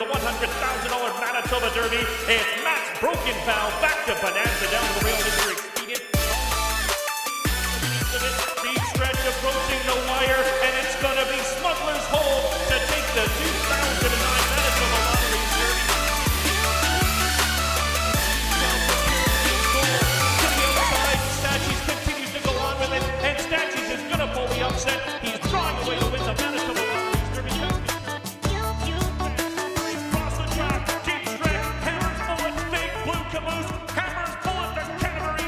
$100,000 Manitoba Derby. It's Matt's broken foul back to Bonanza down the rail. Mr. Expedient. Speed stretch approaching the wire, and it's going to be Smuggler's Hold to take the 2009 Manitoba Lottery Derby. To the outside, Stachys continues to go on with it, and Stachys is going to pull the upset. He's drawing away to win the Manitoba Lottery Derby. Across the track, deep stretch, hammers full it, big blue caboose, hammers full it, the Canterbury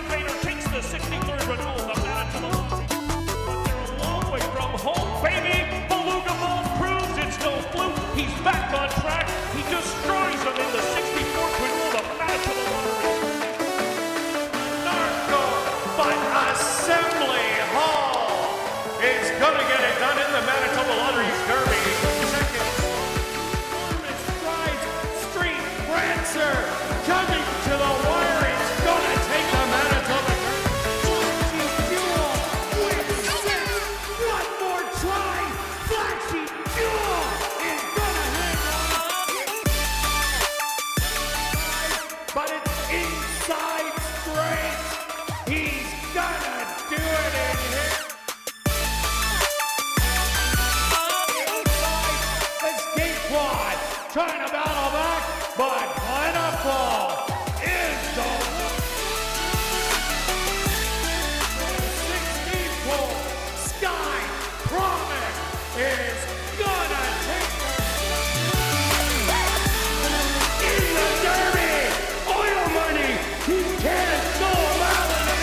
Quad trying to battle back, but Plentiful is the 16th pole. Sky Promise is gonna take in the Derby. Oil money, he can't go around it.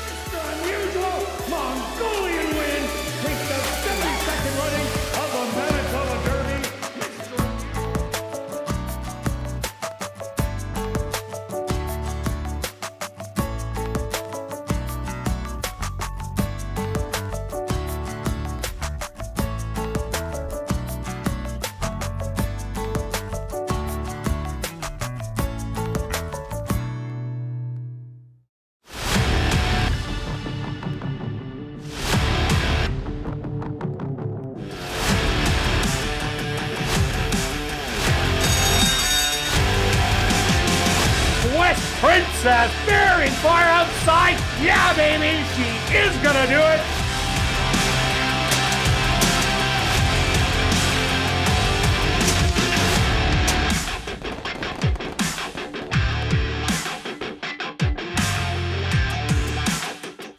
Mr. Unusual Mongolian win takes the 72nd running of the Manitoba Derby. West Princess very far outside. Yeah, baby, she is gonna do it.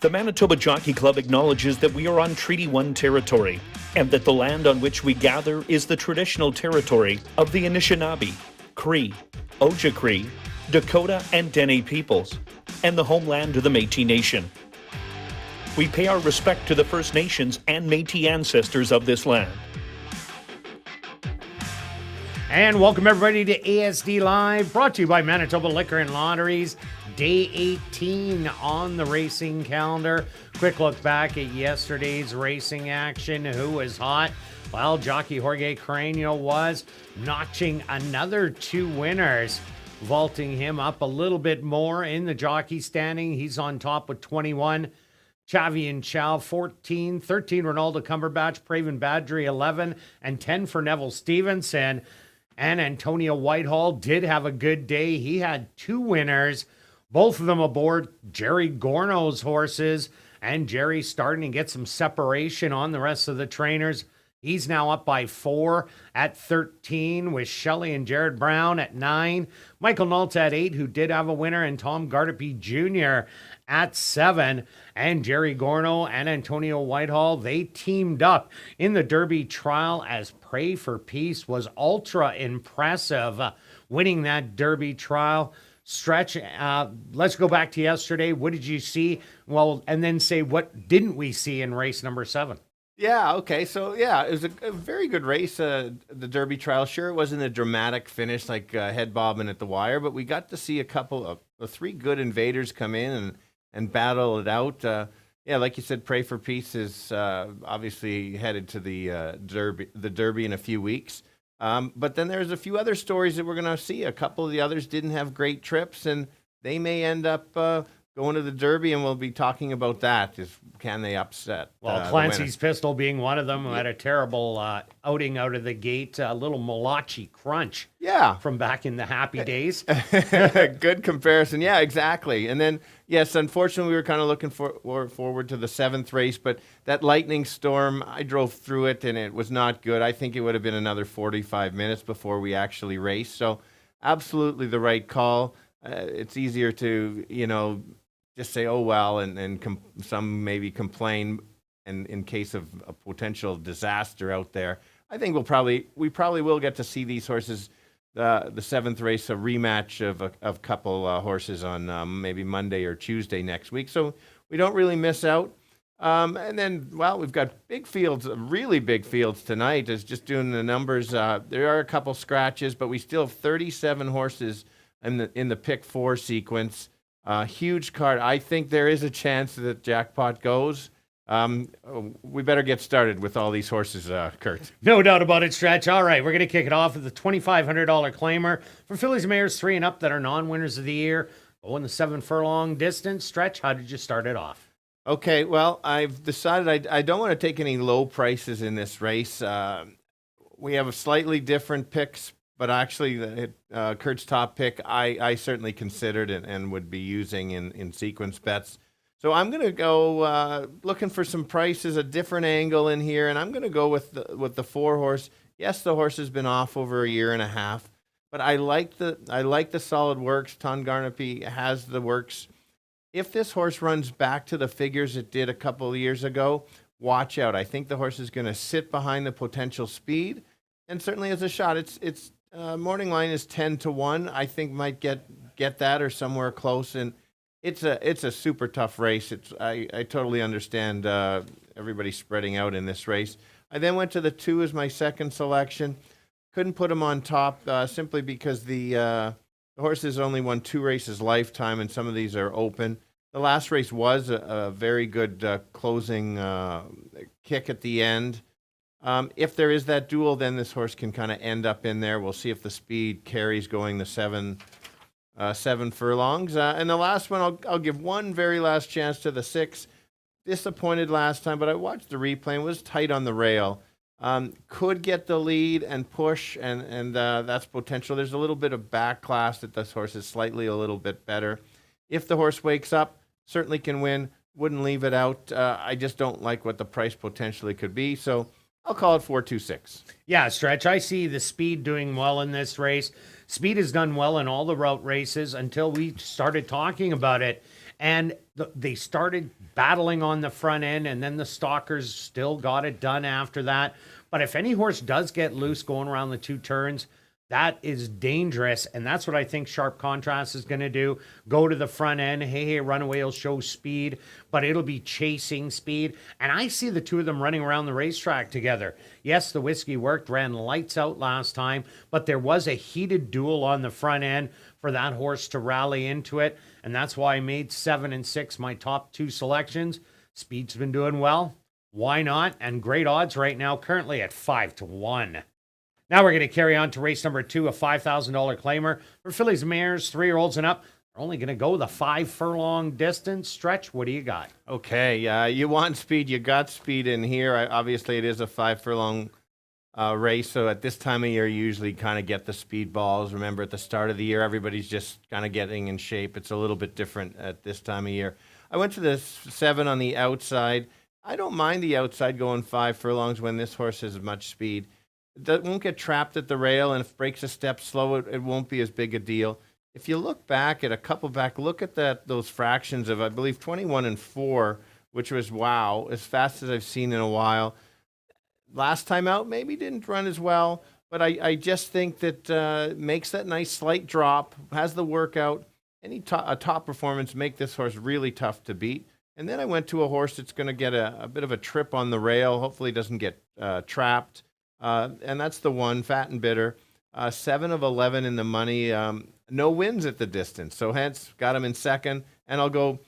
The Manitoba Jockey Club acknowledges that we are on Treaty 1 territory and that the land on which we gather is the traditional territory of the Anishinaabe, Cree, Ojibwe, Dakota, and Dene peoples, and the homeland of the Métis Nation. We pay our respect to the First Nations and Métis ancestors of this land. And welcome everybody to ASD Live, brought to you by Manitoba Liquor and Lotteries. Day 18 on the racing calendar. Quick look back at yesterday's racing action. Who was hot? Well, jockey Jorge Carreño was notching another 2 winners, vaulting him up a little bit more in the jockey standing. He's on top with 21. Chavi and Chow 14, 13 Ronaldo Cumberbatch, Praven Badri 11, and 10 for Neville Stevenson. And Antonio Whitehall did have a good day. He had 2 winners, both of them aboard Jerry Gorno's horses, and Jerry starting to get some separation on the rest of the trainers. He's now up by 4 at 13 with Shelley and Jared Brown at 9. Michael Nalt at 8, who did have a winner, and Tom Gardapi Jr. at 7. And Jerry Gorno and Antonio Whitehall, they teamed up in the Derby trial as Pray for Peace was ultra impressive, winning that Derby trial. Stretch, let's go back to yesterday. What did you see? Well, and then say, what didn't we see in race number 7? Yeah, okay. So, yeah, it was a very good race, the Derby trial. Sure, it wasn't a dramatic finish like head bobbing at the wire, but we got to see a couple of 3 good invaders come in and battle it out. Yeah, like you said, Pray for Peace is obviously headed to the Derby in a few weeks. But then there's a few other stories that we're going to see. A couple of the others didn't have great trips, and they may end up going to the Derby, and we'll be talking about that. Can they upset? Well, Clancy's Pistol being one of them, who had a terrible outing out of the gate, a little Malachi crunch. Yeah. From back in the happy days. Good comparison. Yeah, exactly. And then, yes, unfortunately, we were kind of looking forward to the 7th race, but that lightning storm, I drove through it, and it was not good. I think it would have been another 45 minutes before we actually raced. So absolutely the right call. It's easier to, just say, oh, well, and some maybe complain in case of a potential disaster out there. I think we probably will get to see these horses, the 7th race, a rematch of a couple horses on maybe Monday or Tuesday next week. So we don't really miss out. And then, well, we've got big fields, really big fields tonight. Is just doing the numbers. There are a couple scratches, but we still have 37 horses in the pick 4 sequence. Huge card. I think there is a chance that jackpot goes. We better get started with all these horses, Kirt. No doubt about it, Stretch. All right, we're going to kick it off with the $2,500 claimer for fillies and mares 3 and up that are non-winners of the year. Going the 7 furlong distance. Stretch, how did you start it off? Okay, well, I've decided I don't want to take any low prices in this race. We have slightly different picks, but actually, Kirt's top pick, I certainly considered and would be using in sequence bets. So I'm going to go looking for some prices, a different angle in here, and I'm going to go with the 4 horse. Yes, the horse has been off over a year and a half, but I like the solid works. Ton Garnapi has the works. If this horse runs back to the figures it did a couple of years ago, watch out. I think the horse is going to sit behind the potential speed, and certainly has a shot. It's morning line is 10-1. I think might get that or somewhere close, and it's a super tough race. I totally understand everybody spreading out in this race. I then went to the 2 as my second selection. Couldn't put him on top simply because the horse has only won 2 races lifetime, and some of these are open. The last race was a very good closing kick at the end. If there is that duel, then this horse can kind of end up in there. We'll see if the speed carries going the 7 furlongs. And the last one, I'll give one very last chance to the 6. Disappointed last time, but I watched the replay and was tight on the rail. Could get the lead and push, and that's potential. There's a little bit of back class that this horse is slightly a little bit better. If the horse wakes up, certainly can win. Wouldn't leave it out. I just don't like what the price potentially could be, so I'll call it 4-2-6. Yeah, Stretch. I see the speed doing well in this race. Speed has done well in all the route races until we started talking about it. And they started battling on the front end, and then the stalkers still got it done after that. But if any horse does get loose going around the 2 turns, that is dangerous, and that's what I think Sharp Contrast is going to do. Go to the front end. Hey, Runaway will show speed, but it'll be chasing speed. And I see the 2 of them running around the racetrack together. Yes, the Whiskey worked, ran lights out last time, but there was a heated duel on the front end for that horse to rally into it, and that's why I made 7 and 6 my top 2 selections. Speed's been doing well. Why not? And great odds right now, currently at 5-1. Now we're going to carry on to race number 2, a $5,000 claimer for fillies and mares, 3-year-olds and up. They're only going to go the 5 furlong distance. Stretch, what do you got? Okay, you want speed, you got speed in here. Obviously, it is a 5 furlong race, so at this time of year, you usually kind of get the speed balls. Remember, at the start of the year, everybody's just kind of getting in shape. It's a little bit different at this time of year. I went to the 7 on the outside. I don't mind the outside going 5 furlongs when this horse has much speed. It won't get trapped at the rail, and if it breaks a step slow, it won't be as big a deal. If you look back at a couple back, look at those fractions of, I believe, 21 and 4, which was, wow, as fast as I've seen in a while. Last time out, maybe didn't run as well, but I just think that makes that nice slight drop, has the workout. A top performance make this horse really tough to beat. And then I went to a horse that's going to get a bit of a trip on the rail, hopefully doesn't get trapped. And that's the one, Fat and Bitter. 7 of 11 in the money. No wins at the distance, so hence got him in second. And I'll go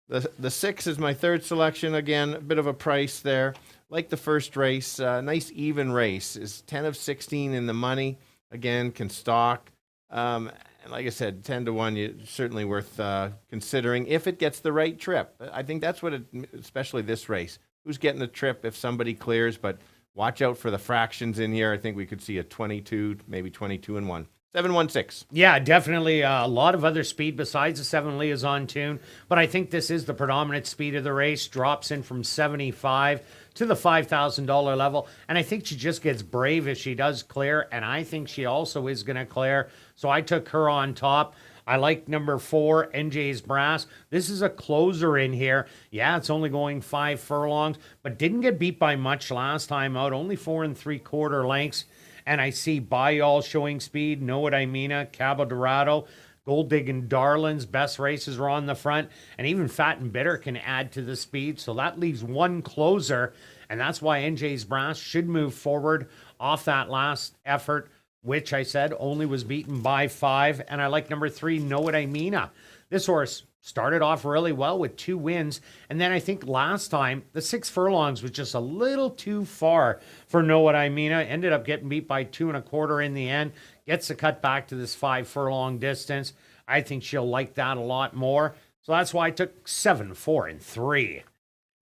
the 6 is my third selection. Again, a bit of a price there. Like the first race, nice even race. Is 10 of 16 in the money. Again, can stalk. And like I said, 10-1, certainly worth considering if it gets the right trip. I think that's what especially this race. Who's getting the trip if somebody clears, but watch out for the fractions in here. I think we could see a 22, maybe 22-1. 7-1-6. Yeah, definitely a lot of other speed besides the 7 liaison tune, but I think this is the predominant speed of the race. Drops in from 75 to the $5,000 level, and I think she just gets brave if she does clear, and I think she also is going to clear, so I took her on top. I like number 4, NJ's Brass. This is a closer in here. Yeah, it's only going 5 furlongs, but didn't get beat by much last time out. Only 4 3/4 lengths. And I see Bayall showing speed. Know What I Mean? Cabo Dorado. Gold Digging Darlings. Best races are on the front. And even Fat and Bitter can add to the speed. So that leaves one closer. And that's why NJ's Brass should move forward off that last effort, which I said only was beaten by 5. And I like number 3, Know What I Mean? This horse started off really well with 2 wins. And then I think last time, the 6 furlongs was just a little too far for Know What I Mean. Ended up getting beat by 2 1/4 in the end. Gets to cut back to this 5 furlong distance. I think she'll like that a lot more. So that's why I took 7, 4, and 3.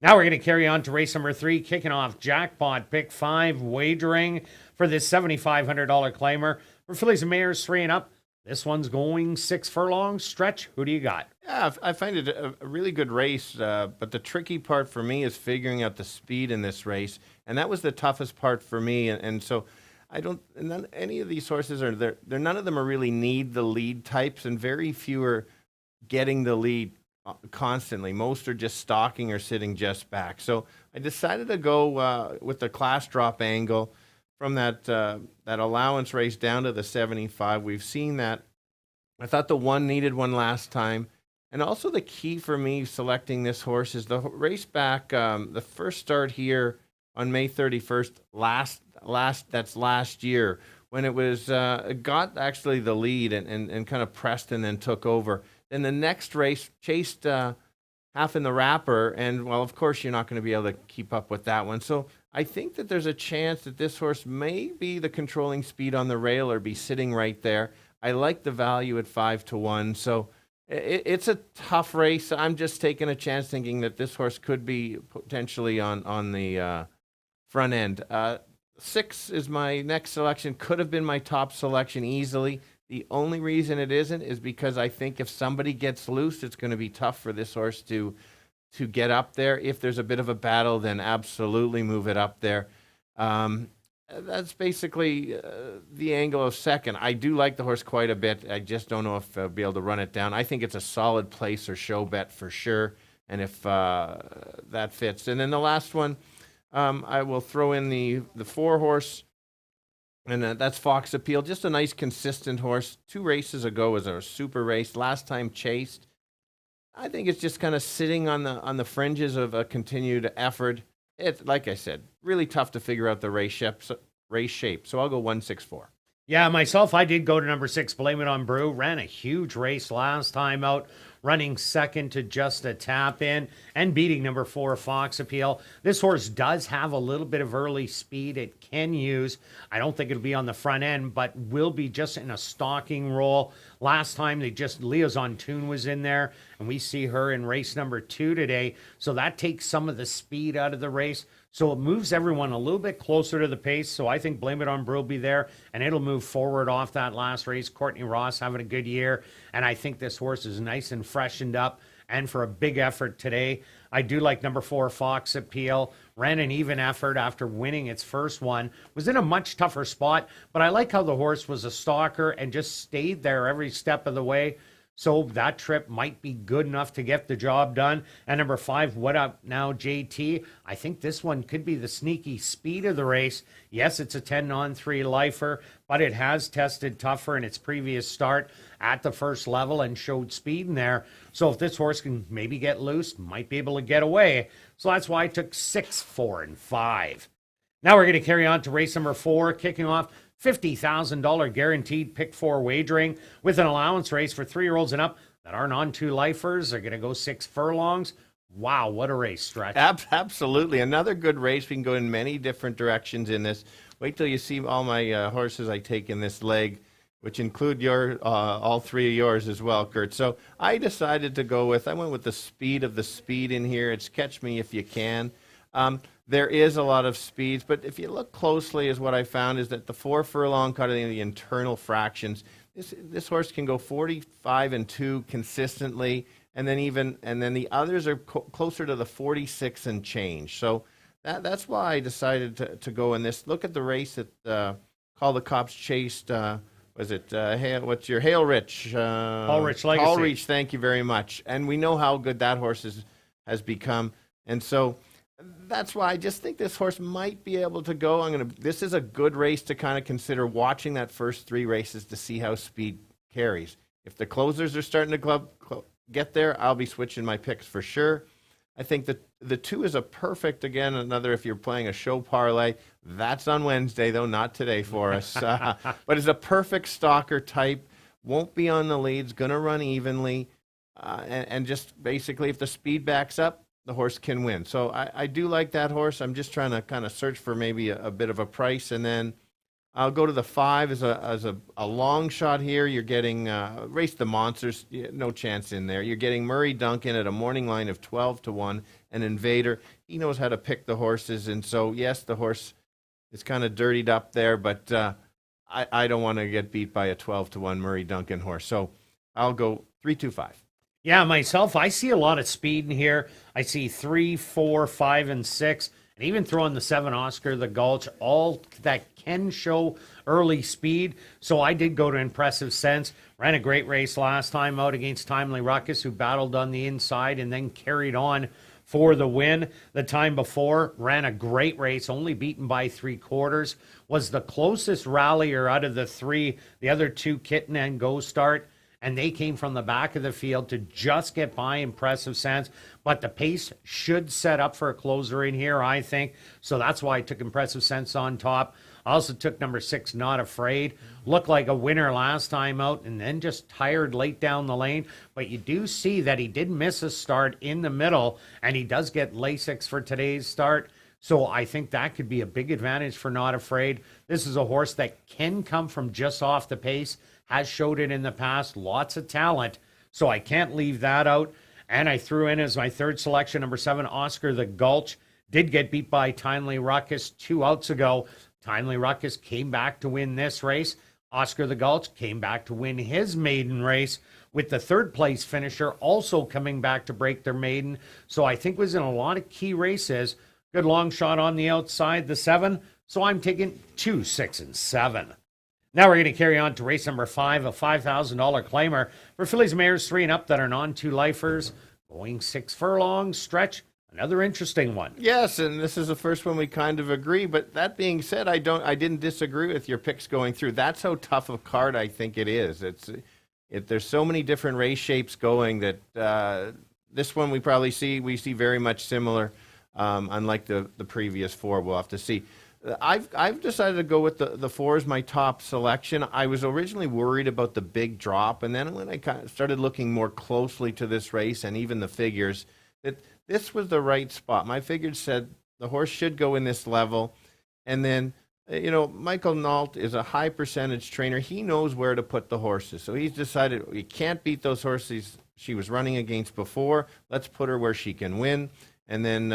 Now we're going to carry on to race number 3, kicking off jackpot pick 5 wagering for this $7,500 claimer for fillies and mares 3 and up. This one's going 6 furlongs. Stretch, who do you got? Yeah, I find it a really good race, but the tricky part for me is figuring out the speed in this race, and that was the toughest part for me. And so, any of these horses are there. None of them are really need the lead types, and very few are getting the lead constantly. Most are just stalking or sitting just back. So I decided to go with the class drop angle from that allowance race down to the 75. We've seen that. I thought the one needed one last time. And also the key for me selecting this horse is the race back, the first start here on May 31st, last year, when it was got actually the lead and kind of pressed and then took over. Then the next race chased half in the wrapper, and, well, of course, you're not going to be able to keep up with that one. So I think that there's a chance that this horse may be the controlling speed on the rail or be sitting right there. I like the value at 5-1. So it's a tough race. I'm just taking a chance thinking that this horse could be potentially on the front end. 6 is my next selection. Could have been my top selection easily. The only reason it isn't is because I think if somebody gets loose, it's going to be tough for this horse to get up there. If there's a bit of a battle, then absolutely move it up there. That's basically the angle of second. I do like the horse quite a bit. I just don't know if I'll be able to run it down. I think it's a solid place or show bet for sure, and if that fits. And then the last one, I will throw in the 4-horse, and that's Fox Appeal. Just a nice, consistent horse. 2 races ago was a super race. Last time chased. I think it's just kind of sitting on the fringes of a continued effort. It's, like I said, really tough to figure out the race shape. So I'll go 1-6-4. Yeah, myself, I did go to number 6, Blame It on Brew. Ran a huge race last time out, running second to just a tap in and beating number 4, Fox Appeal. This horse does have a little bit of early speed it can use. I don't think it'll be on the front end, but will be just in a stalking role. Last time, Liaison Tune was in there, and we see her in race number 2 today. So that takes some of the speed out of the race. So it moves everyone a little bit closer to the pace. So I think Blame It on Brew will be there, and it'll move forward off that last race. Courtney Ross having a good year, and I think this horse is nice and freshened up. And for a big effort today, I do like number 4, Fox Appeal. Ran an even effort after winning its first one. Was in a much tougher spot, but I like how the horse was a stalker and just stayed there every step of the way. So that trip might be good enough to get the job done. And number 5, What Up Now, JT? I think this one could be the sneaky speed of the race. Yes, it's a 10-on-3 lifer, but it has tested tougher in its previous start at the first level and showed speed in there. So if this horse can maybe get loose, might be able to get away. So that's why I took 6, 4, and 5. Now we're going to carry on to race number 4, kicking off $50,000 guaranteed pick 4 wagering with an allowance race for 3-year-olds and up that aren't on 2 lifers. They're going to go 6 furlongs. Wow, what a race, Stretch. Absolutely. Another good race. We can go in many different directions in this. Wait till you see all my horses I take in this leg, which include all 3 of yours as well, Kirt. So I decided to I went with the speed of the speed in here. It's Catch Me If You Can. There is a lot of speeds, but if you look closely, is what I found is that the 4 furlong cut in the internal fractions. This horse can go 45-2 consistently, and then the others are closer to the 46 and change. So that's why I decided to go in this. Look at the race that Call the Cops chased. What's your Hail Rich? Paul Rich Legacy. Paul Rich, thank you very much. And we know how good that horse has become, and so. That's why I just think this horse might be able to go. This is a good race to kind of consider watching that first 3 races to see how speed carries. If the closers are starting to get there, I'll be switching my picks for sure. I think that the 2 is a perfect, again, another if you're playing a show parlay. That's on Wednesday, though, not today for us. But it's a perfect stalker type. Won't be on the leads, going to run evenly. And just basically, if the speed backs up, the horse can win. So I do like that horse. I'm just trying to kind of search for maybe a bit of a price. And then I'll go to the 5 as a long shot here. You're getting Race the Monsters. No chance in there. You're getting Murray Duncan at a morning line of 12-1. An Invader. He knows how to pick the horses. And so, yes, the horse is kind of dirtied up there. But I don't want to get beat by a 12-1 Murray Duncan horse. So I'll go 3-2-5. Yeah, myself, I see a lot of speed in here. I see 3, 4, 5, and 6, and even throwing the 7 Oscar the Gulch, all that can show early speed. So I did go to Impressive Sense. Ran a great race last time out against Timely Ruckus, who battled on the inside and then carried on for the win. The time before, ran a great race, only beaten by 3/4. Was the closest rallier out of the 3, the other 2, Kitten and Go Start. And they came from the back of the field to just get by Impressive Sense. But the pace should set up for a closer in here, I think. So that's why I took Impressive Sense on top. I also took number 6, Not Afraid. Looked like a winner last time out and then just tired late down the lane. But you do see that he did miss a start in the middle, and he does get Lasix for today's start. So I think that could be a big advantage for Not Afraid. This is a horse that can come from just off the pace, has showed it in the past, lots of talent. So I can't leave that out. And I threw in as my third selection, number 7, Oscar the Gulch. Did get beat by Timely Ruckus 2 outs ago. Timely Ruckus came back to win this race. Oscar the Gulch came back to win his maiden race, with the third place finisher also coming back to break their maiden. So I think was in a lot of key races. Good long shot on the outside, the 7. So I'm taking 2, 6, and 7. Now we're going to carry on to race number 5, a $5,000 claimer for fillies, mares 3 and up that are non-2 lifers. Going 6 furlongs, stretch. Another interesting one. Yes, and this is the first one we kind of agree. But that being said, I didn't disagree with your picks going through. That's how tough a card I think it is. There's so many different race shapes going that this one we see very much similar. Unlike the previous 4, we'll have to see. I've decided to go with the 4 as my top selection. I was originally worried about the big drop, and then when I kind of started looking more closely to this race and even the figures, that this was the right spot. My figures said the horse should go in this level, and then Michael Nault is a high percentage trainer. He knows where to put the horses, so he's decided we can't beat those horses she was running against before. Let's put her where she can win. And then,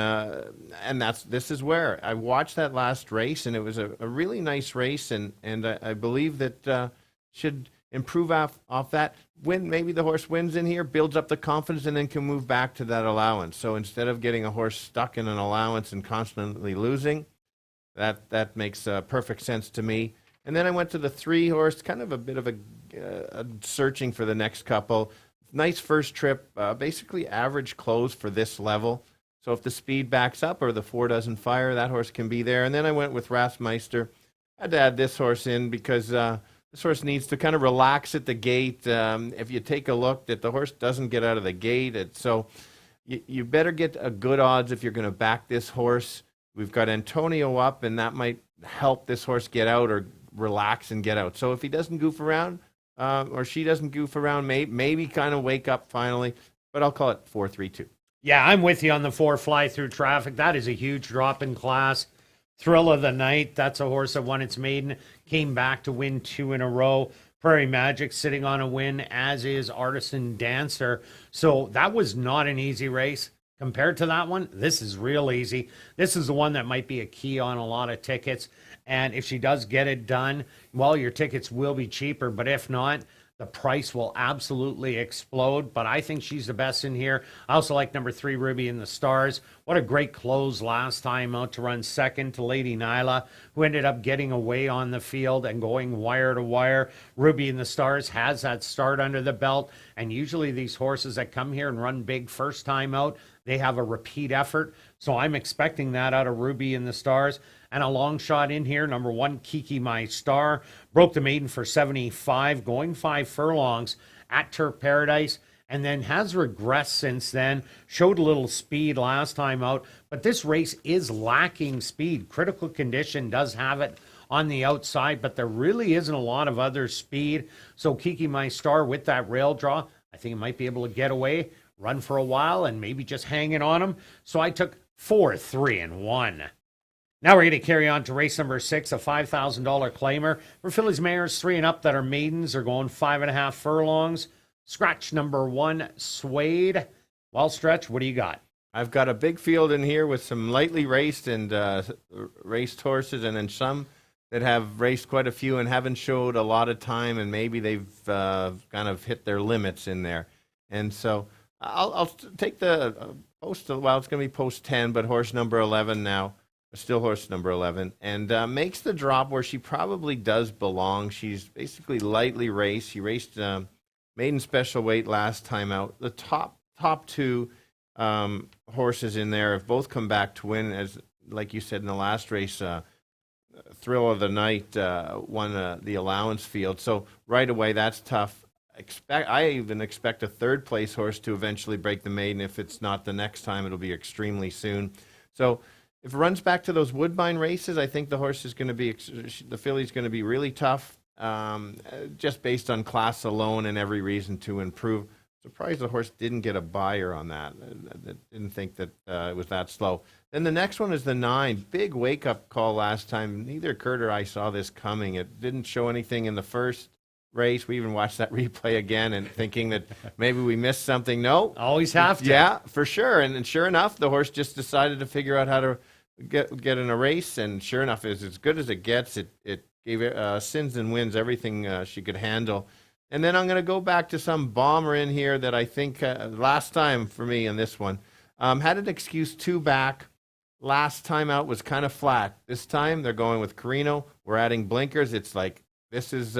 this is where I watched that last race, and it was a really nice race, and I believe that should improve off that. Maybe the horse wins in here, builds up the confidence, and then can move back to that allowance. So instead of getting a horse stuck in an allowance and constantly losing, that makes perfect sense to me. And then I went to the 3 horse, kind of a bit of a searching for the next couple. Nice first trip, basically average close for this level. So if the speed backs up or the 4 doesn't fire, that horse can be there. And then I went with Rasmeister. I had to add this horse in because this horse needs to kind of relax at the gate. If you take a look, that the horse doesn't get out of the gate. So you better get a good odds if you're going to back this horse. We've got Antonio up, and that might help this horse get out or relax and get out. So if he doesn't goof around or she doesn't goof around, maybe kind of wake up finally. But I'll call it 4-3-2. Yeah, I'm with you on the 4 Fly Through Traffic. That is a huge drop in class. Thrill of the Night. That's a horse that won its maiden, came back to win 2 in a row. Prairie Magic sitting on a win, as is Artisan Dancer. So that was not an easy race. Compared to that one, this is real easy. This is the one that might be a key on a lot of tickets. And if she does get it done, well, your tickets will be cheaper. But if not, the price will absolutely explode, but I think she's the best in here. I also like number 3, Ruby in the Stars. What a great close last time out to run second to Lady Nyla, who ended up getting away on the field and going wire to wire. Ruby in the Stars has that start under the belt, and usually these horses that come here and run big first time out, they have a repeat effort. So I'm expecting that out of Ruby in the Stars. And a long shot in here, number 1, Kiki My Star. Broke the maiden for 75, going 5 furlongs at Turf Paradise, and then has regressed since then. Showed a little speed last time out, but this race is lacking speed. Critical Condition does have it on the outside, but there really isn't a lot of other speed. So Kiki My Star with that rail draw, I think it might be able to get away, run for a while, and maybe just hang it on him. So I took 4, 3, and 1. Now we're going to carry on to race number 6, a $5,000 claimer for fillies, mares 3 and up that are maidens. Are going 5.5 furlongs. Scratch number 1, Suede. Well, Stretch, what do you got? I've got a big field in here with some lightly raced and raced horses, and then some that have raced quite a few and haven't showed a lot of time, and maybe they've kind of hit their limits in there. And so I'll take the post. Well, it's going to be post 10, but horse number 11 now, still horse number 11, and makes the drop where she probably does belong. She's basically lightly raced. She raced maiden special weight last time out. The top two horses in there have both come back to win, as like you said in the last race. Thrill of the Night won the allowance field, so right away that's tough. I even expect a third place horse to eventually break the maiden. If it's not the next time, it'll be extremely soon. So if it runs back to those Woodbine races, I think the horse is going to be, the filly's going to be really tough, just based on class alone and every reason to improve. Surprised the horse didn't get a buyer on that. I didn't think that it was that slow. Then the next one is the 9. Big wake-up call last time. Neither Kirt or I saw this coming. It didn't show anything in the first race. We even watched that replay again and thinking that maybe we missed something. No. Always have to. Yeah, for sure. And sure enough, the horse just decided to figure out how to get in a race, and sure enough, it's as good as it gets. It gave Sins and Wins everything she could handle. And then I'm going to go back to some bomber in here that I think last time for me in this one had an excuse 2 back. Last time out was kind of flat. This time they're going with Carino. We're adding blinkers. It's like this is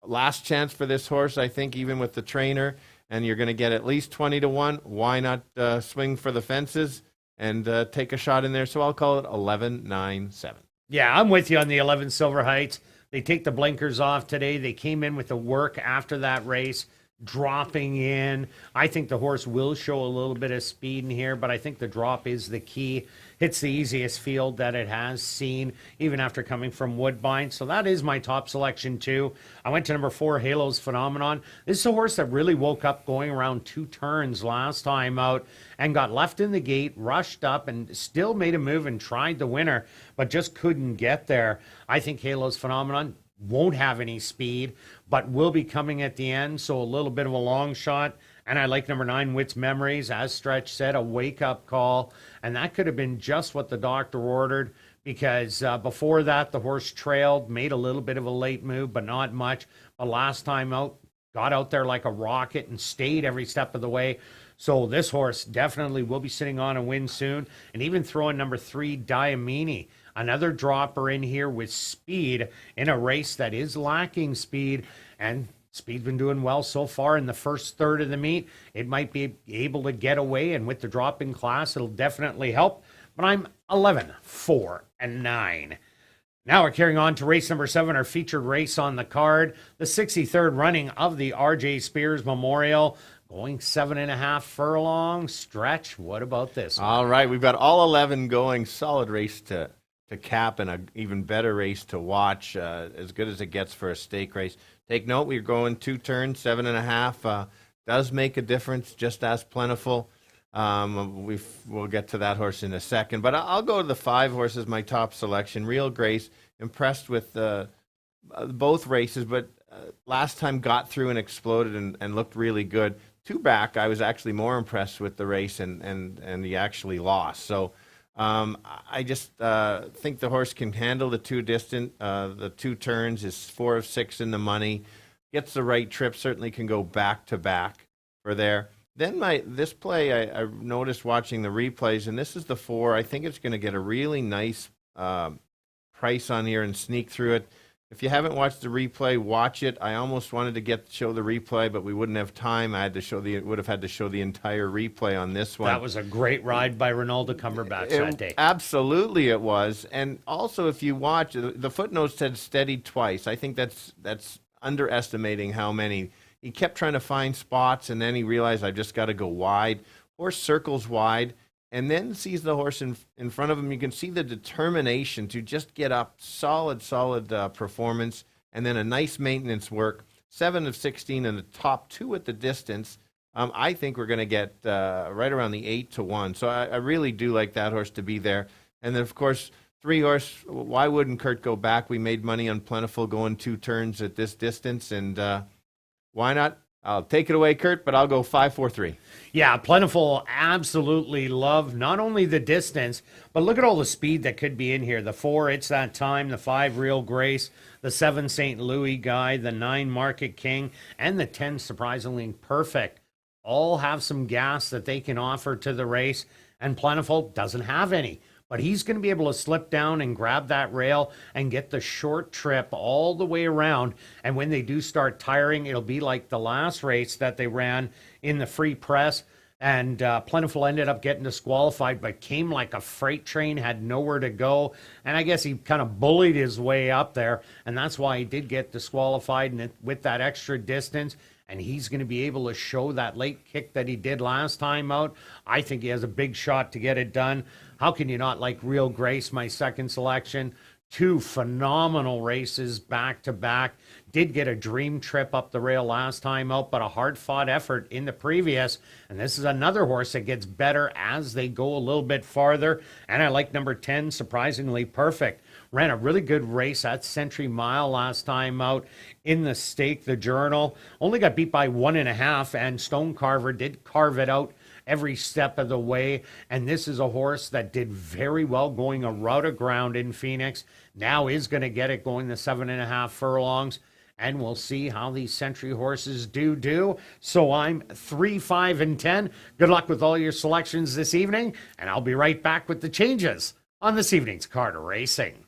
last chance for this horse, I think, even with the trainer. And you're going to get at least 20 to 1. Why not swing for the fences and take a shot in there? So I'll call it 11-9-7. Yeah, I'm with you on the 11 Silver Heights. They take the blinkers off today. They came in with the work after that race, dropping in. I think the horse will show a little bit of speed in here, but I think the drop is the key. It's the easiest field that it has seen, even after coming from Woodbine. So that is my top selection, too. I went to number 4, Halo's Phenomenon. This is a horse that really woke up going around 2 turns last time out and got left in the gate, rushed up, and still made a move and tried the winner, but just couldn't get there. I think Halo's Phenomenon won't have any speed, but will be coming at the end, so a little bit of a long shot. And I like number 9, Wits Memories. As Stretch said, a wake-up call. And that could have been just what the doctor ordered, because before that, the horse trailed, made a little bit of a late move, but not much. But last time out, got out there like a rocket and stayed every step of the way. So this horse definitely will be sitting on a win soon. And even throwing number 3, Diamini. Another dropper in here with speed in a race that is lacking speed, and speed's been doing well so far in the first third of the meet. It might be able to get away, and with the drop in class, it'll definitely help. But I'm 11, 4, and 9. Now we're carrying on to race number 7, our featured race on the card, the 63rd running of the R.J. Spears Memorial. Going 7.5 furlong. Stretch, what about this one? All right, we've got all 11 going. Solid race to cap, and an even better race to watch, as good as it gets for a stake race. Take note, we're going 2 turns, 7.5. Does make a difference, just as plentiful. We'll get to that horse in a second, but I'll go to the 5 horses, my top selection. Real Grace, impressed with both races, but last time got through and exploded and looked really good. 2 back, I was actually more impressed with the race, and he actually lost. So I just think the horse can handle the 2 distant. The 2 turns is 4 of 6 in the money. Gets the right trip, certainly can go back to back for there. Then this play, I noticed watching the replays, and this is the 4. I think it's going to get a really nice price on here and sneak through it. If you haven't watched the replay, watch it. I almost wanted to show the replay, but we wouldn't have time. Would have had to show the entire replay on this one. That was a great ride by Ronaldo Cumberbatch that day. Absolutely, it was. And also, if you watch, the footnote said steadied twice. I think that's underestimating how many. He kept trying to find spots, and then he realized, I've just got to go wide. Horse circles wide, and then sees the horse in front of him. You can see the determination to just get up. Solid performance, and then a nice maintenance work. 7 of 16 in the top 2 at the distance. I think we're going to get right around the 8 to 1. So I really do like that horse to be there. And then, of course, 3 horse, why wouldn't Kirt go back? We made money on Plentiful going 2 turns at this distance, and why not I'll take it away, Kirt, but I'll go 5-4-3. Yeah, Plentiful absolutely love not only the distance, but look at all the speed that could be in here. The 4, It's That Time, the 5, Real Grace, the 7, St. Louis Guy, the 9, Market King, and the 10, Surprisingly Perfect. All have some gas that they can offer to the race, and Plentiful doesn't have any. But he's going to be able to slip down and grab that rail and get the short trip all the way around. And when they do start tiring, it'll be like the last race that they ran in the free press. And Plentiful ended up getting disqualified, but came like a freight train, had nowhere to go. And I guess he kind of bullied his way up there. And that's why he did get disqualified. And with that extra distance, and he's going to be able to show that late kick that he did last time out. I think he has a big shot to get it done. How can you not like Real Grace, my second selection? 2 phenomenal races back to back. Did get a dream trip up the rail last time out, but a hard-fought effort in the previous. And this is another horse that gets better as they go a little bit farther. And I like number 10, Surprisingly Perfect. Ran a really good race at Century Mile last time out in the stake, the Journal. Only got beat by 1.5, and Stone Carver did carve it out every step of the way. And this is a horse that did very well going a route of ground in Phoenix. Now is going to get it going the 7.5 furlongs. And we'll see how these Century horses do. So I'm 3, 5, and 10. Good luck with all your selections this evening. And I'll be right back with the changes on this evening's Carter Racing.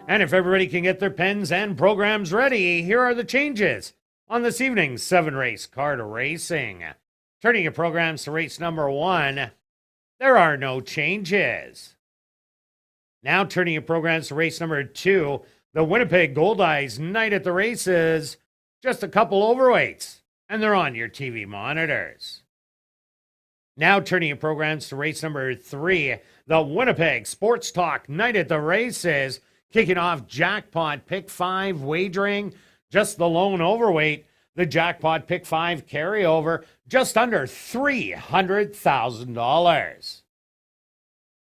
And if everybody can get their pens and programs ready, here are the changes on this evening's 7-race Carter Racing. Turning your programs to race number 1, there are no changes. Now turning your programs to race number 2, the Winnipeg Goldeyes Night at the Races. Just a couple overweights, and they're on your TV monitors. Now turning your programs to race number 3, the Winnipeg Sports Talk Night at the Races. Kicking off Jackpot Pick 5 wagering, just the lone overweight. The Jackpot Pick 5 carryover, just under $300,000.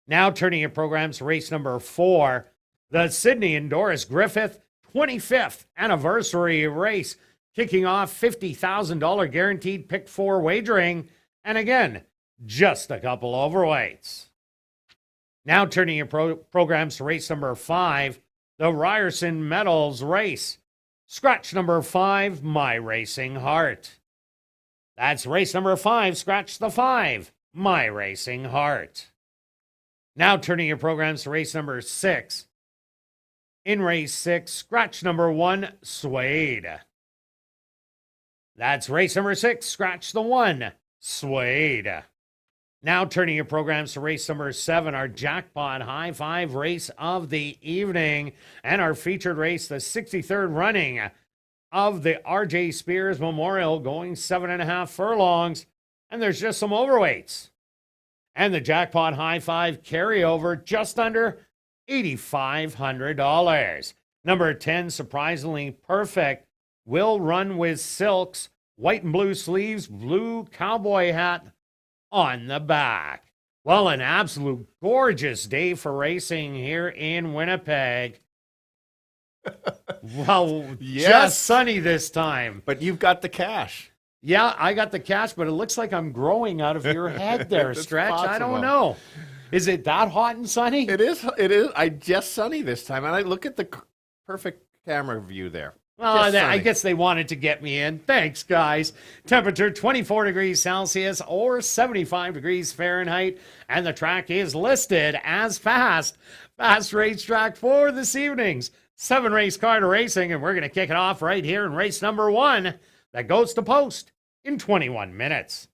Now turning your programs to race number 4, The Sydney and Doris Griffith 25th anniversary race, kicking off $50,000 guaranteed pick 4 wagering. And again, just a couple overweights. Now turning your programs to race number 5, the Ryerson Metals race. Scratch number 5, My Racing Heart. That's race number 5, scratch the 5, My Racing Heart. Now turning your programs to race number 6. In race 6, scratch number 1, Suede. That's race number 6, scratch the 1, Suede. Now turning your programs to race number 7, our jackpot high 5 race of the evening, and our featured race, the 63rd running of the R.J. Spears Memorial, going 7.5 furlongs, and there's just some overweights. And the jackpot high 5 carryover just under $8,500. Number 10, Surprisingly Perfect, will run with silks, white and blue sleeves, blue cowboy hat on the back. Well, an absolute gorgeous day for racing here in Winnipeg. Well, Yes. just sunny this time. But you've got the cash. Yeah, I got the cash, but it looks like I'm growing out of your head there, It's Stretch. I don't possible. know. Is it that hot and sunny? It is. It is. I just sunny this time, and I look at the perfect camera view there. Well, Just I sunny. guess they wanted to get me in. Thanks, guys. Temperature 24 degrees Celsius or 75 degrees Fahrenheit. And the track is listed as fast. Fast racetrack for this evening's 7 race car to racing. And we're going to kick it off right here in race number 1 that goes to post in 21 minutes.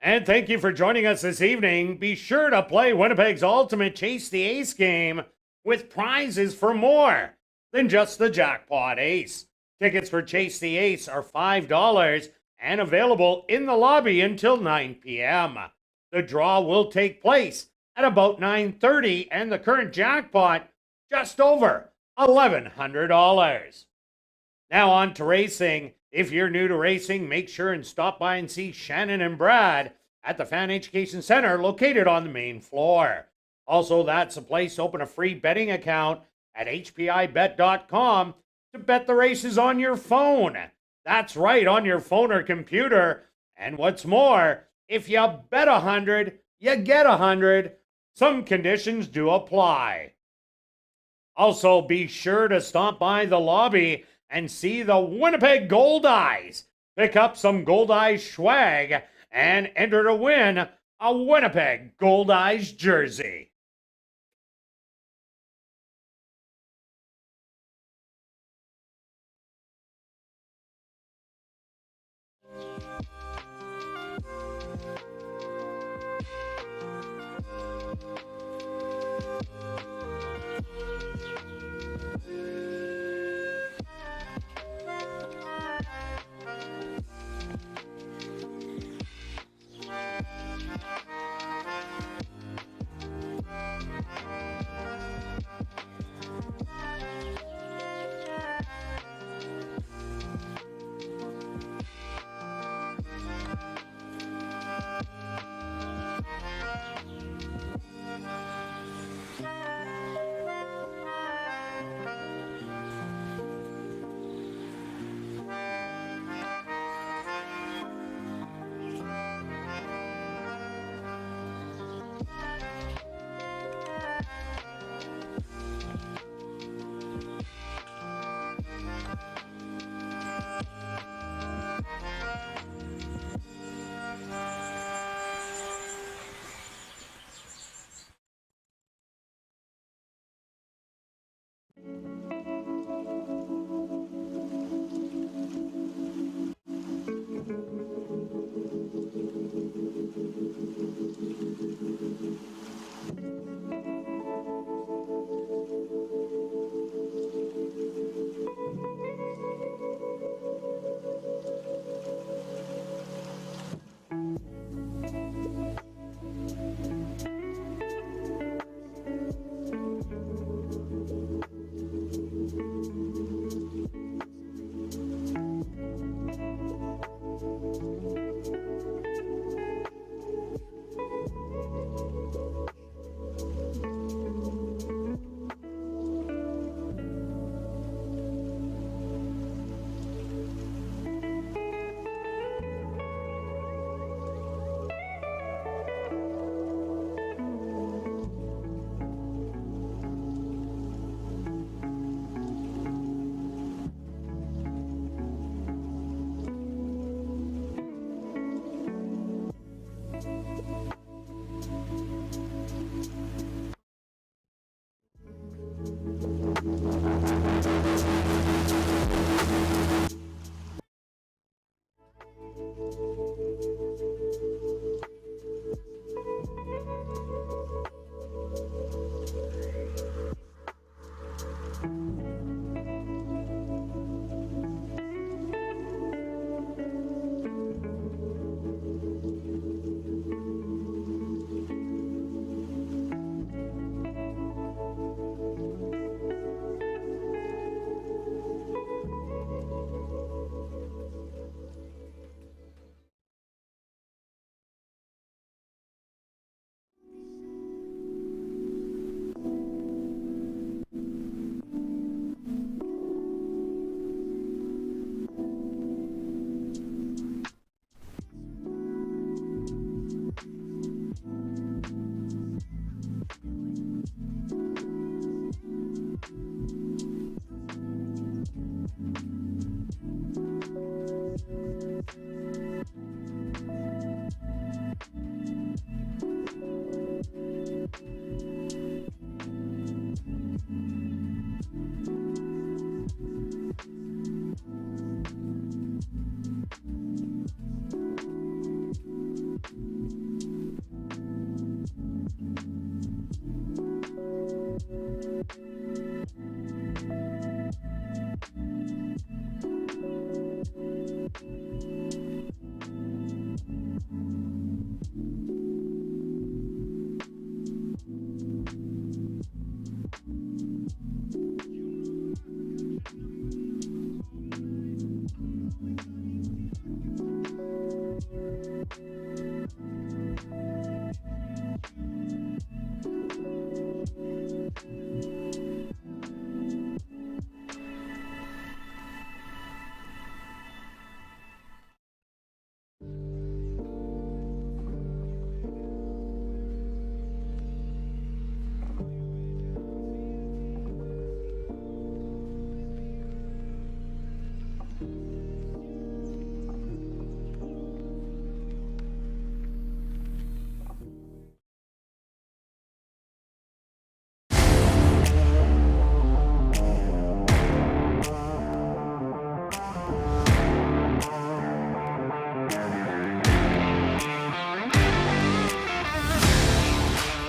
And thank you for joining us this evening. Be sure to play Winnipeg's ultimate Chase the Ace game with prizes for more than just the jackpot ace. Tickets for Chase the Ace are $5 and available in the lobby until 9 p.m. The draw will take place at about 9:30 and the current jackpot just over $1,100. Now on to racing. If you're new to racing, make sure and stop by and see Shannon and Brad at the Fan Education Center located on the main floor. Also, that's a place to open a free betting account at hpibet.com to bet the races on your phone. That's right, on your phone or computer. And what's more, if you bet 100, you get 100. Some conditions do apply. Also, be sure to stop by the lobby and see the Winnipeg Gold Eyes. Pick up some Gold Eyes swag and enter to win a Winnipeg Gold Eyes jersey.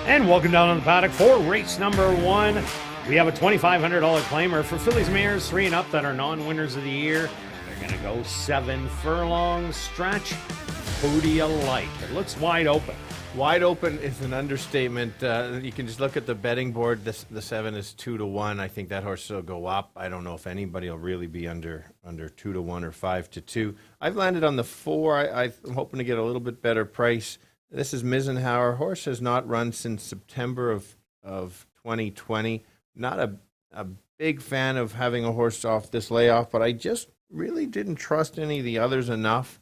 And welcome down on the paddock for race number 1. We have a $2,500 claimer for fillies mares 3 and up that are non-winners of the year. They're going to go 7 furlongs stretch. Who do you like? It looks wide open. Wide open is an understatement. You can just look at the betting board. The 7 is 2-1. I think that horse will go up. I don't know if anybody will really be under 2-1 or 5-2. I've landed on the 4. I'm hoping to get a little bit better price. This is Misenhauer. Horse has not run since September of 2020. Not a big fan of having a horse off this layoff, but I just really didn't trust any of the others enough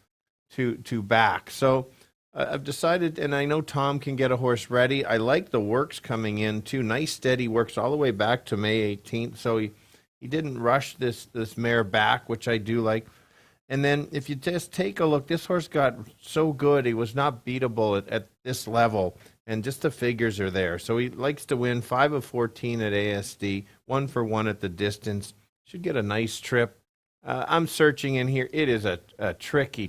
to back. So I've decided, and I know Tom can get a horse ready. I like the works coming in too. Nice steady works all the way back to May 18th. So he didn't rush this mare back, which I do like. And then if you just take a look, this horse got so good. He was not beatable at this level. And just the figures are there. So he likes to win 5 of 14 at ASD, 1 for 1 at the distance. Should get a nice trip. I'm searching in here. It is a tricky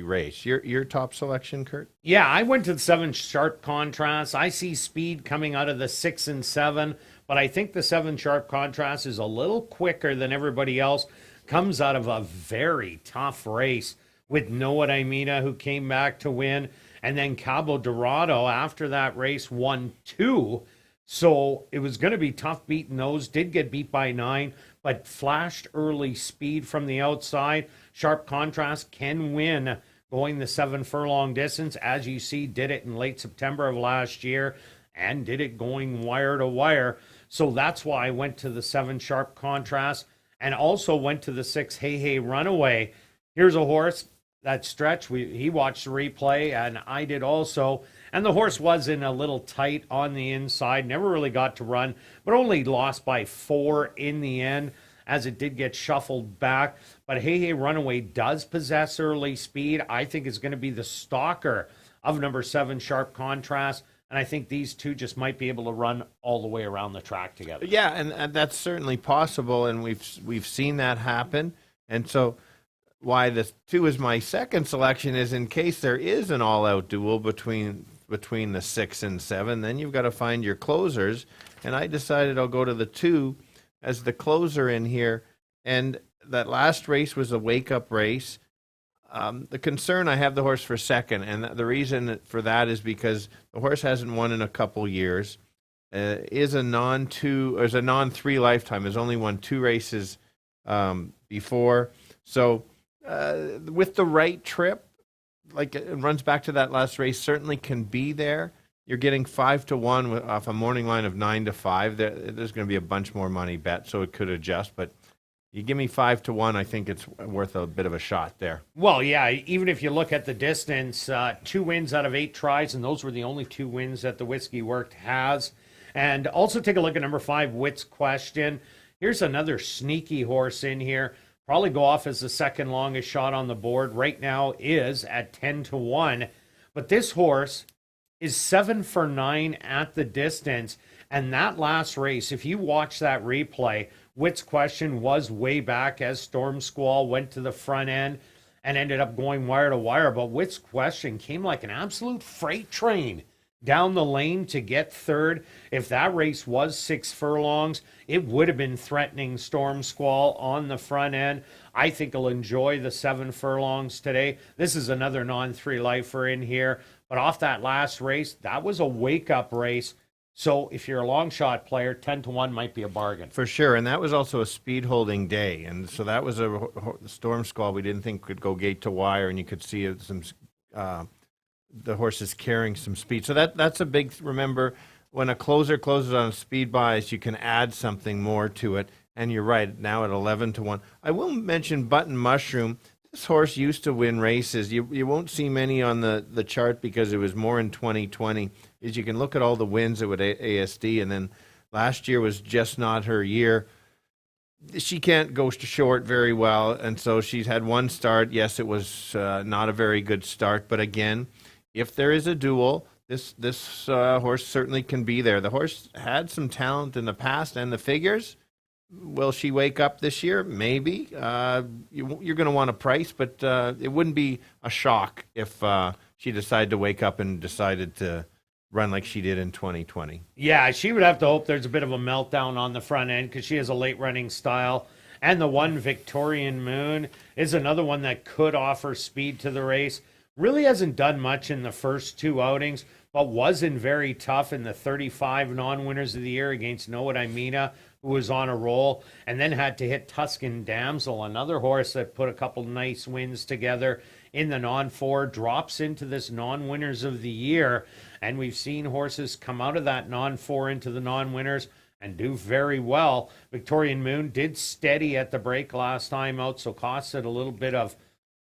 race. Your top selection, Kirt? Yeah, I went to the 7 sharp contrast. I see speed coming out of the 6 and 7, but I think the 7 sharp contrast is a little quicker than everybody else. Comes out of a very tough race with Noah Daimina, who came back to win, and then Cabo Dorado after that race won 2. So it was going to be tough beating those. Did get beat by 9, but flashed early speed from the outside. Sharp contrast can win going the 7 furlong distance. As you see, did it in late September of last year and did it going wire to wire. So that's why I went to the 7 sharp contrast and also went to the 6 Hey Hey Runaway. Here's a horse that stretch. He watched the replay and I did also. And the horse was in a little tight on the inside, never really got to run, but only lost by 4 in the end as it did get shuffled back. But Hey Hey Runaway does possess early speed. I think it's going to be the stalker of number 7 Sharp Contrast. And I think these two just might be able to run all the way around the track together. Yeah, and that's certainly possible, and we've seen that happen. And so why the 2 is my second selection is in case there is an all-out duel between the 6 and 7, then you've got to find your closers. And I decided I'll go to the 2 as the closer in here. And that last race was a wake-up race. The concern, I have the horse for second, and the reason for that is because the horse hasn't won in a couple years. Is a non-3 lifetime. Has only won 2 races before. So with the right trip, like it runs back to that last race, certainly can be there. You're getting 5-1 off a morning line of 9-5. There's going to be a bunch more money bet, so it could adjust. But you give me 5-1, I think it's worth a bit of a shot there. Well, yeah, even if you look at the distance, 2 wins out of 8 tries, and those were the only 2 wins that the Whiskey Worked has. And also take a look at number 5, Wits Question. Here's another sneaky horse in here. Probably go off as the second longest shot on the board. Right now is at 10-1. But this horse is 7 for 9 at the distance. And that last race, if you watch that replay, Wits Question was way back as Storm Squall went to the front end and ended up going wire to wire. But Wits Question came like an absolute freight train down the lane to get third. If that race was 6 furlongs, it would have been threatening Storm Squall on the front end. I think he'll enjoy the 7 furlongs today. This is another non-3 lifer in here. But off that last race, that was a wake-up race. So if you're a long shot player, 10-1 might be a bargain. For sure, and that was also a speed holding day. And so that was a Storm Squall we didn't think could go gate to wire, and you could see some the horses carrying some speed. So that's a big, remember, when a closer closes on a speed bias, you can add something more to it. And you're right, now at 11-1. I will mention Button Mushroom. This horse used to win races. You won't see many on the chart because it was more in 2020. Is you can look at all the wins at ASD, and then last year was just not her year. She can't go short very well, and so she's had 1 start. Yes, it was not a very good start, but again, if there is a duel, this horse certainly can be there. The horse had some talent in the past and the figures. Will she wake up this year? Maybe. You're going to want a price, but it wouldn't be a shock if she decided to wake up and decided to run like she did in 2020. Yeah, she would have to hope there's a bit of a meltdown on the front end because she has a late running style. And the one Victorian Moon is another one that could offer speed to the race. Really hasn't done much in the first two outings, but wasn't very tough in the 35 non-winners of the year against Noah Imina, who was on a roll, and then had to hit Tuscan Damsel, another horse that put a couple nice wins together in the non-4, drops into this non-winners of the year. And we've seen horses come out of that non-4 into the non-winners and do very well. Victorian Moon did steady at the break last time out, so costed a little bit of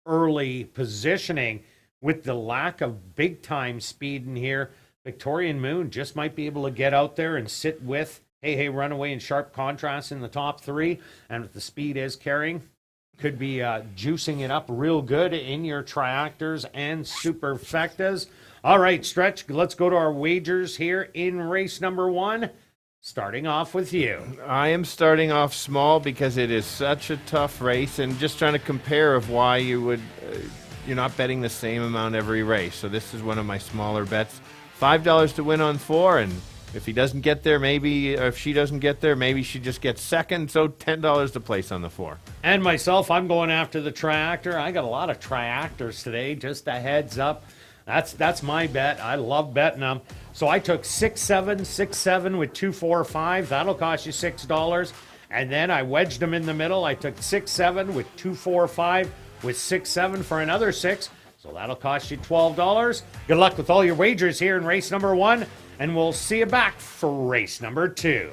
early positioning. With the lack of big-time speed in here, Victorian Moon just might be able to get out there and sit with Hey Runaway and Sharp Contrast in the top three. And if the speed is carrying, could be juicing it up real good in your triactors and superfectas. All right, Stretch, let's go to our wagers here in race number 1. Starting off with you. I am starting off small because it is such a tough race, and just trying to compare of why you would you're not betting the same amount every race. So this is one of my smaller bets. $5 to win on 4, and if he doesn't get there, maybe, or if she doesn't get there, maybe she just gets second. So $10 to place on the 4. And myself, I'm going after the triactor. I got a lot of triactors today, just a heads up. That's my bet. I love betting them. So I took 6-7, 6-7 with 2-4-5. That'll cost you $6. And then I wedged them in the middle. I took 6-7 with 2-4-5 with 6-7 for another 6. So that'll cost you $12. Good luck with all your wagers here in race number 1. And we'll see you back for race number 2.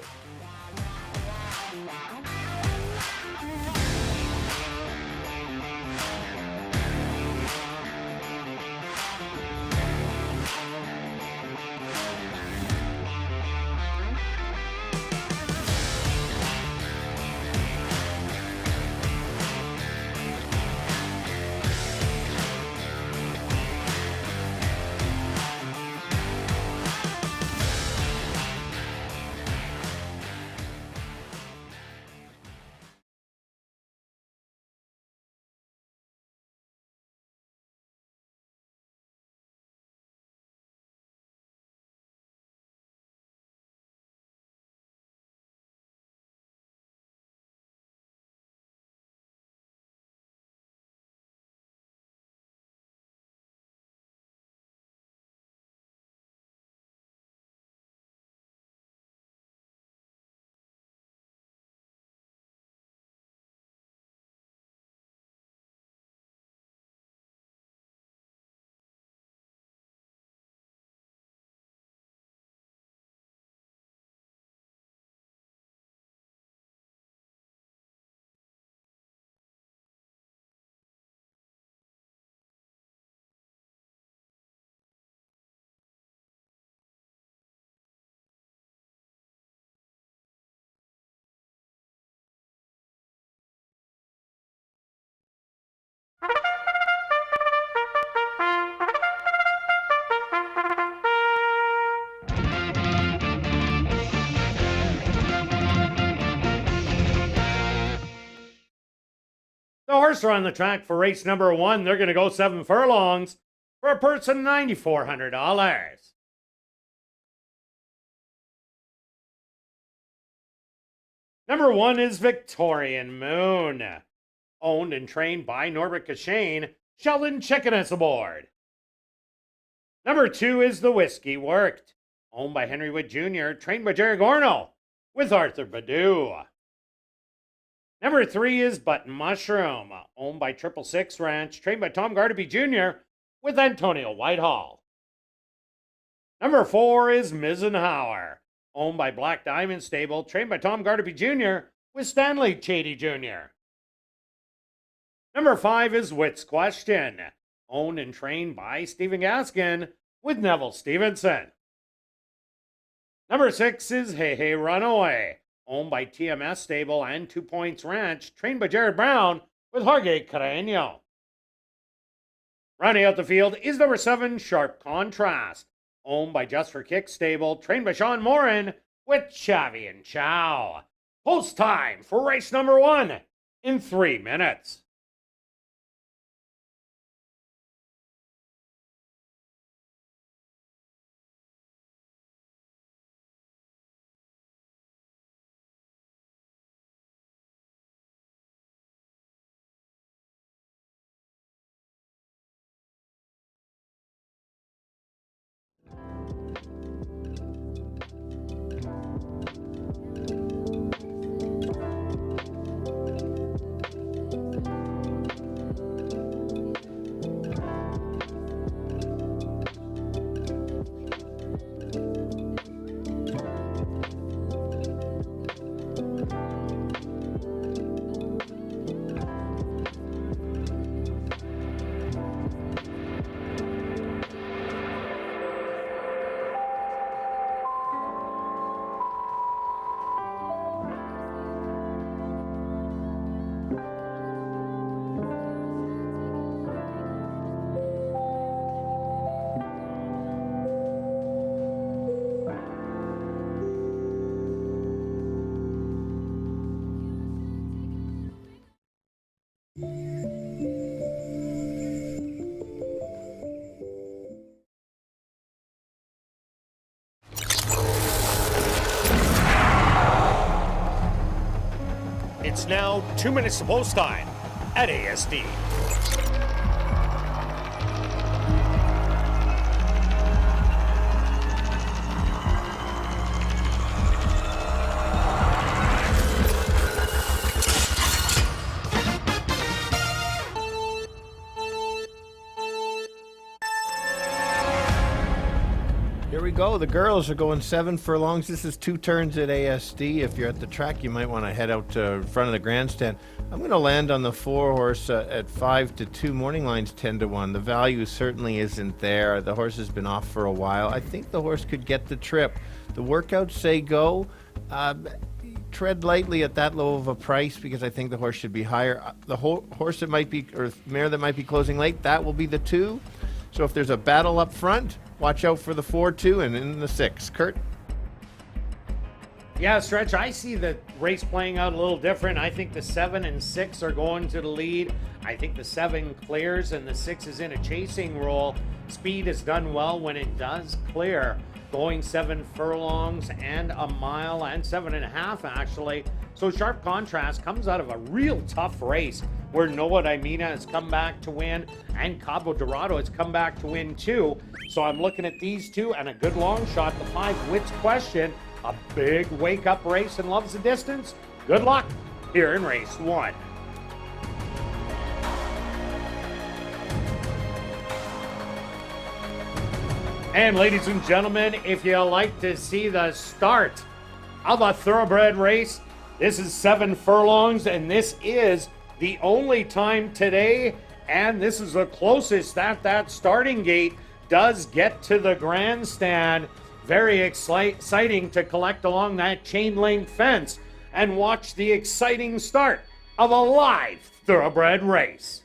The horse are on the track for race number 1. They're going to go 7 furlongs for a purse of $9,400. Number 1 is Victorian Moon, owned and trained by Norbert Cashane. Sheldon Chicken is aboard. Number 2 is The Whiskey Worked, owned by Henry Wood Jr., trained by Jerry Gorno, with Arthur Badu. Number 3 is Button Mushroom, owned by 666 Ranch, trained by Tom Gardaby Jr., with Antonio Whitehall. Number 4 is Mizenhauer, owned by Black Diamond Stable, trained by Tom Gardaby Jr., with Stanley Chady Jr. Number 5 is Wits Question, owned and trained by Stephen Gaskin, with Neville Stevenson. Number 6 is Hey Runaway, owned by TMS Stable and 2 Points Ranch, trained by Jared Brown, with Jorge Carreño. Rounding out the field is number 7, Sharp Contrast, owned by Just for Kicks Stable, trained by Sean Morin, with Chavi and Chow. Post time for race number 1 in 3 minutes. It's now 2 minutes to post time at ASD. Here we go. The girls are going 7 furlongs. This is 2 turns at ASD. If you're at the track, you might want to head out to front of the grandstand. I'm going to land on the 4 horse at 5-2. Morning line's 10-1. The value certainly isn't there. The horse has been off for a while. I think the horse could get the trip. The workouts say go. Tread lightly at that low of a price because I think the horse should be higher. The horse that might be, or mare that might be closing late, that will be the 2. So if there's a battle up front, watch out for the 4-2 and in the 6. Kirt? Yeah, Stretch, I see the race playing out a little different. I think the 7 and 6 are going to the lead. I think the 7 clears and the 6 is in a chasing role. Speed has done well when it does clear. Going 7 furlongs and a mile and 7.5 actually. So Sharp Contrast comes out of a real tough race where Noah Dimena has come back to win and Cabo Dorado has come back to win too. So I'm looking at these two and a good long shot. The 5 Wits Question, a big wake-up race and loves the distance. Good luck here in race 1. And ladies and gentlemen, if you like to see the start of a thoroughbred race, this is 7 furlongs, and this is the only time today, and this is the closest that starting gate does get to the grandstand. Very exciting to collect along that chain link fence and watch the exciting start of a live thoroughbred race.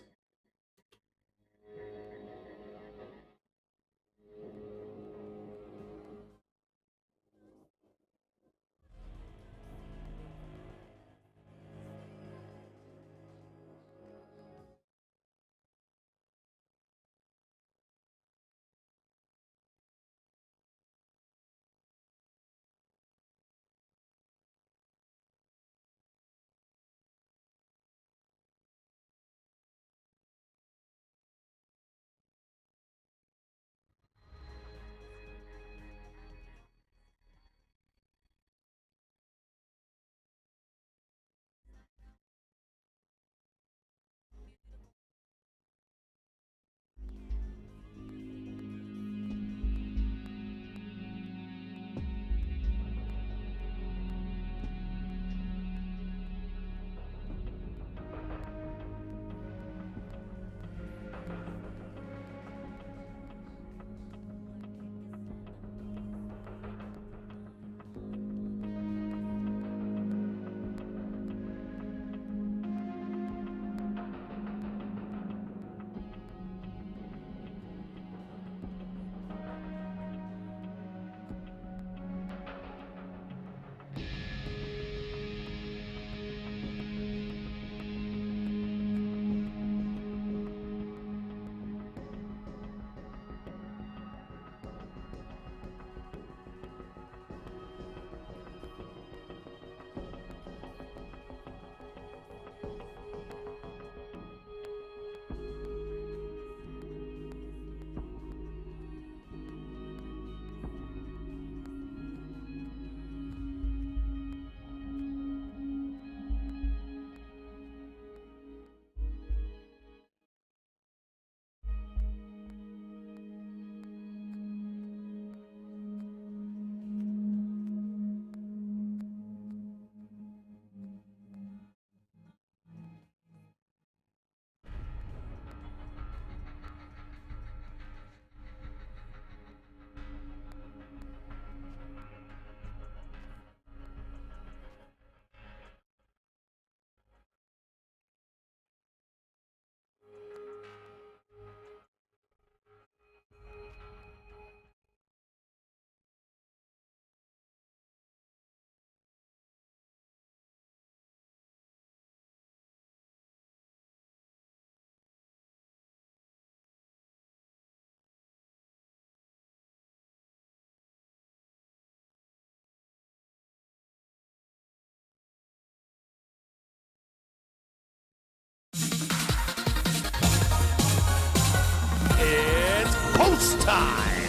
Live.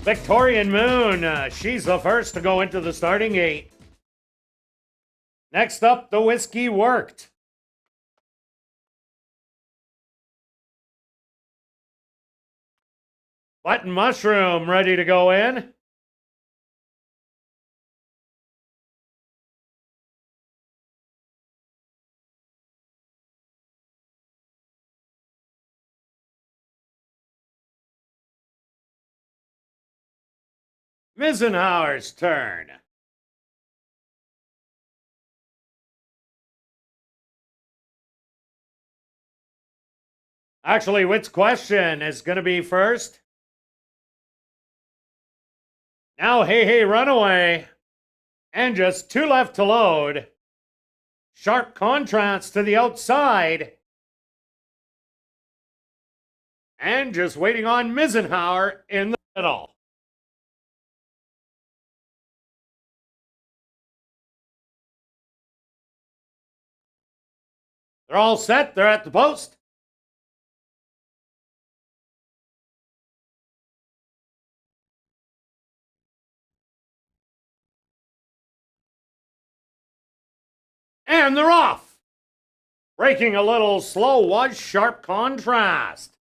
Victorian Moon, she's the first to go into the starting gate. Next up, the Whiskey Worked. Button Mushroom ready to go in. Misenhauer's turn. Actually, Witt's Question is going to be first. Now, Hey Runaway. And just 2 left to load. Sharp contrast to the outside. And just waiting on Misenhauer in the middle. They're all set. They're at the post. And they're off. Breaking a little slow was Sharp Contrast.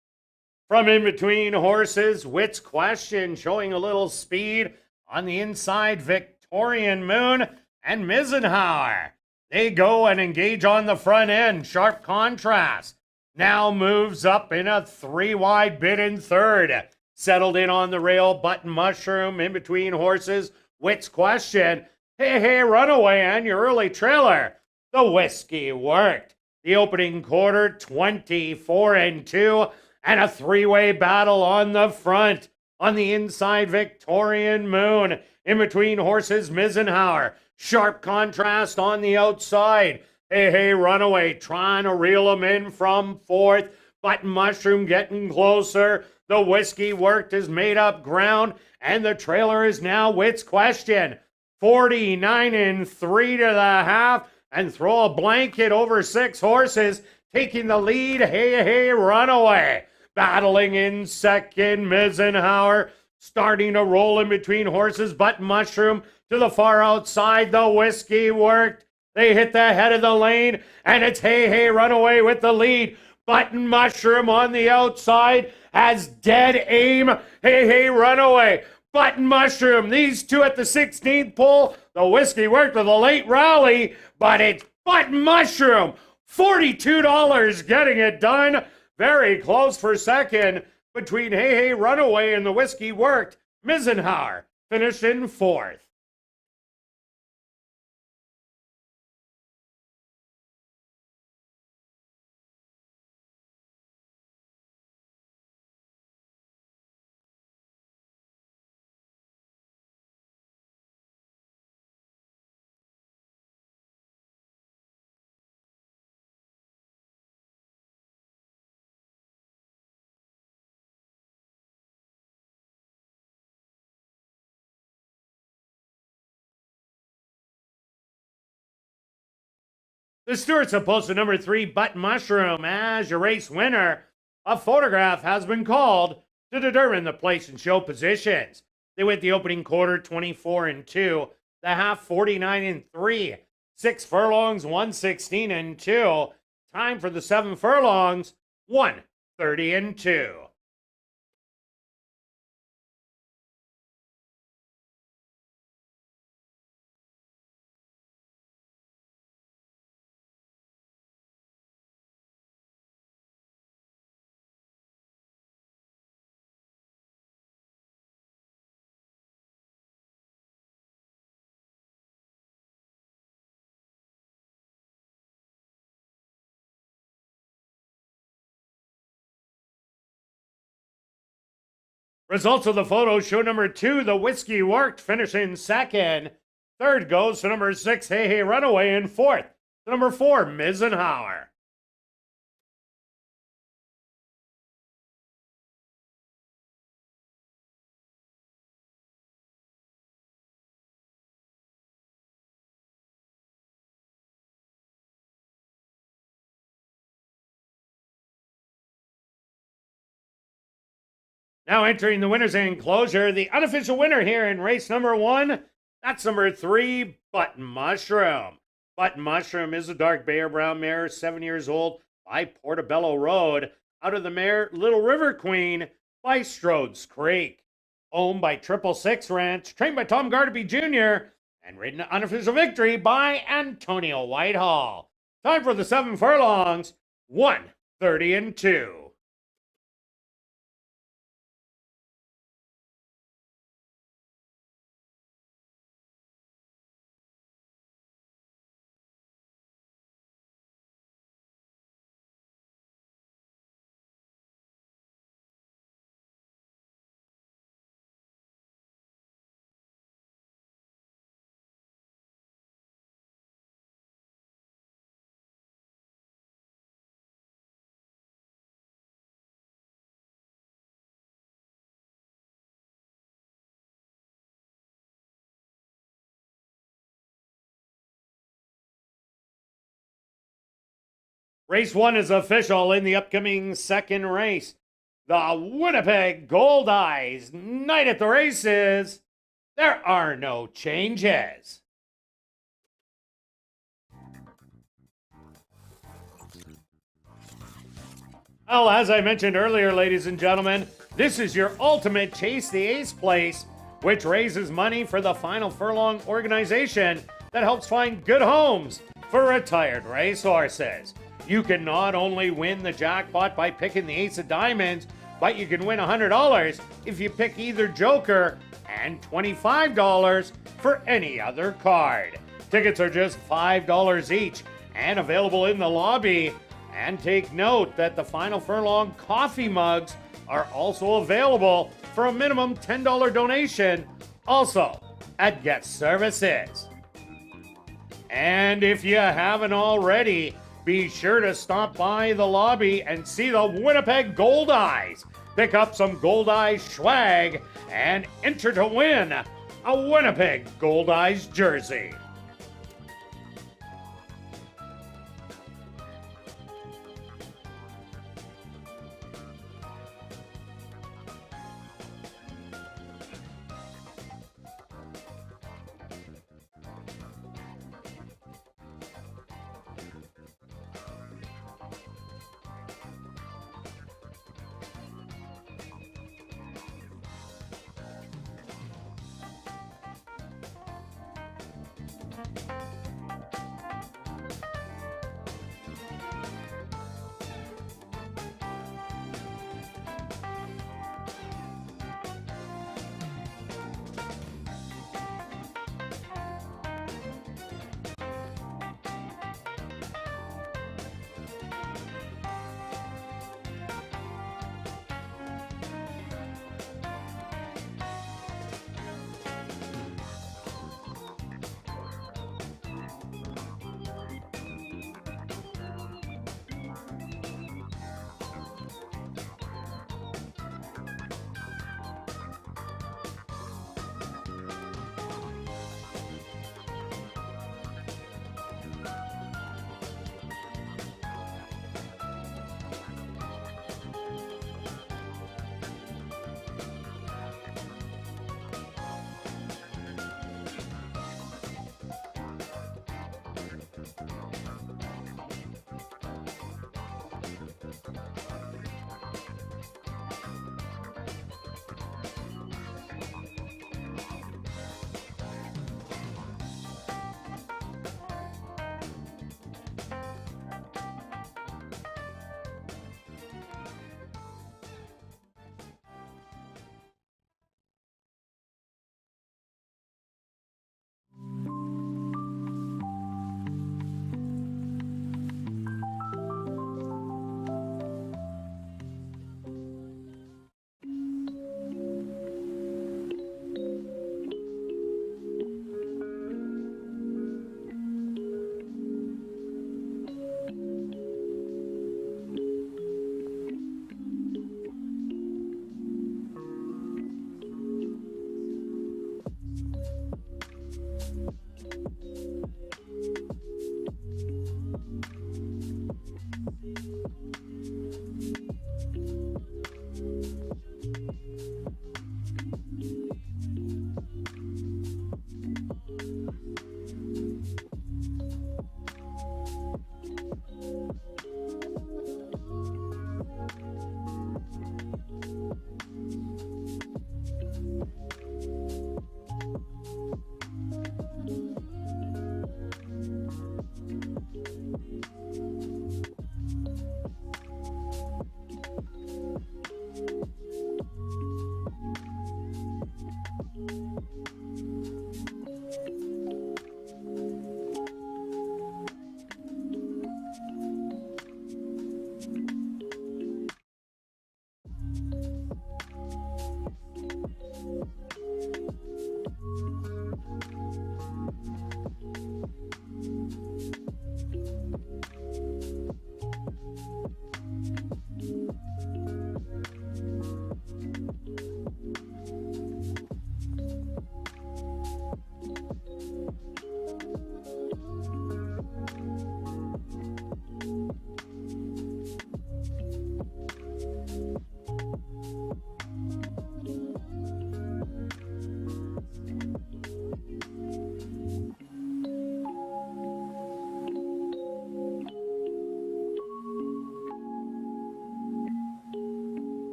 From in between horses, Witt's Question showing a little speed on the inside. Victorian Moon and Misenhauer. They go and engage on the front end. Sharp Contrast now moves up in a 3-wide bid in third. Settled in on the rail. Button Mushroom in between horses. Witt's Question. Hey Runaway and your early trailer. The Whiskey Worked. The opening quarter, 24-2, and a 3-way battle on the front. On the inside, Victorian Moon. In between horses, Misenhauer. Sharp Contrast on the outside. Hey Runaway trying to reel him in from fourth. Button Mushroom getting closer. The Whiskey Worked has made up ground, and the trailer is now Witt's Question. 49-3 to the half, and throw a blanket over 6 horses, taking the lead. Hey Runaway. Battling in second, Misenhauer. Starting to roll in between horses. Button Mushroom to the far outside. The Whiskey Worked. They hit the head of the lane, and it's Hey Runaway with the lead. Button Mushroom on the outside has dead aim. Hey Runaway. Button Mushroom. These two at the 16th pole. The Whiskey Worked with a late rally, but it's Button Mushroom. $42 getting it done. Very close for second between Hey Runaway and the Whiskey Worked. Misenhauer finished in fourth. The Stewarts have posted number 3, Button Mushroom, as your race winner. A photograph has been called to determine the place and show positions. They went the opening quarter 24-2, the half 49-3, 6 furlongs 116-2. Time for the 7 furlongs 130-2. Results of the photo show number 2, the Whiskey Worked, finishing second. Third goes to number 6, Hey Hey Runaway, and fourth to number 4, Mizenhauer. Now entering the winner's enclosure, the unofficial winner here in race number 1, that's number 3, Button Mushroom. Button Mushroom is a dark bay or brown mare, 7 years old, by Portobello Road, out of the mare Little River Queen by Strode's Creek. Owned by 666 Ranch, trained by Tom Gardaby Jr., and ridden unofficial victory by Antonio Whitehall. Time for the 7 furlongs, 1:30 and 2. Race 1 is official in the upcoming second race. The Winnipeg Gold Eyes Night at the Races. There are no changes. Well, as I mentioned earlier, ladies and gentlemen, this is your ultimate Chase the Ace place, which raises money for the Final Furlong organization that helps find good homes for retired racehorses. You can not only win the jackpot by picking the Ace of Diamonds, but you can win $100 if you pick either Joker and $25 for any other card. Tickets are just $5 each and available in the lobby. And take note that the Final Furlong coffee mugs are also available for a minimum $10 donation, also at Guest Services. And if you haven't already, be sure to stop by the lobby and see the Winnipeg Gold Eyes. Pick up some Gold Eyes swag and enter to win a Winnipeg Gold Eyes jersey.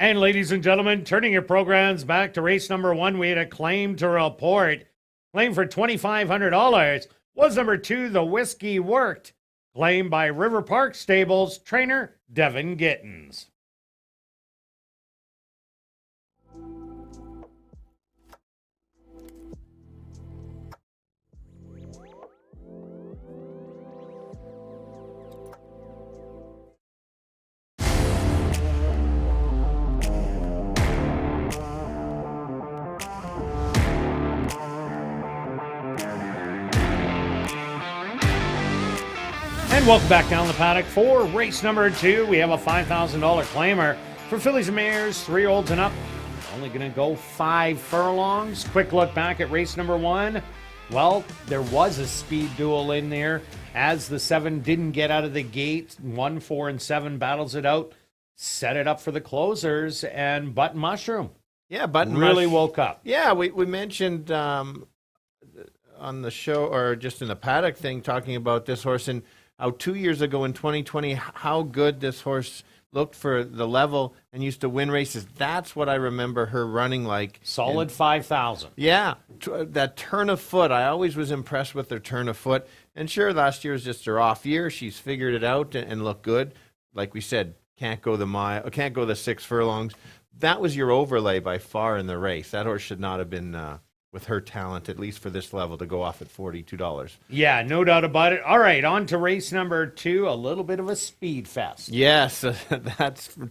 And ladies and gentlemen, turning your programs back to race number 1, we had a claim to report. Claim for $2,500 was number 2, The Whiskey Worked. Claimed by River Park Stables trainer Devin Gittins. And welcome back down the paddock for race number 2. We have a $5,000 claimer for fillies and mares, 3-year-olds and up. Only going to go 5 furlongs. Quick look back at race number 1. Well, there was a speed duel in there as the 7 didn't get out of the gate. 1, 4, and 7 battles it out, set it up for the closers, and Button Mushroom. Yeah, Button really woke up. Yeah, we mentioned on the show, or just in the paddock thing, talking about this horse and how 2 years ago in 2020, how good this horse looked for the level and used to win races. That's what I remember her running like. Solid 5,000. Yeah, that turn of foot. I always was impressed with her turn of foot. And sure, last year was just her off year. She's figured it out and looked good. Like we said, can't go the 6 furlongs. That was your overlay by far in the race. That horse should not have been with her talent, at least for this level, to go off at $42. Yeah, no doubt about it. All right, on to race number 2, a little bit of a speed fest. Yes,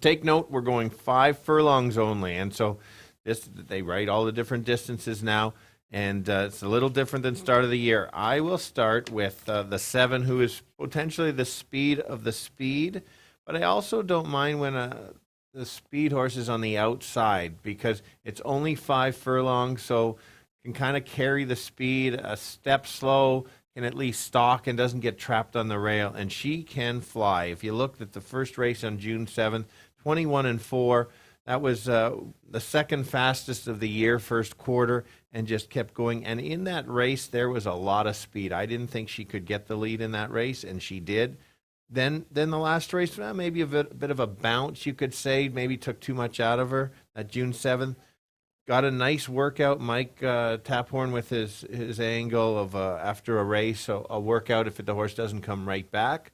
take note, we're going 5 furlongs only. And so they write all the different distances now, and it's a little different than start of the year. I will start with the 7, who is potentially the speed of the speed, but I also don't mind when the speed horse is on the outside because it's only 5 furlongs, so can kind of carry the speed, a step slow, can at least stalk and doesn't get trapped on the rail, and she can fly. If you looked at the first race on June 7th, 21-4, that was the second fastest of the year, first quarter, and just kept going. And in that race, there was a lot of speed. I didn't think she could get the lead in that race, and she did. Then the last race, maybe a bit of a bounce, you could say, maybe took too much out of her at June 7th. Got a nice workout, Mike Taphorn, with his angle of after a race, so a workout if the horse doesn't come right back.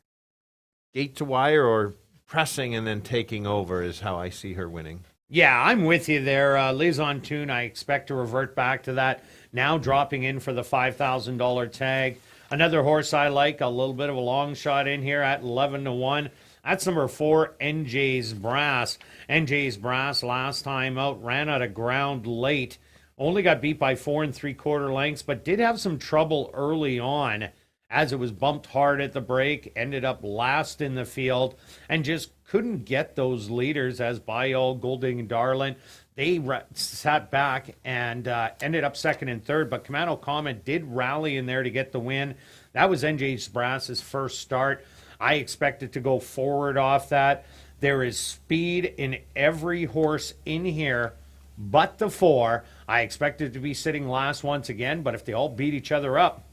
Gate to wire or pressing and then taking over is how I see her winning. Yeah, I'm with you there. Liaison Tune, I expect to revert back to that. Now dropping in for the $5,000 tag. Another horse I like, a little bit of a long shot in here at 11-1. That's number 4, NJ's Brass. NJ's Brass last time out ran out of ground late. Only got beat by 4 3/4 lengths, but did have some trouble early on as it was bumped hard at the break. Ended up last in the field and just couldn't get those leaders as Bayol, Golding, Darlin. They sat back and ended up second and third, but Commando Comet did rally in there to get the win. That was NJ's Brass's first start. I expect it to go forward off that. There is speed in every horse in here but the 4. I expect it to be sitting last once again, but if they all beat each other up,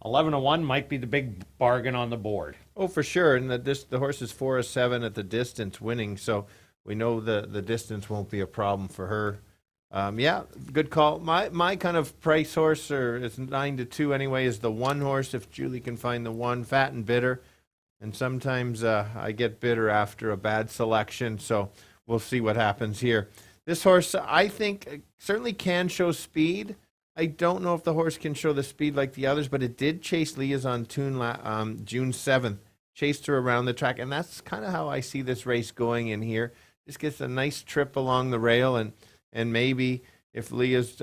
11-1 might be the big bargain on the board. Oh, for sure. And the horse is 4-7 at the distance winning, so we know the distance won't be a problem for her. Yeah, good call. My kind of price horse, or it's 9-2 anyway, is the 1 horse, if Julie can find the 1, Fat and Bitter. And sometimes I get bitter after a bad selection, so we'll see what happens here. This horse, I think, certainly can show speed. I don't know if the horse can show the speed like the others, but it did chase Liaison Tune June 7th. Chased her around the track, and that's kind of how I see this race going in here. Just gets a nice trip along the rail, and maybe if Leah's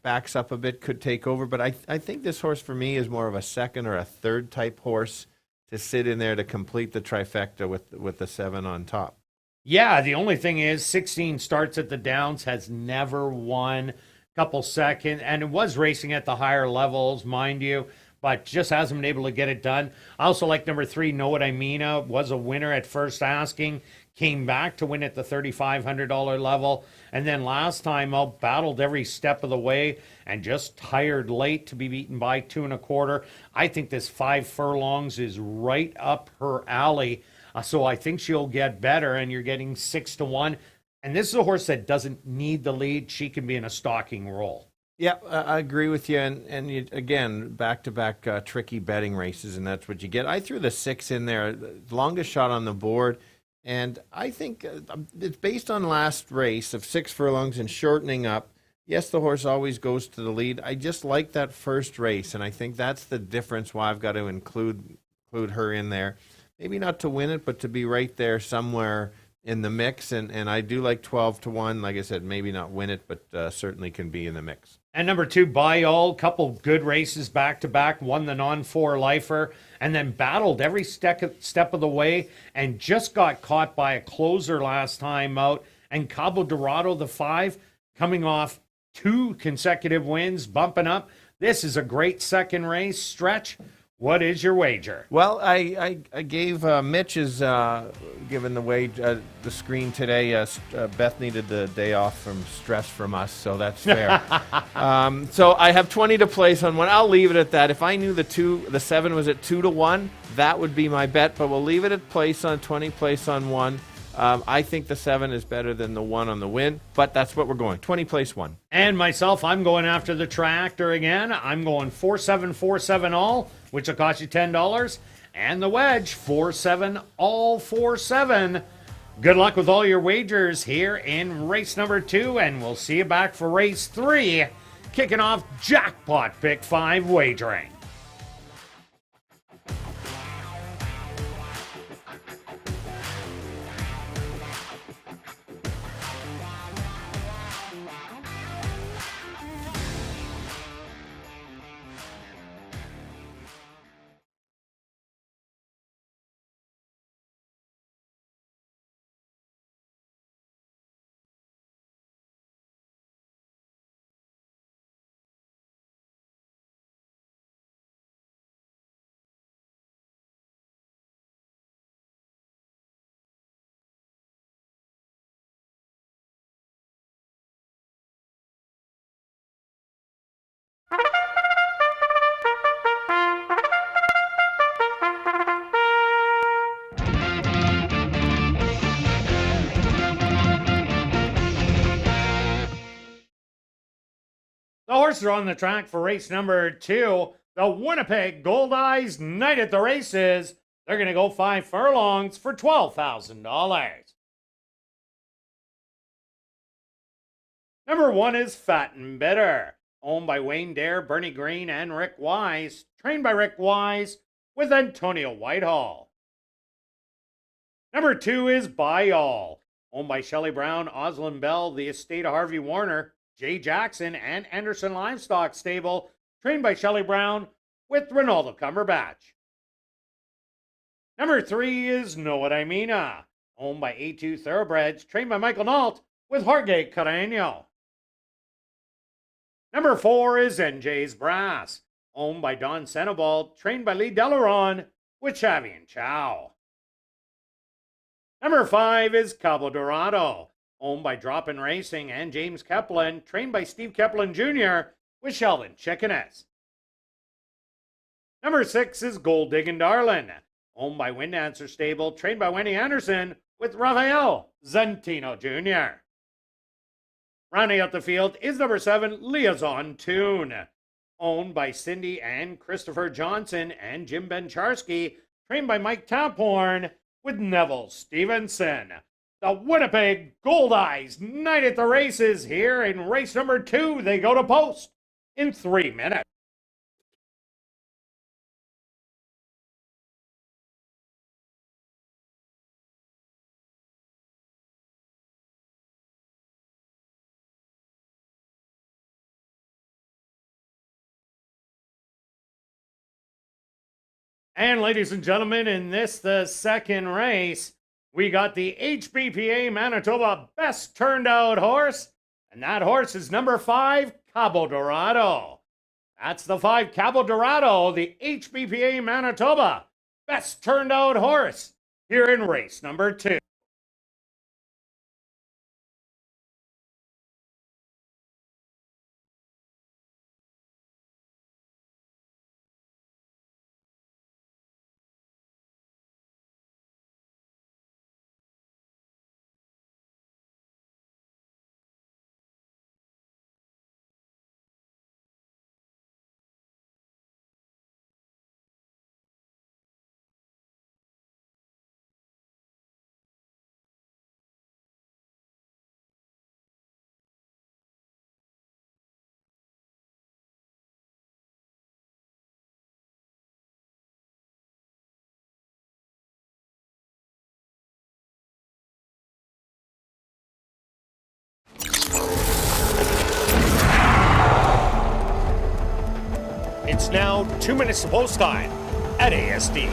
backs up a bit, could take over. But I think this horse, for me, is more of a second or a third type horse to sit in there to complete the trifecta with the 7 on top. Yeah, the only thing is 16 starts at the Downs, has never won. Couple second, and it was racing at the higher levels, mind you, but just hasn't been able to get it done. I also like number 3, Know What I Mean, was a winner at first asking, came back to win at the $3,500 level, and then last time out battled every step of the way and just tired late to be beaten by 2 1/4. I think this 5 furlongs is right up her alley, so I think she'll get better, and you're getting 6-1. And this is a horse that doesn't need the lead. She can be in a stalking role. Yeah, I agree with you. And you, again, back-to-back tricky betting races, and that's what you get. I threw the 6 in there, the longest shot on the board. And I think it's based on last race of 6 furlongs and shortening up. Yes, the horse always goes to the lead. I just like that first race, and I think that's the difference why I've got to include her in there. Maybe not to win it, but to be right there somewhere in the mix. And I do like 12-1. Like I said, maybe not win it, but certainly can be in the mix. And number 2, By All, couple good races back-to-back, won the non-4 lifer, and then battled every step of the way and just got caught by a closer last time out. And Cabo Dorado, the 5, coming off 2 consecutive wins, bumping up. This is a great second race. Stretch, what is your wager? Well, I gave Mitch is given the screen today. Beth needed the day off from stress from us, so that's fair. So I have 20 to place on one. I'll leave it at that. If I knew the 7 was at 2-1, that would be my bet. But we'll leave it at place on 20, place on 1. I think the 7 is better than the 1 on the win, but that's what we're going. 20 place 1. And myself, I'm going after the tractor again. I'm going 4-7-4-7 all, which will cost you $10. And the wedge, 4-7 all 4-7. Good luck with all your wagers here in race number 2, and we'll see you back for race 3, kicking off Jackpot Pick 5 wagering. The horses are on the track for race number 2. The Winnipeg Gold Eyes Night at the Races. They're going to go 5 furlongs for $12,000. Number 1 is Fat and Bitter, owned by Wayne Dare, Bernie Green, and Rick Wise. Trained by Rick Wise with Antonio Whitehall. Number 2 is By All, owned by Shelley Brown, Oslin Bell, the estate of Harvey Warner, Jay Jackson, and Anderson Livestock Stable, trained by Shelley Brown with Ronaldo Cumberbatch. Number 3 is Know What I Mean, owned by A2 Thoroughbreds, trained by Michael Nault with Jorge Carreño. Number 4 is NJ's Brass, owned by Don Sandoval, trained by Lee Delaron with Chavi and Chow. Number 5 is Cabo Dorado, owned by Drop-In Racing and James Kepplin, trained by Steve Kepplin Jr. with Sheldon Chickeness. Number 6 is Gold Diggin' Darlin', owned by Wind Dancer Stable, trained by Wendy Anderson with Rafael Zentino Jr. Rounding out the field is number 7, Liaison Tune, owned by Cindy and Christopher Johnson and Jim Bencharski, trained by Mike Taphorn with Neville Stevenson. The Winnipeg Gold Eyes Night at the Races here in race number 2. They go to post in 3 minutes. And ladies and gentlemen, in this, the second race, we got the HBPA Manitoba Best Turned Out Horse, and that horse is number 5, Cabo Dorado. That's the 5, Cabo Dorado, the HBPA Manitoba Best Turned Out Horse here in race number 2. It's now 2 minutes to post time at ASD.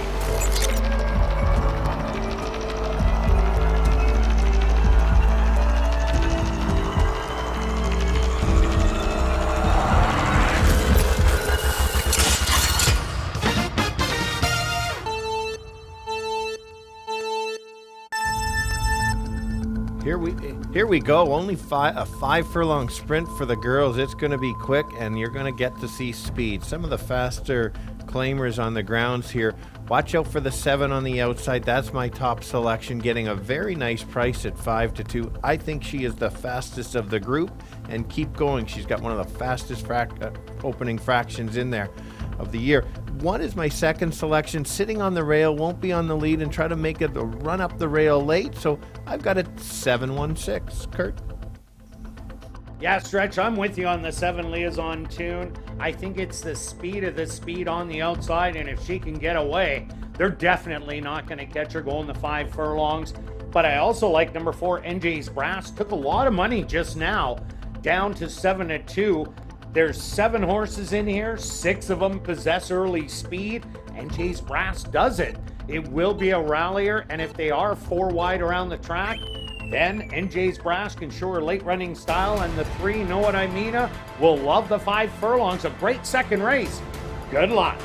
Here we go. Only a 5 furlong sprint for the girls. It's going to be quick, and you're going to get to see speed. Some of the faster claimers on the grounds here. Watch out for the 7 on the outside. That's my top selection, getting a very nice price at 5-2. I think she is the fastest of the group, and keep going. She's got one of the fastest opening fractions in there of the year. 1 is my second selection, sitting on the rail, won't be on the lead, and try to make it run up the rail late. So I've got it 7-1-6. Kirt? Yeah, Stretch, I'm with you on the 7 liaison tune. I think it's the speed of the speed on the outside, and if she can get away, they're definitely not going to catch her going the 5 furlongs. But I also like number 4, NJ's Brass. Took a lot of money just now, down to 7-2. There's 7 horses in here, 6 of them possess early speed, and Chase Brass does it. It will be a rallier, and if they are 4 wide around the track, then NJ's Brass can show her late running style, and the 3, Know What I Mean-a, will love the 5 furlongs. A great second race. Good luck.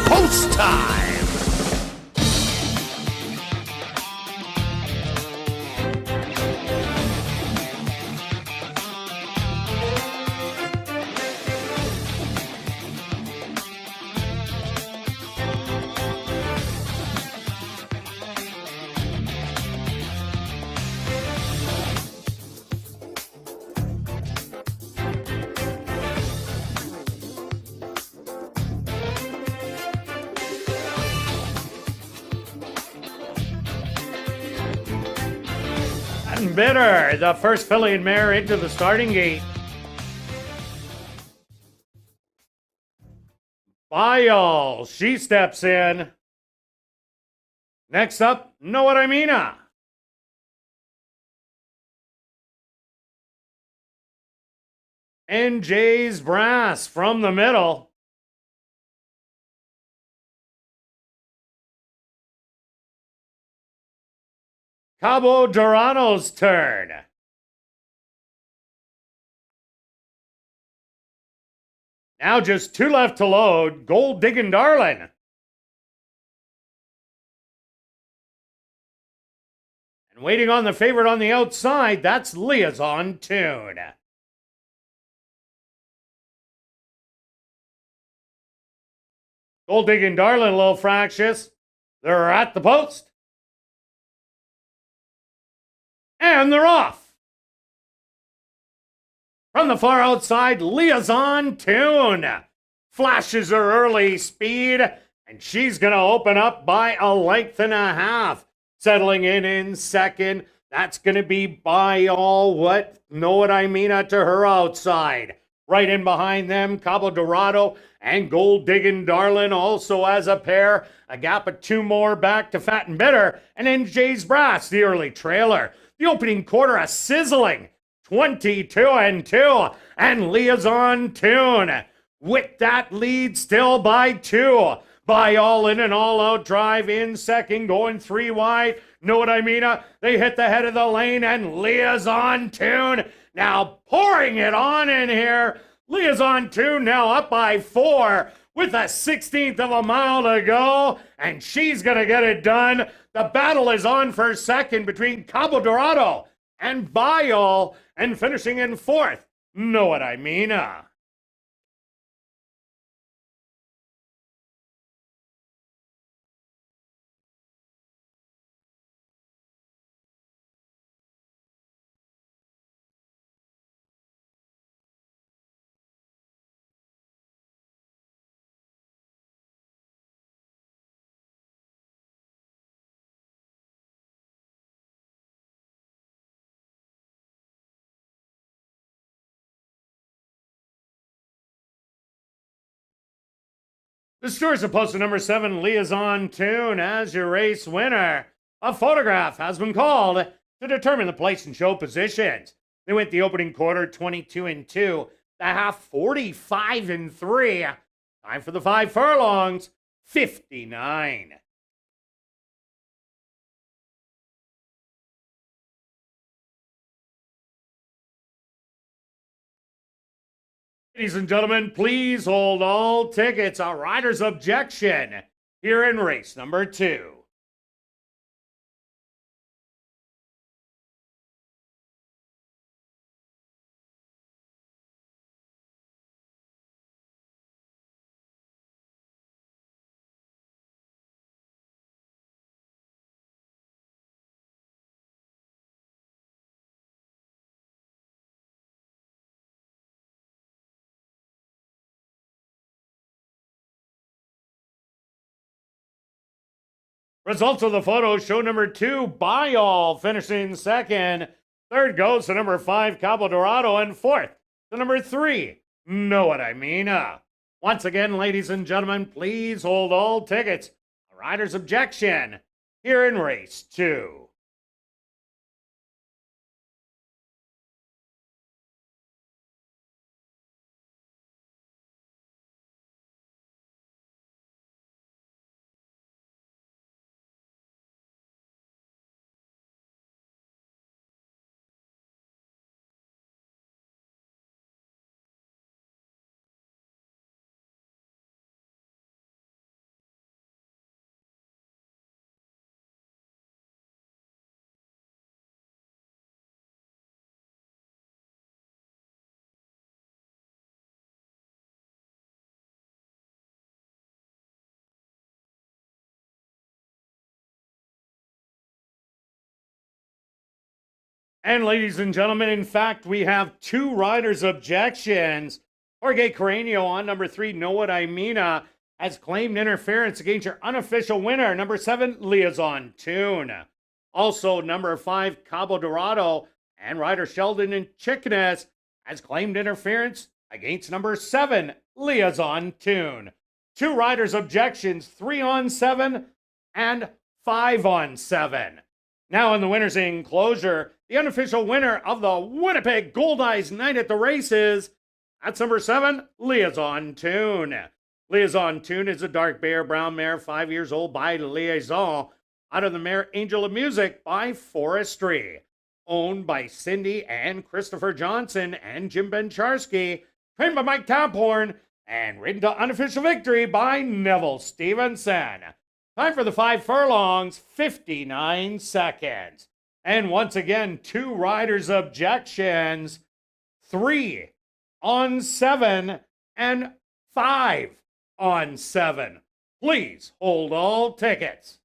Post time! Bitter, the first filly and mare into the starting gate. Bile, she steps in. Next up, Know What I Mean-a. NJ's Brass from the middle. Cabo Dorado's turn. Now just 2 left to load. Gold Diggin' Darlin'. And waiting on the favorite on the outside, that's Liaison Tune. Gold Diggin' Darlin', a little fractious. They're at the post. And they're off. From the far outside, Liaison Tune flashes her early speed, and she's going to open up by a length and a half. Settling in second, that's going to be By All What Know What I Mean to her outside. Right in behind them, Cabo Dorado and Gold Diggin' Darlin' also as a pair. A gap of 2 more back to Fat and Bitter, and then Jay's Brass, the early trailer. The opening quarter, a sizzling 22-2, and Liaison Tune with that lead still by 2. By All In and All Out drive in second, going 3 wide. Know what I mean? They hit the head of the lane, and Liaison Tune now pouring it on in here. Liaison Tune now up by 4 with a 16th of a mile to go, and she's going to get it done. The battle is on for second between Cabo Dorado and By All, and finishing in 4th. Know what I mean? The stewards have posted number 7, Liaison Tune, as your race winner. A photograph has been called to determine the place and show positions. They went the opening quarter 22-2, the half 45-3. Time for the 5 furlongs, 59. Ladies and gentlemen, please hold all tickets. A rider's objection here in race number 2. Results of the photo show number 2, By All, finishing second. Third goes to number 5, Cabo Dorado, and 4th to number 3, Know What I Mean? Once again, ladies and gentlemen, please hold all tickets. A rider's objection here in race 2. And ladies and gentlemen, in fact, we have 2 riders' objections. Jorge Carreño on number 3, Know What I Mean, has claimed interference against your unofficial winner, number 7, Liaison Tune. Also, number 5, Cabo Dorado, and rider Sheldon in Chickeness has claimed interference against number 7, Liaison Tune. 2 riders' objections, 3 on 7 and 5 on 7. Now in the winner's enclosure, the unofficial winner of the Winnipeg Gold Eyes Night at the Races, that's number 7, Liaison Tune. Liaison Tune is a dark bear brown mare, 5 years old by Liaison, out of the Mare Angel of Music by Forestry, owned by Cindy and Christopher Johnson and Jim Bencharski, trained by Mike Taphorn, and ridden to unofficial victory by Neville Stevenson. Time for the 5 furlongs, 59 seconds. And once again, 2 riders' objections, 3 on 7 and 5 on 7. Please hold all tickets.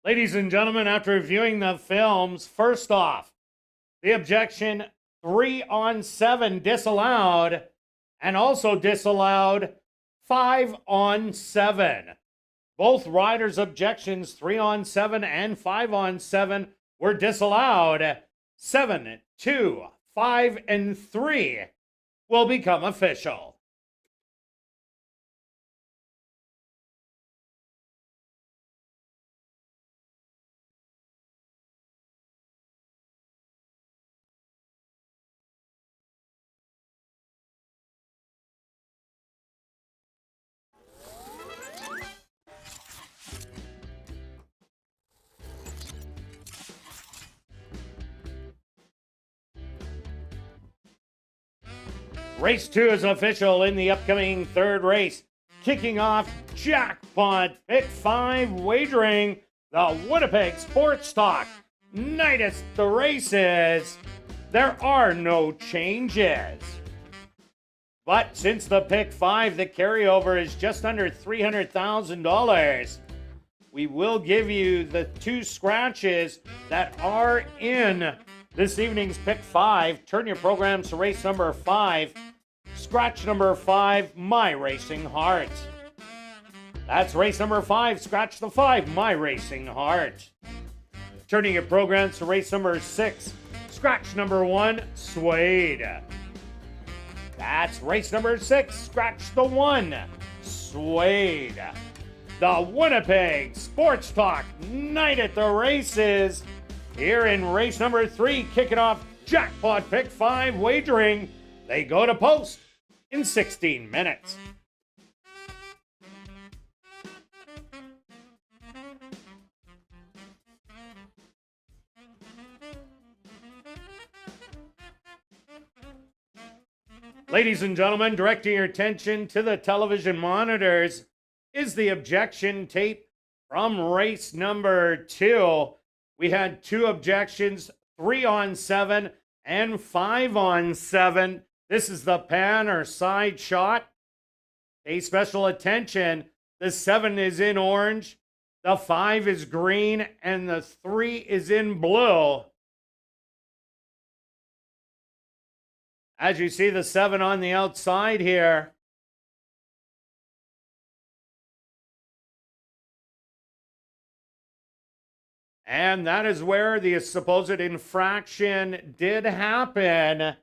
Ladies and gentlemen, after reviewing the films, first off, the objection 3 on 7 disallowed, and also disallowed 5 on 7. Both riders' objections 3 on 7 and 5 on 7 were disallowed. 7, 2, 5, and 3 will become official. Race 2 is official in the upcoming third race. Kicking off jackpot pick 5 wagering, the Winnipeg Sports Talk. Night at the races. There are no changes. But since the pick 5, the carryover is just under $300,000. We will give you the 2 scratches that are in this evening's pick 5. Turn your programs to race number 5. Scratch number 5, My Racing Heart. That's race number 5. Scratch the 5, My Racing Heart. Turning your programs to race number 6. Scratch number 1, Suede. That's race number 6. Scratch the 1, Suede. The Winnipeg Sports Talk Night at the Races. Here in race number 3, kicking off jackpot pick 5 wagering. They go to post in 16 minutes. Ladies and gentlemen, directing your attention to the television monitors is the objection tape from race number 2. We had 2 objections, 3 on 7 and 5 on 7. This is the pan or side shot. Pay special attention. The 7 is in orange, the 5 is green, and the 3 is in blue. As you see the 7 on the outside here. And that is where the supposed infraction did happen.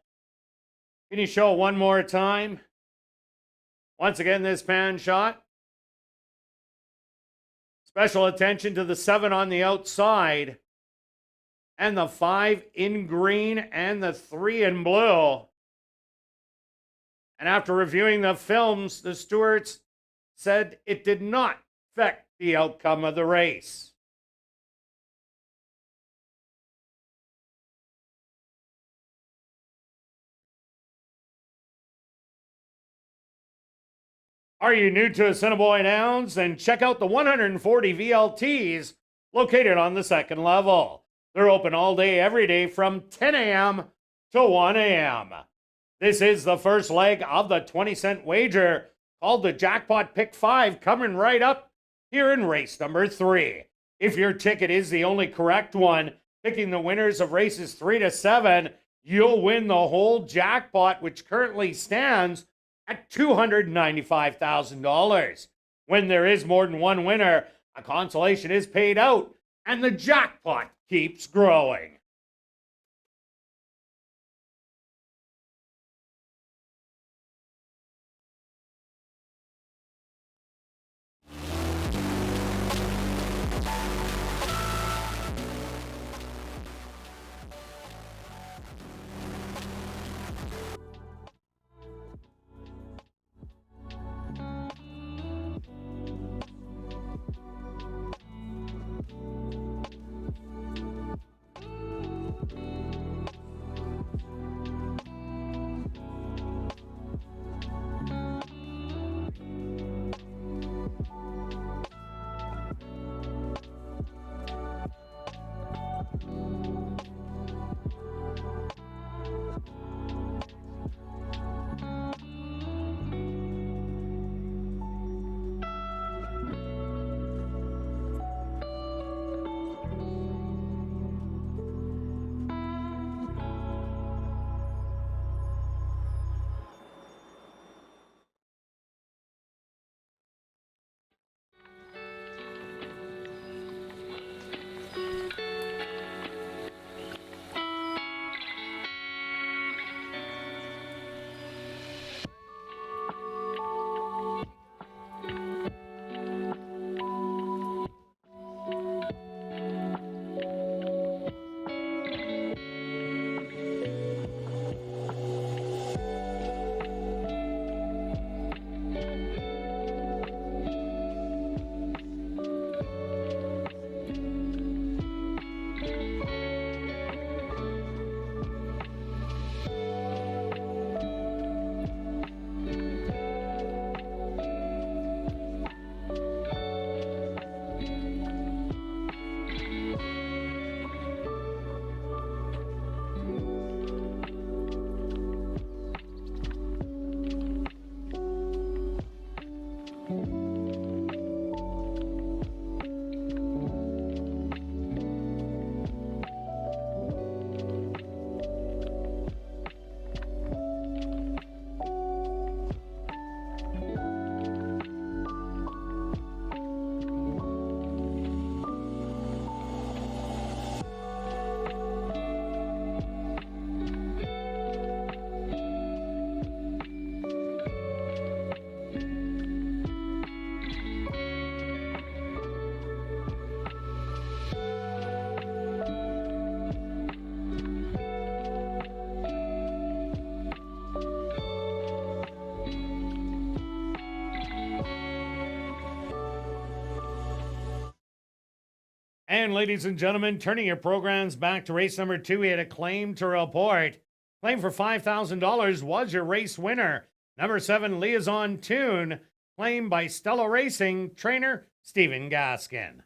Can you show one more time? Once again, this pan shot. Special attention to the 7 on the outside. And the 5 in green and the 3 in blue. And after reviewing the films, the stewards said it did not affect the outcome of the race. Are you new to Assiniboia Downs? Then check out the 140 VLTs located on the second level. They're open all day, every day from 10 a.m. to 1 a.m. This is the first leg of the 20-cent wager called the Jackpot Pick 5, coming right up here in race number 3. If your ticket is the only correct one, picking the winners of races 3 to 7, you'll win the whole jackpot, which currently stands at $295,000. When there is more than one winner, a consolation is paid out, and the jackpot keeps growing. And ladies and gentlemen, turning your programs back to race number 2, we had a claim to report. Claim for $5,000 was your race winner. Number 7, Liaison Tune, claimed by Stella Racing, trainer Stephen Gaskin.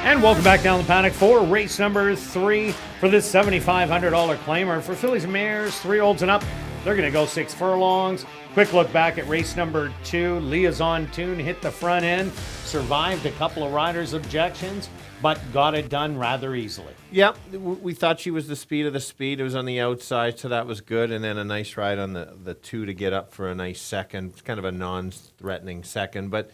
And welcome back down the paddock for race number 3 for this $7,500 claimer. For fillies and mares, 3-year-olds and up, they're going to go 6 furlongs. Quick look back at race number 2. Liaison Tune hit the front end, survived a couple of riders' objections, but got it done rather easily. Yep, we thought she was the speed of the speed. It was on the outside, so that was good. And then a nice ride on the 2 to get up for a nice second. It's kind of a non-threatening second, but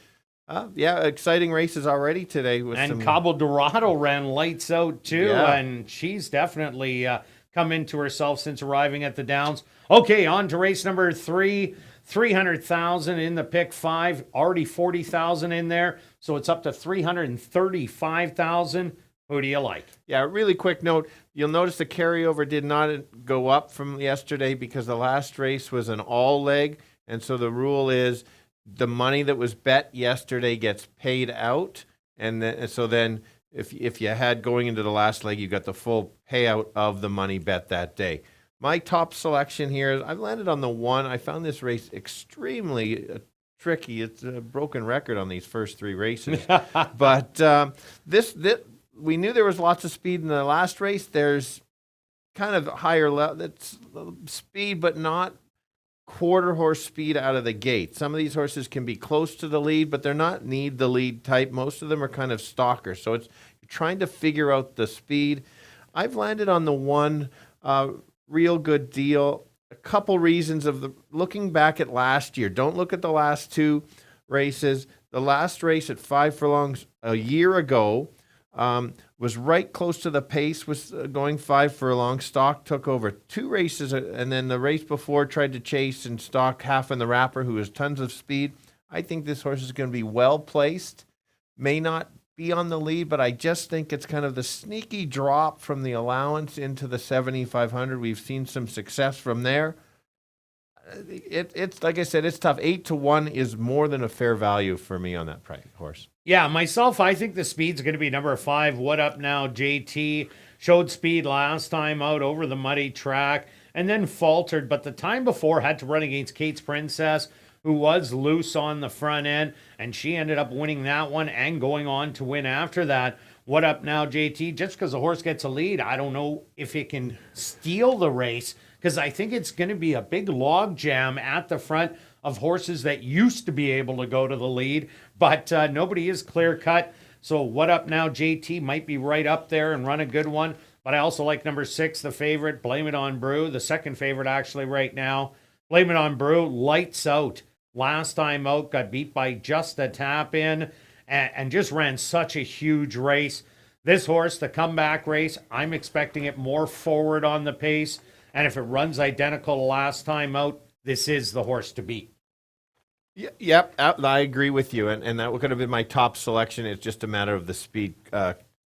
yeah, exciting races already today. And Cabo Dorado ran lights out too, and she's definitely come into herself since arriving at the Downs. Okay, on to race number 3. 300,000 in the pick 5, already 40,000 in there, so it's up to 335,000. Who do you like? Yeah, really quick note. You'll notice the carryover did not go up from yesterday because the last race was an all leg, and so the rule is the money that was bet yesterday gets paid out, and then if you had going into the last leg, you got the full payout of the money bet that day. My top selection here is I've landed on the 1. I found this race extremely tricky. It's a broken record on these first 3 races, but this we knew there was lots of speed in the last race. There's kind of higher level that's speed, but not quarter horse speed out of the gate. Some of these horses can be close to the lead, but they're not need the lead type. Most of them are kind of stalkers. So you're trying to figure out the speed. I've landed on the 1, real good deal. A couple reasons looking back at last year. Don't look at the last 2 races. The last race at 5 furlongs a year ago was right close to the pace, was going 5 furlongs. Stock took over 2 races, and then the race before tried to chase and Stock half in the wrapper, who has tons of speed. I think this horse is going to be well placed. May not be on the lead, but I just think it's kind of the sneaky drop from the allowance into the 7,500. We've seen some success from there. It's like I said, it's tough. 8-1 is more than a fair value for me on that horse. Yeah, myself, I think the speed's going to be number 5. What Up Now, JT. Showed speed last time out over the muddy track and then faltered, but the time before had to run against Kate's Princess, who was loose on the front end, and she ended up winning that one and going on to win after that. What Up Now, JT? Just because the horse gets a lead, I don't know if it can steal the race, because I think it's going to be a big log jam at the front of horses that used to be able to go to the lead, but nobody is clear cut. So What Up Now, JT might be right up there and run a good one. But I also like number 6, the favorite, Blame It On Brew, the second favorite actually right now. Blame It On Brew, lights out. Last time out, got beat by just a tap in and just ran such a huge race. This horse, the comeback race, I'm expecting it more forward on the pace. And if it runs identical to last time out, this is the horse to beat. Yep, I agree with you. And that could have been my top selection. It's just a matter of the speed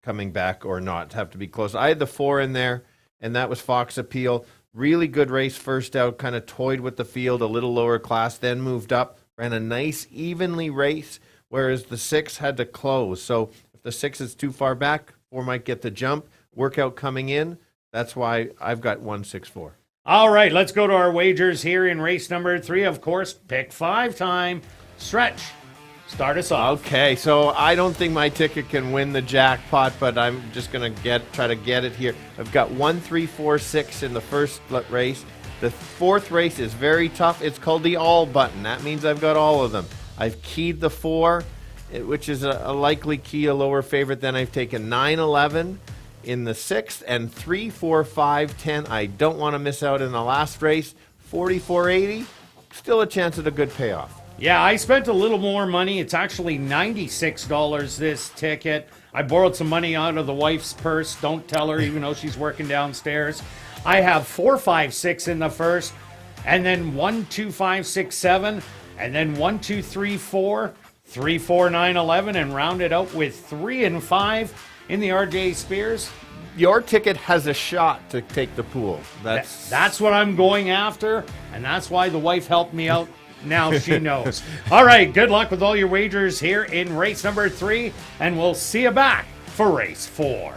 coming back or not. Have to be close. I had the 4 in there, and that was Fox Appeal. Really good race first out, kind of toyed with the field, a little lower class, then moved up, ran a nice evenly race, whereas the 6 had to close. So if the 6 is too far back, 4 might get the jump. Workout coming in. That's why I've got 164. All right, let's go to our wagers here in race number 3. Of course, pick 5 time. Stretch, start us off. Okay, so I don't think my ticket can win the jackpot, but I'm just going to try to get it here. I've got 1, 3, 4, 6 in the first race. The 4th race is very tough. It's called the all button. That means I've got all of them. I've keyed the 4, which is a likely key, a lower favorite. Then I've taken 9, 11 in the 6th, and 3, 4, 5, 10. I don't want to miss out in the last race. 44.80, still a chance at a good payoff. Yeah, I spent a little more money. It's actually $96 this ticket. I borrowed some money out of the wife's purse. Don't tell her, even though she's working downstairs. I have 4, 5, 6 in the first, and then 1, 2, 5, 6, 7. And then 1, 2, 3, 4, 3, 4, 9, 11, and round it out with 3 and 5 in the RJ Spears. Your ticket has a shot to take the pool. That's what I'm going after, and that's why the wife helped me out. Now she knows. All right, good luck with all your wagers here in race number 3, and we'll see you back for race 4.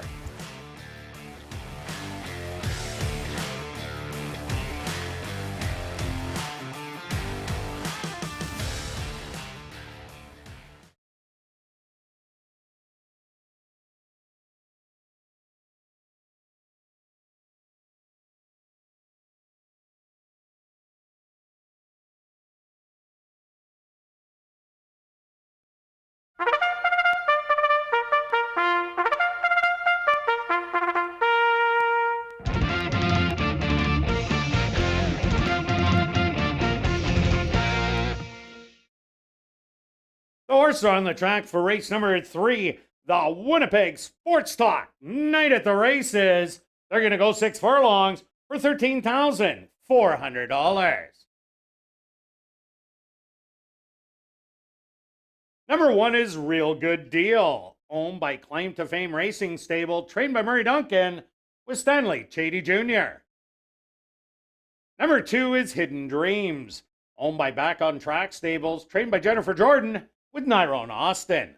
The horses are on the track for race number 3, the Winnipeg Sports Talk Night at the Races. They're going to go 6 furlongs for $13,400. Number 1 is Real Good Deal, owned by Claim to Fame Racing Stable, trained by Murray Duncan with Stanley Chady Jr. Number 2 is Hidden Dreams, owned by Back on Track Stables, trained by Jennifer Jordan with Nyrone Austin.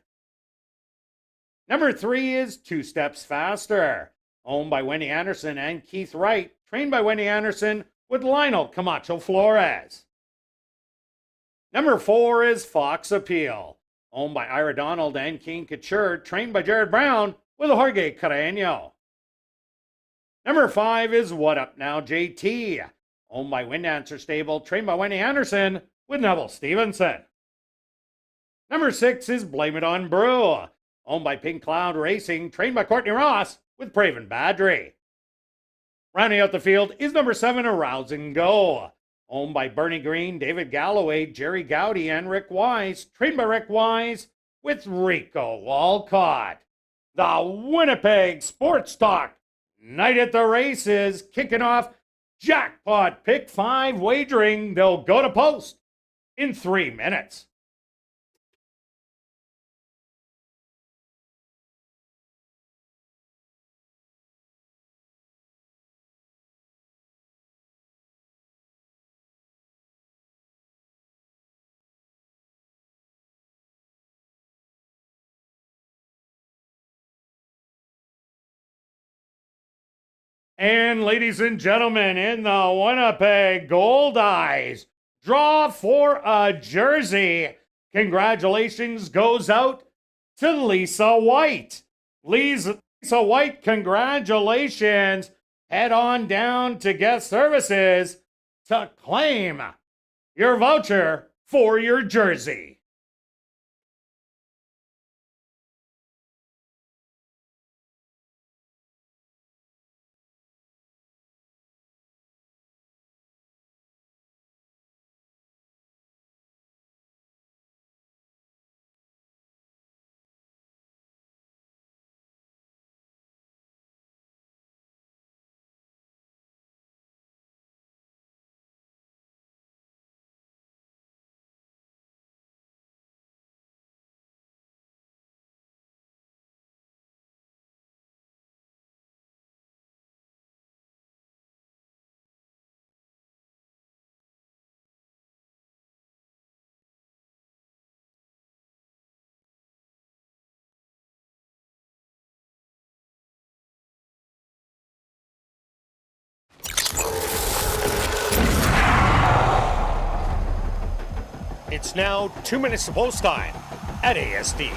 Number 3 is 2 Steps Faster, owned by Wendy Anderson and Keith Wright, trained by Wendy Anderson with Lionel Camacho Flores. Number 4 is Fox Appeal, owned by Ira Donald and King Couture, trained by Jared Brown with Jorge Carreño. Number 5 is What Up Now JT, owned by Wind Dancer Stable, trained by Wendy Anderson with Neville Stevenson. Number 6 is Blame It on Brew, owned by Pink Cloud Racing, trained by Courtney Ross with Praven Badry. Rounding out the field is number 7, Arouse and Go, owned by Bernie Green, David Galloway, Jerry Gowdy, and Rick Wise, trained by Rick Wise with Rico Walcott. The Winnipeg Sports Talk Night at the Races kicking off Jackpot Pick 5 wagering. They'll go to post in 3 minutes. And ladies and gentlemen, in the Winnipeg Gold Eyes, draw for a jersey. Congratulations goes out to Lisa White. Lisa White, congratulations. Head on down to guest services to claim your voucher for your jersey. It's now 2 minutes to post time at ASD.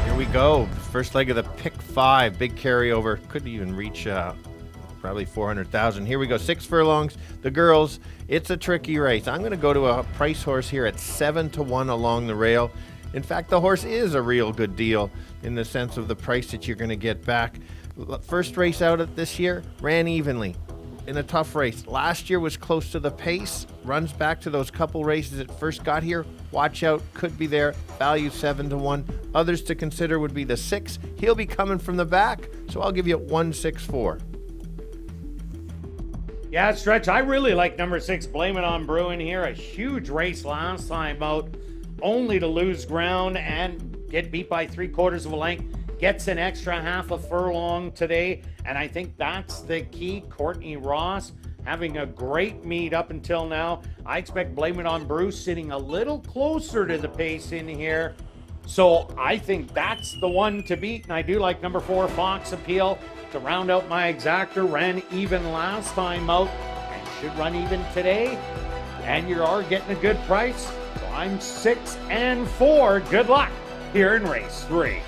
Here we go. First leg of the pick 5. Big carryover. Could even reach probably 400,000. Here we go. 6 furlongs. The girls. It's a tricky race. I'm going to go to a price horse here at 7-1 along the rail. In fact, the horse is a real good deal in the sense of the price that you're going to get back. First race out of this year ran evenly. in a tough race. Last year was close to the pace. Runs back to those couple races it first got here. Watch out, could be there. Value 7-1. Others to consider would be the 6. He'll be coming from the back, so I'll give you 1-6-4. Yeah, Stretch, I really like number 6, Blame It on Bruin here. A huge race last time out, only to lose ground and get beat by 3/4 of a length. Gets an extra half a furlong today, and I think that's the key. Courtney Ross having a great meet up until now. I expect Blame It on Bruce sitting a little closer to the pace in here. So I think that's the one to beat, and I do like number 4, Fox Appeal, to round out my exactor. Ran even last time out and should run even today, and you are getting a good price. So I'm 6-4. Good luck here in race 3.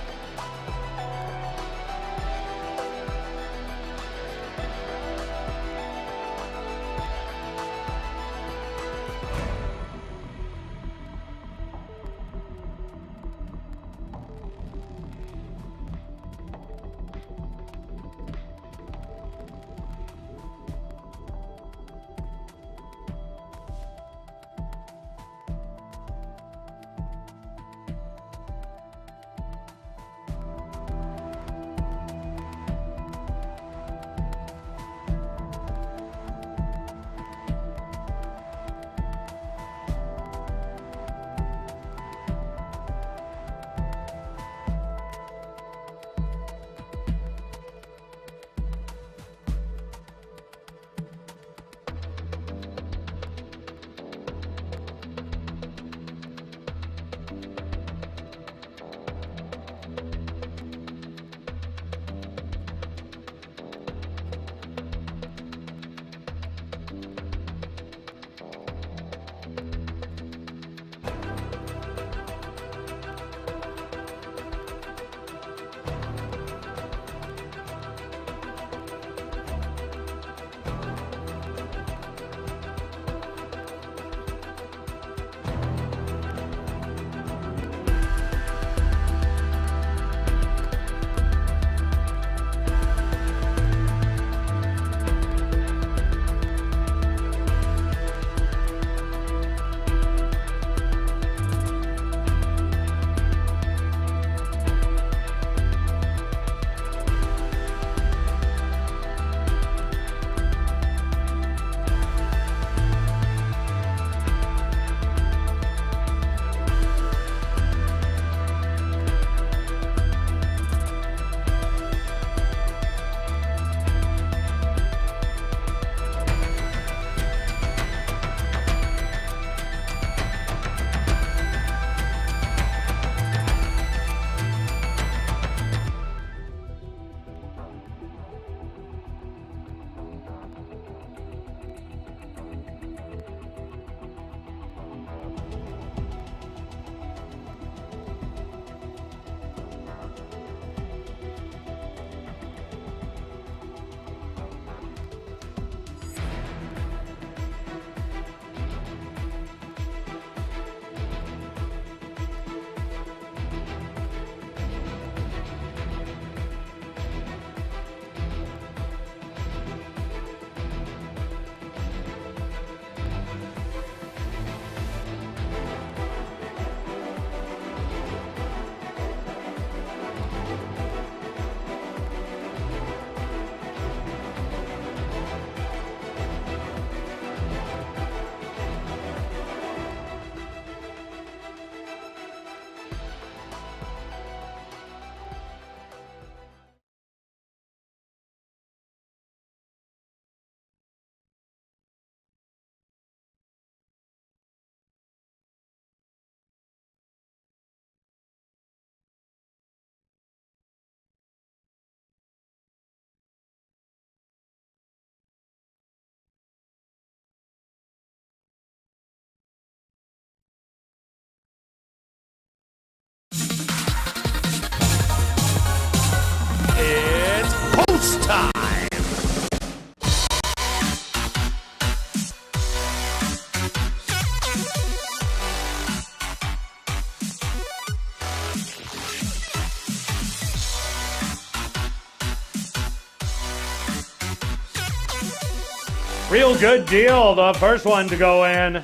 Real Good Deal, the first one to go in.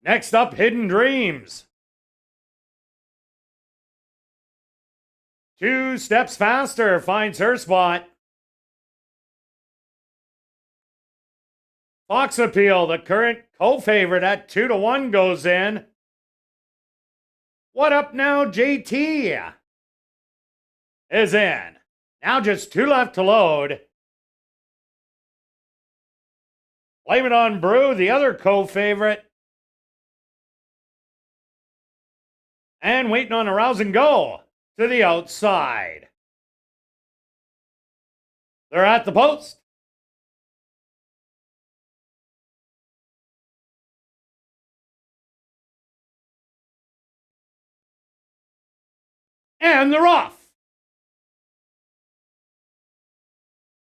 Next up, Hidden Dreams. 2 Steps Faster finds her spot. Fox Appeal, the current co-favorite at 2-1, goes in. What Up Now, JT, is in. Now just 2 left to load. Blame It on Brew, the other co-favorite. And Waiting on a Rousing Go to the outside. They're at the post. And they're off.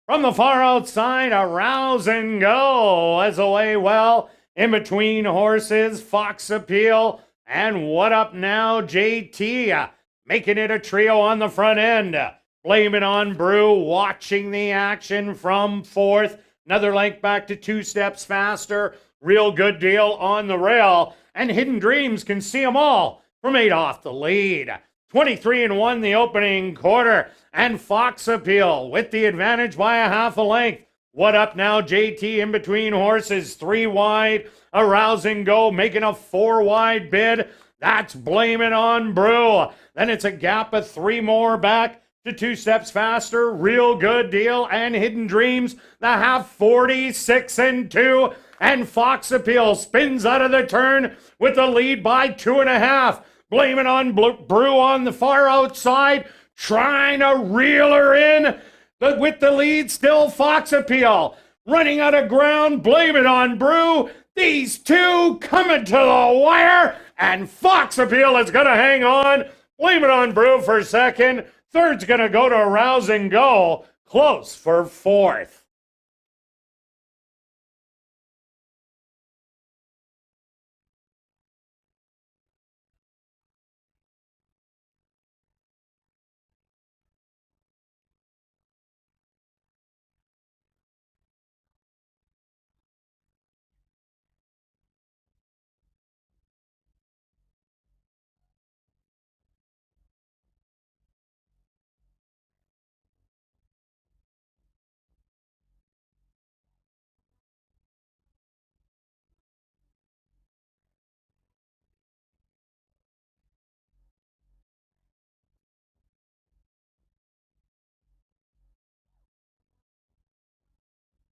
From the far outside, a rouse and go as away well in between horses, Fox Appeal and What Up Now, JT, making it a trio on the front end. Blame It on Brew, watching the action from 4th. Another length back to 2 Steps Faster. Real Good Deal on the rail. And Hidden Dreams can see them all from 8 off the lead. 23-1 the opening quarter, and Fox Appeal with the advantage by a half a length. What Up Now, JT, in between horses, 3 wide, a rousing go, making a 4 wide bid. That's Blame It on Brew. Then it's a gap of 3 more back to 2 Steps Faster, Real Good Deal, and Hidden Dreams. The half 46-2, and Fox Appeal spins out of the turn with the lead by 2.5. Blame It on Brew on the far outside, trying to reel her in. But with the lead, still Fox Appeal. Running out of ground, Blame It on Brew. These two coming to the wire, and Fox Appeal is going to hang on. Blame It on Brew for second. Third's going to go to Rousing Go. Close for 4th.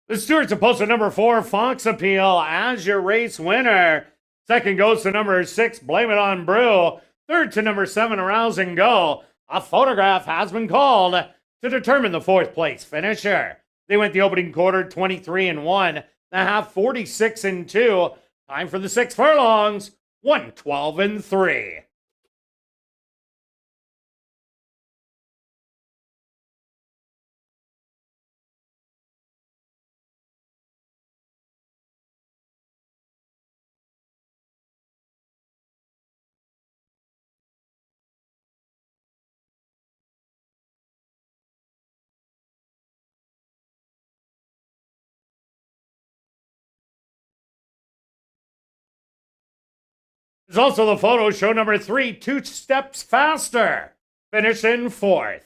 The Stewards are posted number 4, Fox Appeal, as your race winner. Second goes to number 6, Blame It on Brew. Third to number 7, Rousing Go. A photograph has been called to determine the 4th place finisher. They went the opening quarter 23-1, the half 46-2. Time for the 6 furlongs, 112-3. There's also the photo show number 3, 2 Steps Faster, finishing 4th.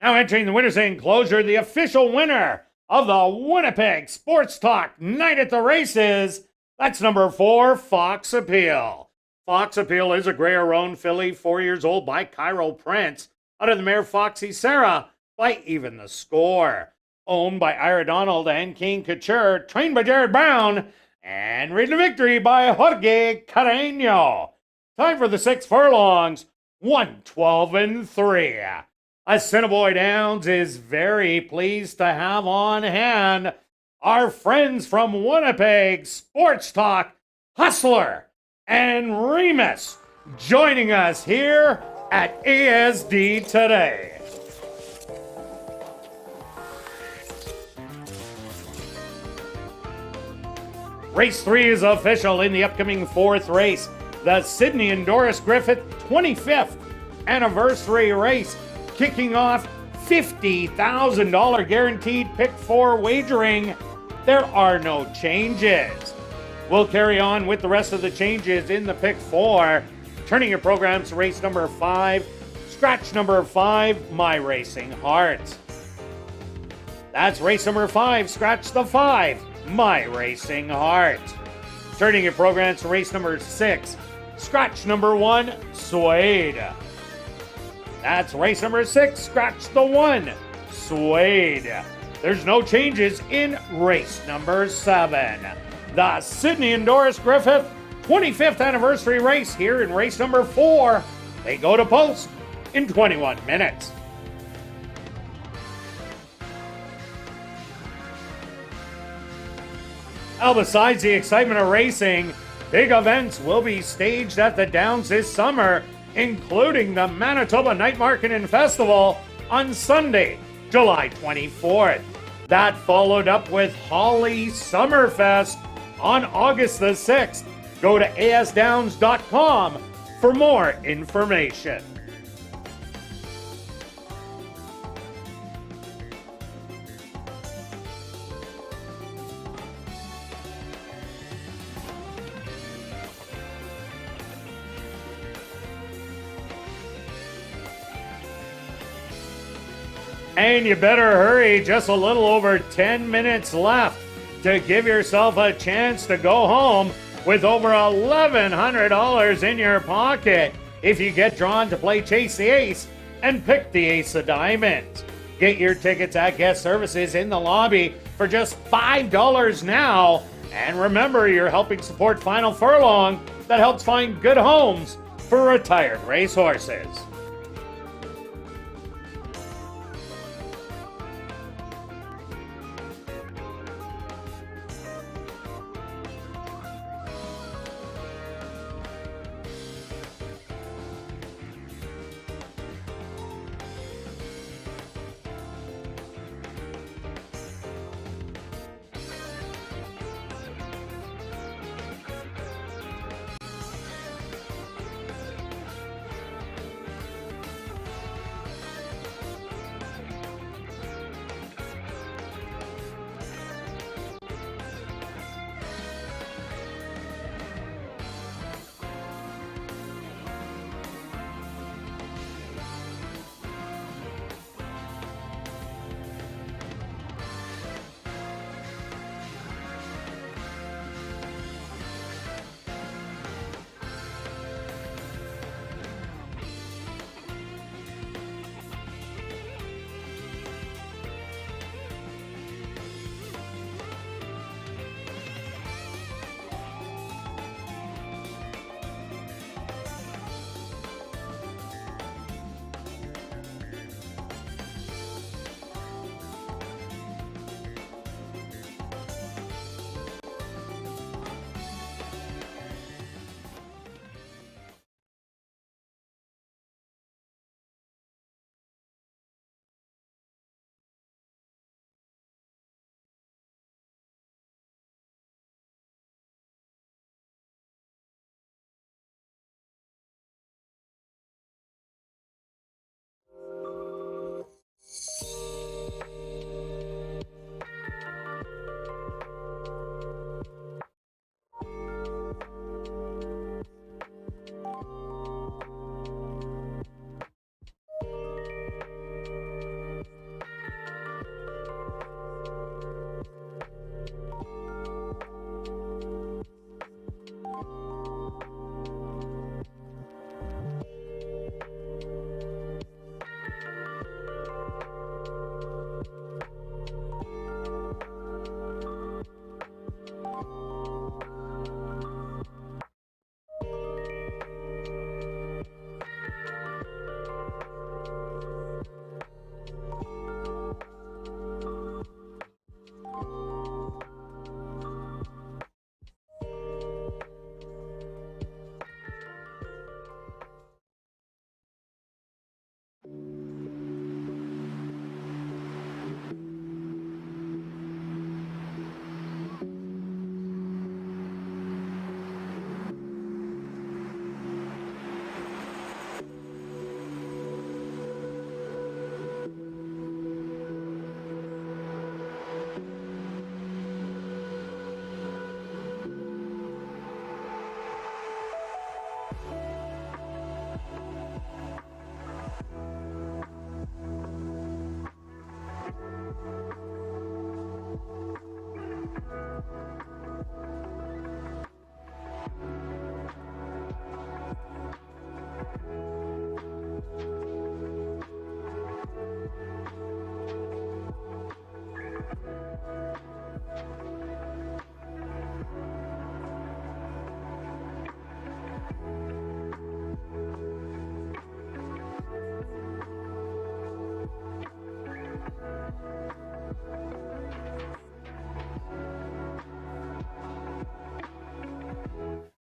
Now entering the winner's enclosure, the official winner of the Winnipeg Sports Talk Night at the Races. That's number 4, Fox Appeal. Fox Appeal is a Grey Roan filly, 4 years old, by Cairo Prince, out of the mare Foxy Sarah by Even the Score. Owned by Ira Donald and King Couture, trained by Jared Brown, and ridden to victory by Jorge Carreño. Time for the 6 furlongs, 1:12 and 3. Assiniboia Downs is very pleased to have on hand our friends from Winnipeg, Sports Talk, Hustler, and Remus, joining us here at ASD today. Race 3 is official in the upcoming 4th race, the Sydney and Doris Griffith 25th anniversary race, kicking off $50,000 guaranteed pick 4 wagering. There are no changes. We'll carry on with the rest of the changes in the pick 4. Turning your programs to race number 5, scratch number 5, My Racing Heart. That's race number 5, scratch the 5, My Racing Heart. Turning your programs to race number 6, scratch number 1, Suede. That's race number 6, scratch the 1, Suede. There's no changes in race number 7. The Sydney and Doris Griffith 25th anniversary race here in race number 4. They go to post in 21 minutes. Now, besides the excitement of racing, big events will be staged at the Downs this summer, including the Manitoba Night Market and Festival on Sunday, July 24th. That followed up with Holly Summerfest on August the 6th. Go to asdowns.com for more information. And you better hurry, just a little over 10 minutes left to give yourself a chance to go home with over $1,100 in your pocket if you get drawn to play Chase the Ace and pick the Ace of Diamonds. Get your tickets at guest services in the lobby for just $5 now. And remember, you're helping support Final Furlong that helps find good homes for retired racehorses.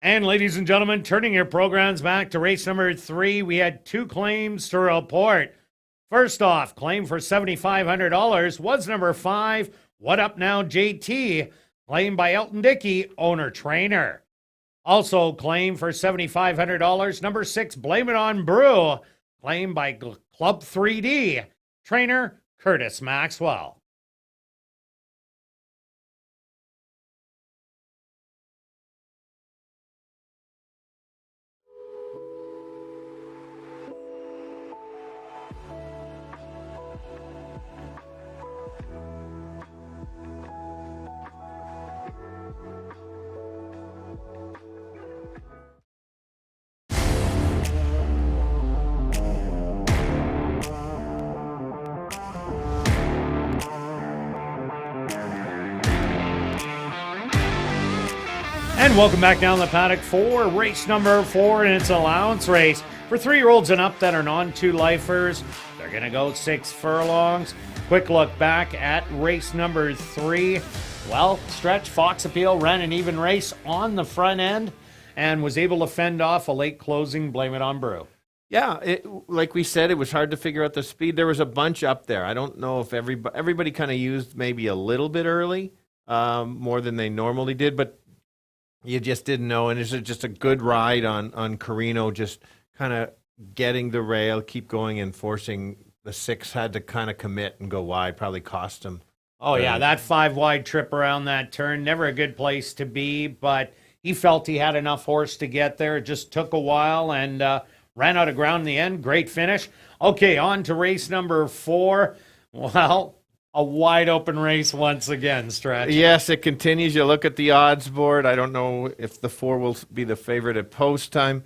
And ladies and gentlemen, turning your programs back to race number 3, we had 2 claims to report. First off, claim for $7,500 was number 5, What Up Now JT, claimed by Elton Dickey, owner-trainer. Also claimed for $7,500, number 6, Blame It On Brew, claimed by Club 3D, trainer Curtis Maxwell. And welcome back down the paddock for race number 4, and it's an allowance race for 3-year-olds and up that are non-2-lifers. They're going to go 6 furlongs. Quick look back at race number 3. Well, Stretch Fox Appeal ran an even race on the front end and was able to fend off a late closing Blame It On Brew. Yeah, like we said, it was hard to figure out the speed. There was a bunch up there. I don't know if everybody kind of used maybe a little bit early, more than they normally did, but you just didn't know, and it's just a good ride on Carino, just kind of getting the rail, keep going, and forcing the 6 had to kind of commit and go wide, probably cost him. Oh, yeah, that 5-wide trip around that turn, never a good place to be, but he felt he had enough horse to get there. It just took a while and ran out of ground in the end. Great finish. Okay, on to race number 4. Well, a wide open race once again, Stretch. Yes, it continues. You look at the odds board. I don't know if the 4 will be the favorite at post time.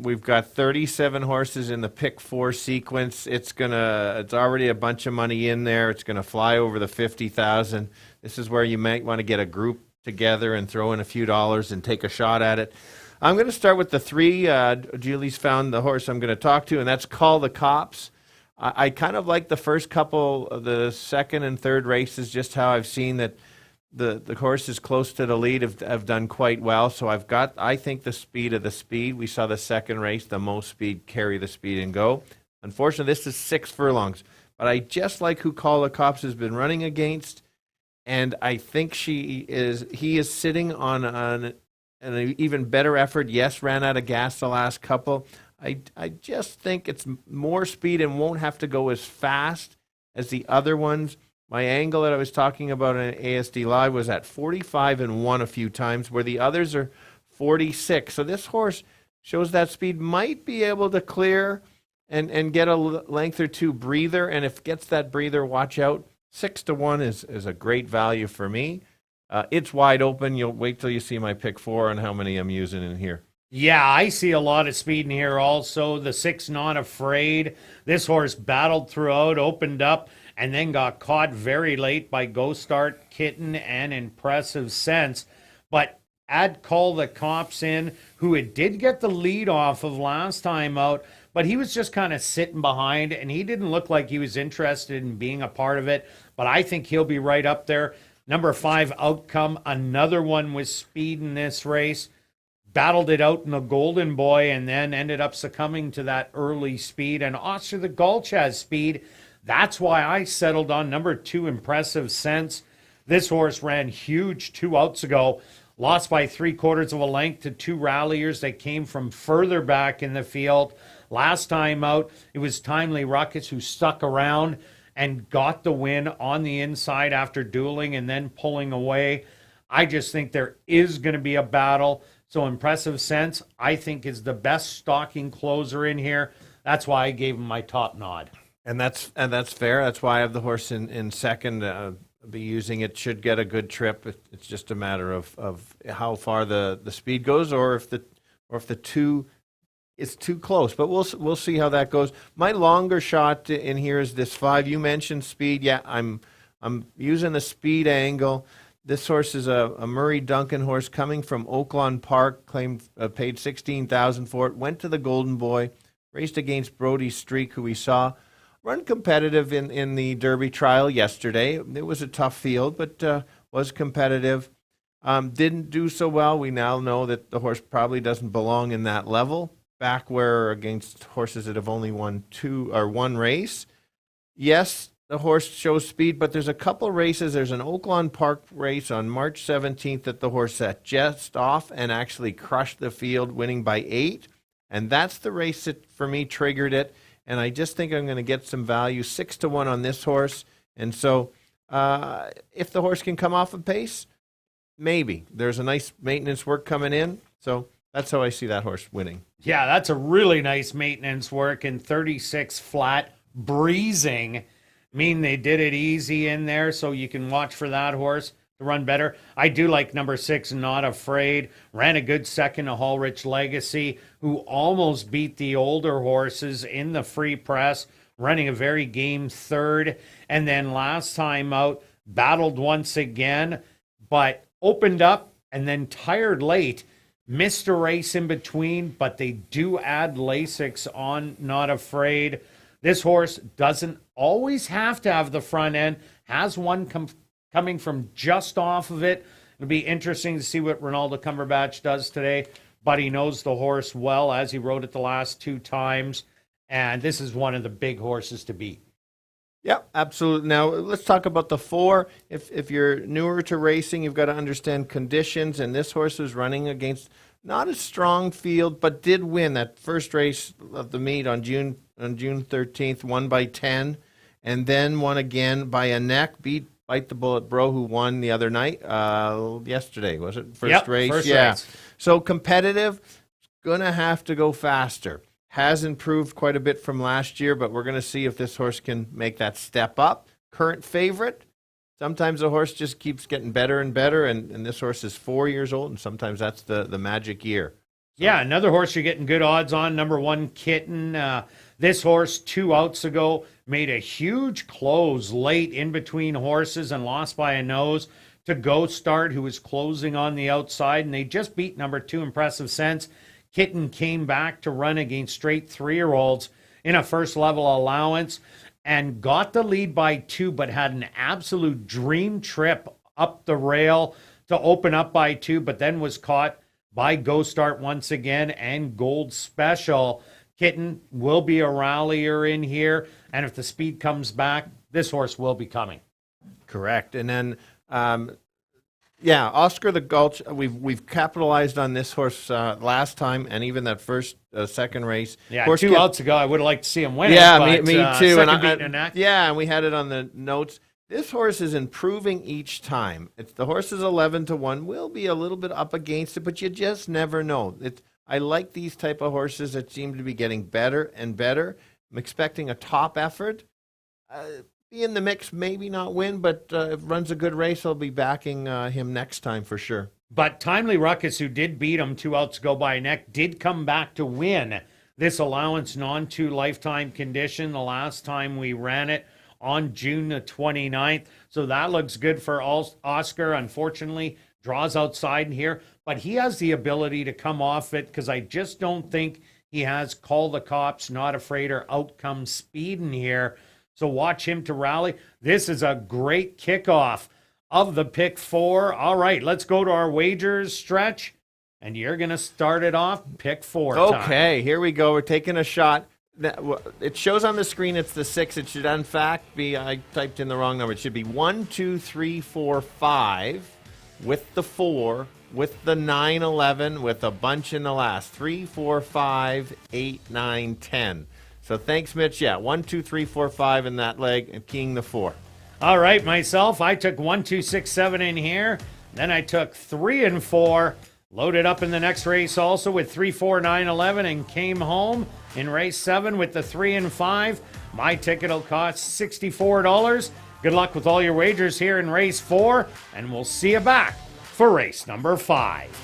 We've got 37 horses in the pick 4 sequence. It's already a bunch of money in there. It's gonna fly over the 50,000. This is where you might want to get a group together and throw in a few dollars and take a shot at it. I'm going to start with the 3. Julie's found the horse I'm going to talk to, and that's Call the Cops. I kind of like the first couple of the second and third races, just how I've seen that the horses close to the lead have done quite well. So I've got, I think, the speed of the speed. We saw the second race, the most speed, carry the speed and go. Unfortunately, this is 6 furlongs. But I just like who Call the Cops has been running against. And I think he is sitting on an even better effort. Yes, ran out of gas the last couple. I just think it's more speed and won't have to go as fast as the other ones. My angle that I was talking about on ASD Live was at 45-1 a few times, where the others are 46. So this horse shows that speed, might be able to clear and get a length or 2 breather. And if it gets that breather, watch out. 6-1 is a great value for me. It's wide open. You'll wait till you see my pick 4 on how many I'm using in here. Yeah, I see a lot of speed in here also. The 6 Not Afraid. This horse battled throughout, opened up, and then got caught very late by Go Start, Kitten, and Impressive Sense. But add Call the Cops in, who it did get the lead off of last time out, but he was just kind of sitting behind, and he didn't look like he was interested in being a part of it. But I think he'll be right up there. Number 5, Outcome, another one with speed in this race. Battled it out in the Golden Boy and then ended up succumbing to that early speed. And Oscar the Gulch has speed. That's why I settled on number 2, Impressive Sense. This horse ran huge 2 outs ago. Lost by 3/4 of a length to 2 ralliers that came from further back in the field. Last time out, it was Timely Ruckus who stuck around and got the win on the inside after dueling and then pulling away. I just think there is going to be a battle. So Impressive Sense, I think, is the best stalking closer in here. That's why I gave him my top nod. And that's fair. That's why I have the horse in second. Be using it, should get a good trip. It's just a matter of how far the speed goes, or if the 2 is too close. But we'll see how that goes. My longer shot in here is this 5. You mentioned speed. Yeah, I'm using the speed angle. This horse is a Murray Duncan horse coming from Oaklawn Park, paid $16,000 for it, went to the Golden Boy, raced against Brody Streak, who we saw run competitive in the Derby trial yesterday. It was a tough field, but was competitive. Didn't do so well. We now know that the horse probably doesn't belong in that level. Back where against horses that have only won one race. Yes, the horse shows speed, but there's a couple races. There's an Oaklawn Park race on March 17th that the horse set just off and actually crushed the field, winning by 8. And that's the race that, for me, triggered it. And I just think I'm going to get some value, 6-1 on this horse. And so if the horse can come off a pace, maybe. There's a nice maintenance work coming in. So that's how I see that horse winning. Yeah, that's a really nice maintenance work, and 36 flat, breezing. They did it easy in there, so you can watch for that horse to run better. I do like number 6, Not Afraid. Ran a good second to Hallrich Legacy, who almost beat the older horses in the free press, running a very game third. And then last time out, battled once again, but opened up and then tired late. Missed a race in between, but they do add Lasix on Not Afraid. This horse doesn't always have to have the front end. Has one coming from just off of it. It'll be interesting to see what Ronaldo Cumberbatch does today, but he knows the horse well, as he rode it the last 2 times, and this is one of the big horses to beat. Yep, absolutely. Now, let's talk about the 4. If you're newer to racing, you've got to understand conditions, and this horse was running against not a strong field, but did win that first race of the meet on June 13th, won by 10, and then won again by a neck, beat Bite the Bullet Bro, who won the other night, yesterday, was it? First race? First race. So competitive, going to have to go faster. Has improved quite a bit from last year, but we're going to see if this horse can make that step up. Current favorite. Sometimes a horse just keeps getting better and better, and this horse is 4 years old, and sometimes that's the magic year. So. Yeah, another horse you're getting good odds on, number 1, Kitten. This horse 2 outs ago made a huge close late in between horses and lost by a nose to Go Start, who was closing on the outside, and they just beat number 2, Impressive Sense. Kitten came back to run against straight 3-year-olds in a first-level allowance and got the lead by 2, but had an absolute dream trip up the rail to open up by 2, but then was caught by Go Start once again and Gold Special. Kitten will be a rallier in here, and if the speed comes back, this horse will be coming. Correct. And then Oscar the Gulch, we've capitalized on this horse last time, and even that second race. Yeah, horse 2 outs ago, I would have liked to see him win. Yeah, it, but, me too. And we had it on the notes. This horse is improving each time. The horse is 11-1. Will be a little bit up against it, but you just never know. I like these type of horses that seem to be getting better and better. I'm expecting a top effort. Be in the mix, maybe not win, but if runs a good race, I'll be backing him next time for sure. But Timely Ruckus, who did beat him 2 outs ago by a neck, did come back to win this allowance non-2 lifetime condition the last time we ran it on June the 29th. So that looks good for Oscar. Unfortunately, draws outside in here, but he has the ability to come off it because I just don't think he has Call the Cops, Not Afraid, or Outcome speed in here. So watch him to rally. This is a great kickoff of the pick 4. All right, let's go to our wagers stretch, and you're going to start it off pick 4 Okay, here we go. We're taking a shot. It shows on the screen it's the 6. It should, in fact, be, I typed in the wrong number. It should be 1, 2, 3, 4, 5 with the 4, with the 9, 11, with a bunch in the last. 3, 4, 5, 8, 9, 10. So thanks, Mitch. Yeah, 1, 2, 3, 4, 5 in that leg, and keying the 4. All right, myself, I took 1, 2, 6, 7 in here. Then I took 3 and 4, loaded up in the next race also with 3, 4, 9, 11, and came home in race 7 with the 3 and 5. My ticket will cost $64. Good luck with all your wagers here in race 4, and we'll see you back for race number 5.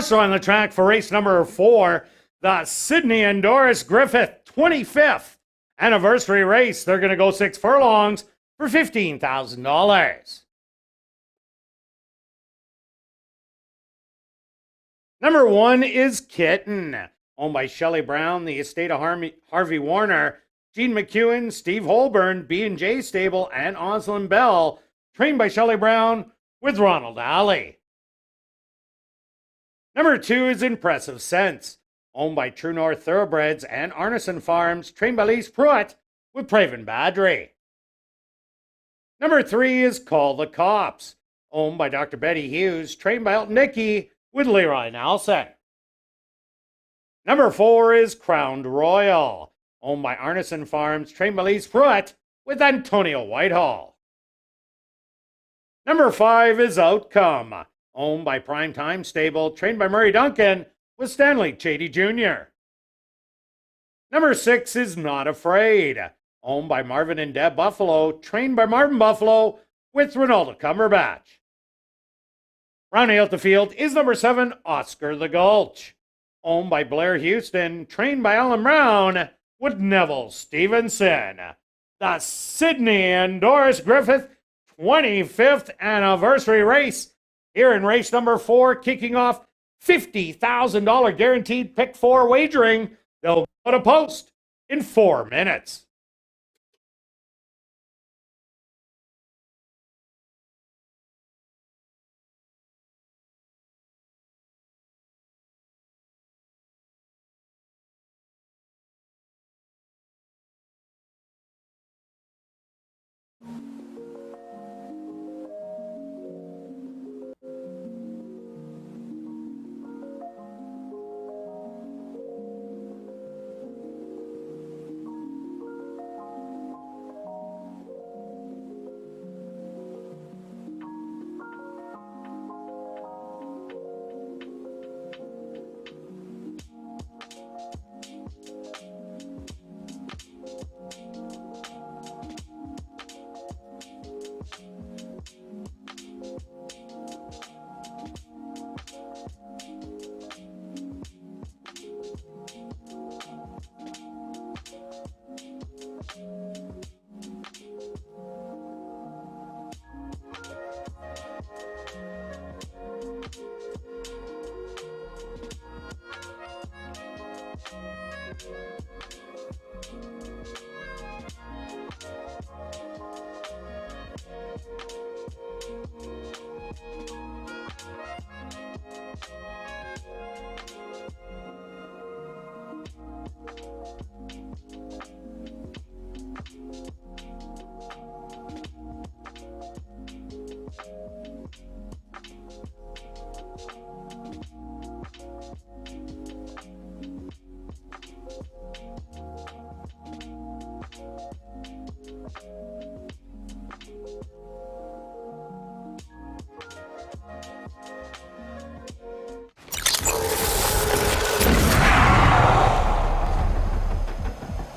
Also on the track for race number 4, the Sydney and Doris Griffith 25th anniversary race. They're going to go 6 furlongs for $15,000. Number 1 is Kitten, owned by Shelley Brown, the estate of Harvey Warner, Gene McEwen, Steve Holborn, B&J Stable, and Oslin Bell, trained by Shelley Brown with Ronald Alley. Number 2 is Impressive Sense, owned by True North Thoroughbreds and Arneson Farms, trained by Lise Pruitt with Praven Badri. Number 3 is Call the Cops, owned by Dr. Betty Hughes, trained by Elton Nicky with Leroy Nelson. Number 4 is Crowned Royal, owned by Arneson Farms, trained by Lise Pruitt with Antonio Whitehall. Number 5 is Outcome, owned by Primetime Stable, trained by Murray Duncan with Stanley Chady Jr. Number 6 is Not Afraid, owned by Marvin and Deb Buffalo, trained by Marvin Buffalo with Ronaldo Cumberbatch. Rounding out the field is number 7, Oscar the Gulch, owned by Blair Houston, trained by Alan Brown with Neville Stevenson. The Sydney and Doris Griffith 25th anniversary race here in race number 4, kicking off $50,000 guaranteed pick 4 wagering. They'll go to post in 4 minutes.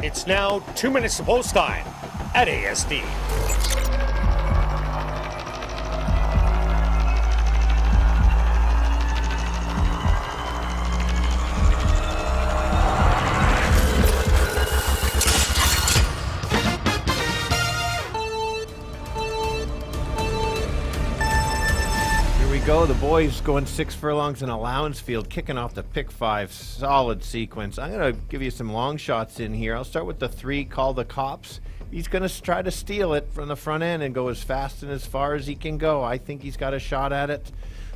It's now 2 minutes to post time at ASD. Go. The boys going 6 furlongs in allowance field, kicking off the pick 5. Solid sequence. I'm going to give you some long shots in here. I'll start with the 3, Call the Cops. He's going to try to steal it from the front end and go as fast and as far as he can go. I think he's got a shot at it.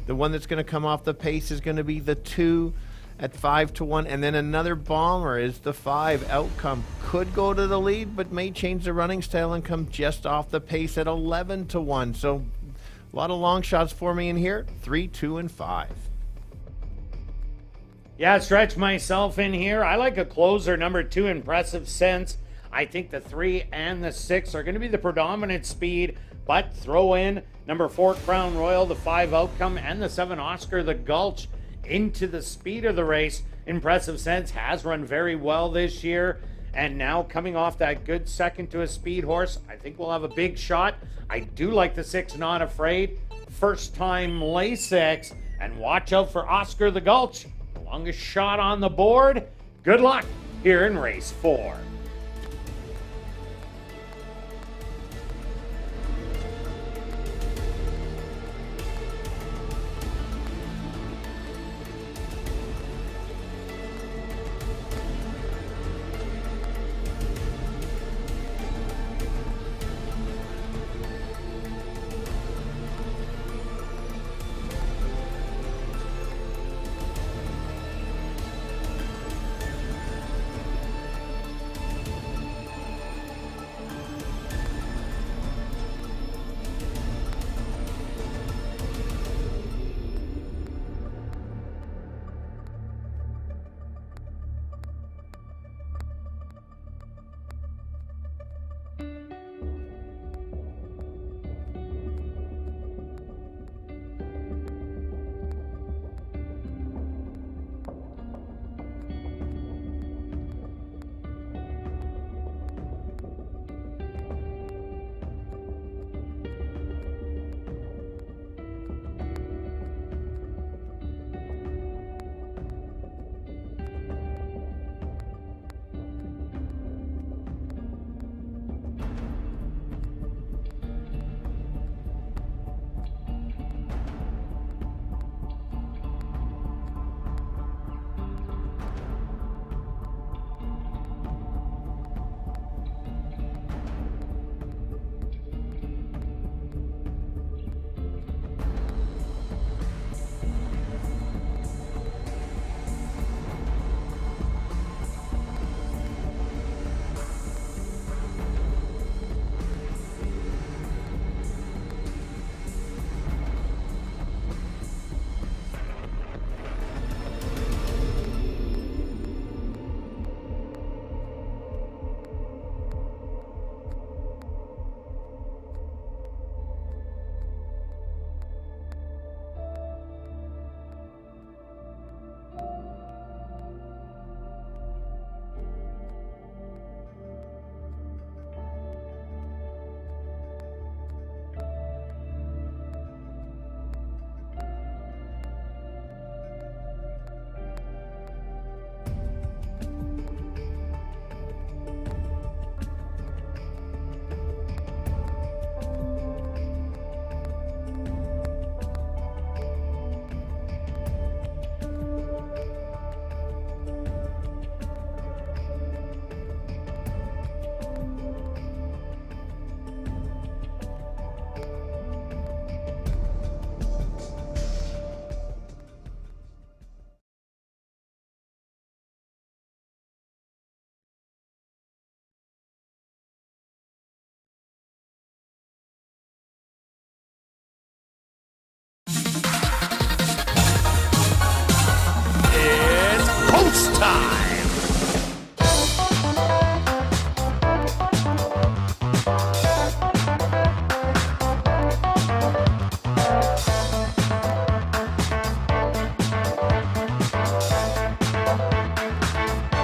The one that's going to come off the pace is going to be the 2 at 5-1, and then another bomber is the 5, Outcome. Could go to the lead, but may change the running style and come just off the pace at 11-1. So a lot of long shots for me in here. 3, 2, and 5. Yeah, stretch myself in here. I like a closer, number 2, Impressive Sense. I think the 3 and the 6 are going to be the predominant speed, but throw in number 4, Crown Royal, the 5, Outcome, and the 7, Oscar the Gulch into the speed of the race. Impressive Sense has run very well this year, and now coming off that good second to a speed horse, I think we'll have a big shot. I do like the 6, Not Afraid. First time Lasix. And watch out for Oscar the Gulch. The longest shot on the board. Good luck here in race 4.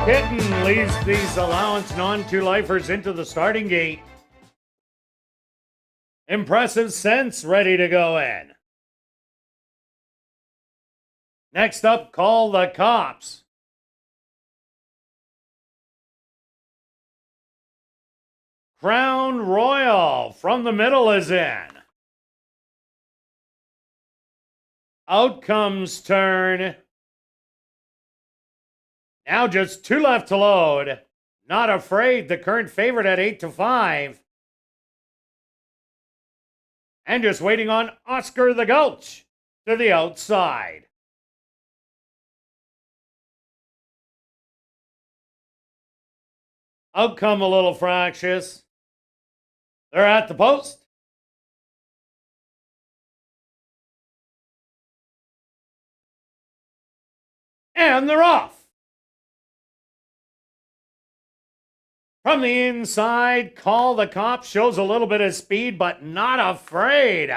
Kitten leads these allowance non-two-lifers into the starting gate. Impressive Sense ready to go in. Next up, Call the Cops. Crown Royal from the middle is in. Outcomes turn. Now just 2 left to load. Not Afraid, the current favorite at 8-5. And just waiting on Oscar the Gulch to the outside. Outcome a little fractious. They're at the post. And they're off. From the inside, Call the Cops shows a little bit of speed, but Not Afraid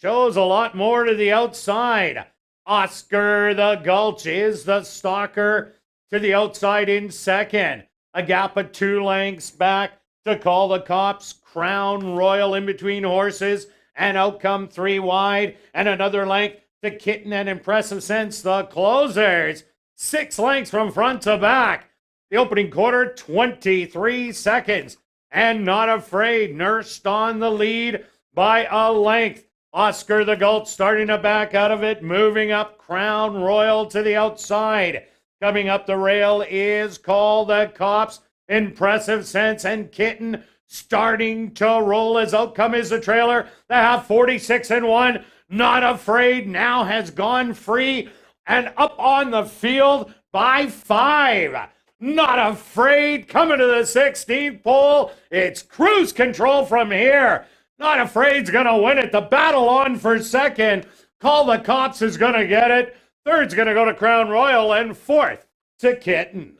shows a lot more to the outside. Oscar the Gulch is the stalker to the outside in second. A gap of 2 lengths back to Call the Cops. Crown Royal in between horses, and Outcome 3 wide, and another length to Kitten and Impressive Sense, the closers. 6 lengths from front to back. The opening quarter, 23 seconds. And Not Afraid nursed on the lead by a length. Oscar the Galt starting to back out of it, moving up Crown Royal to the outside. Coming up the rail is Call the Cops, Impressive Sense, and Kitten starting to roll. As outcome is the trailer. They have 46-1. Not Afraid now has gone free and up on the field by 5. Not Afraid coming to the 16th pole. It's cruise control from here. Not Afraid's going to win it. The battle on for second. Call the Cops is going to get it. Third's going to go to Crown Royal, and fourth to Kitten.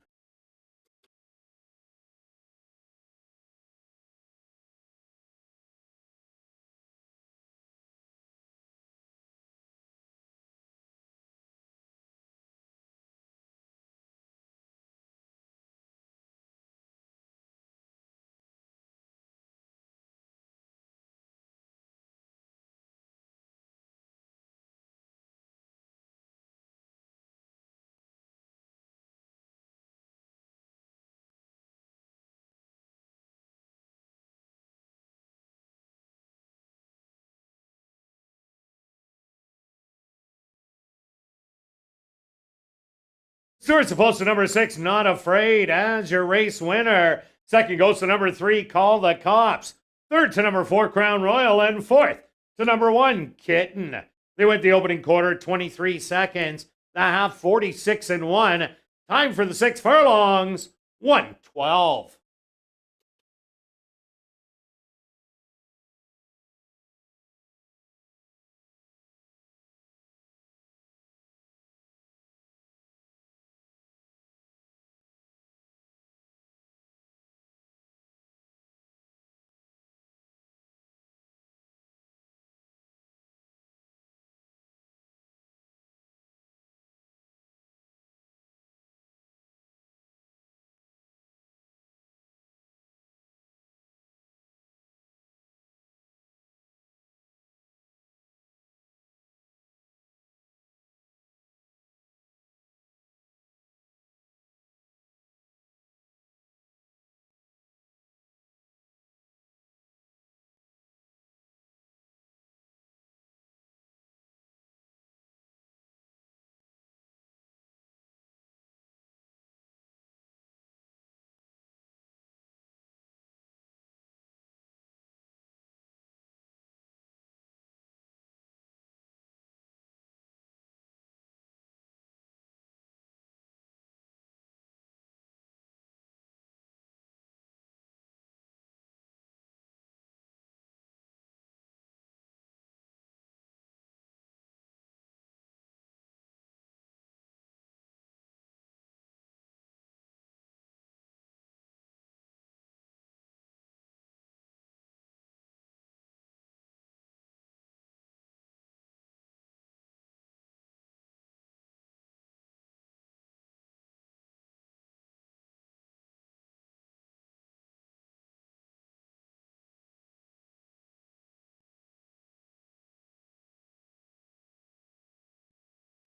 Stewart's supposed to number 6, Not Afraid, as your race winner. Second goes to number 3, Call the Cops. Third to number 4, Crown Royal. And fourth to number 1, Kitten. They went the opening quarter, 23 seconds. The half, 46-1. Time for the 6 furlongs, 1:12.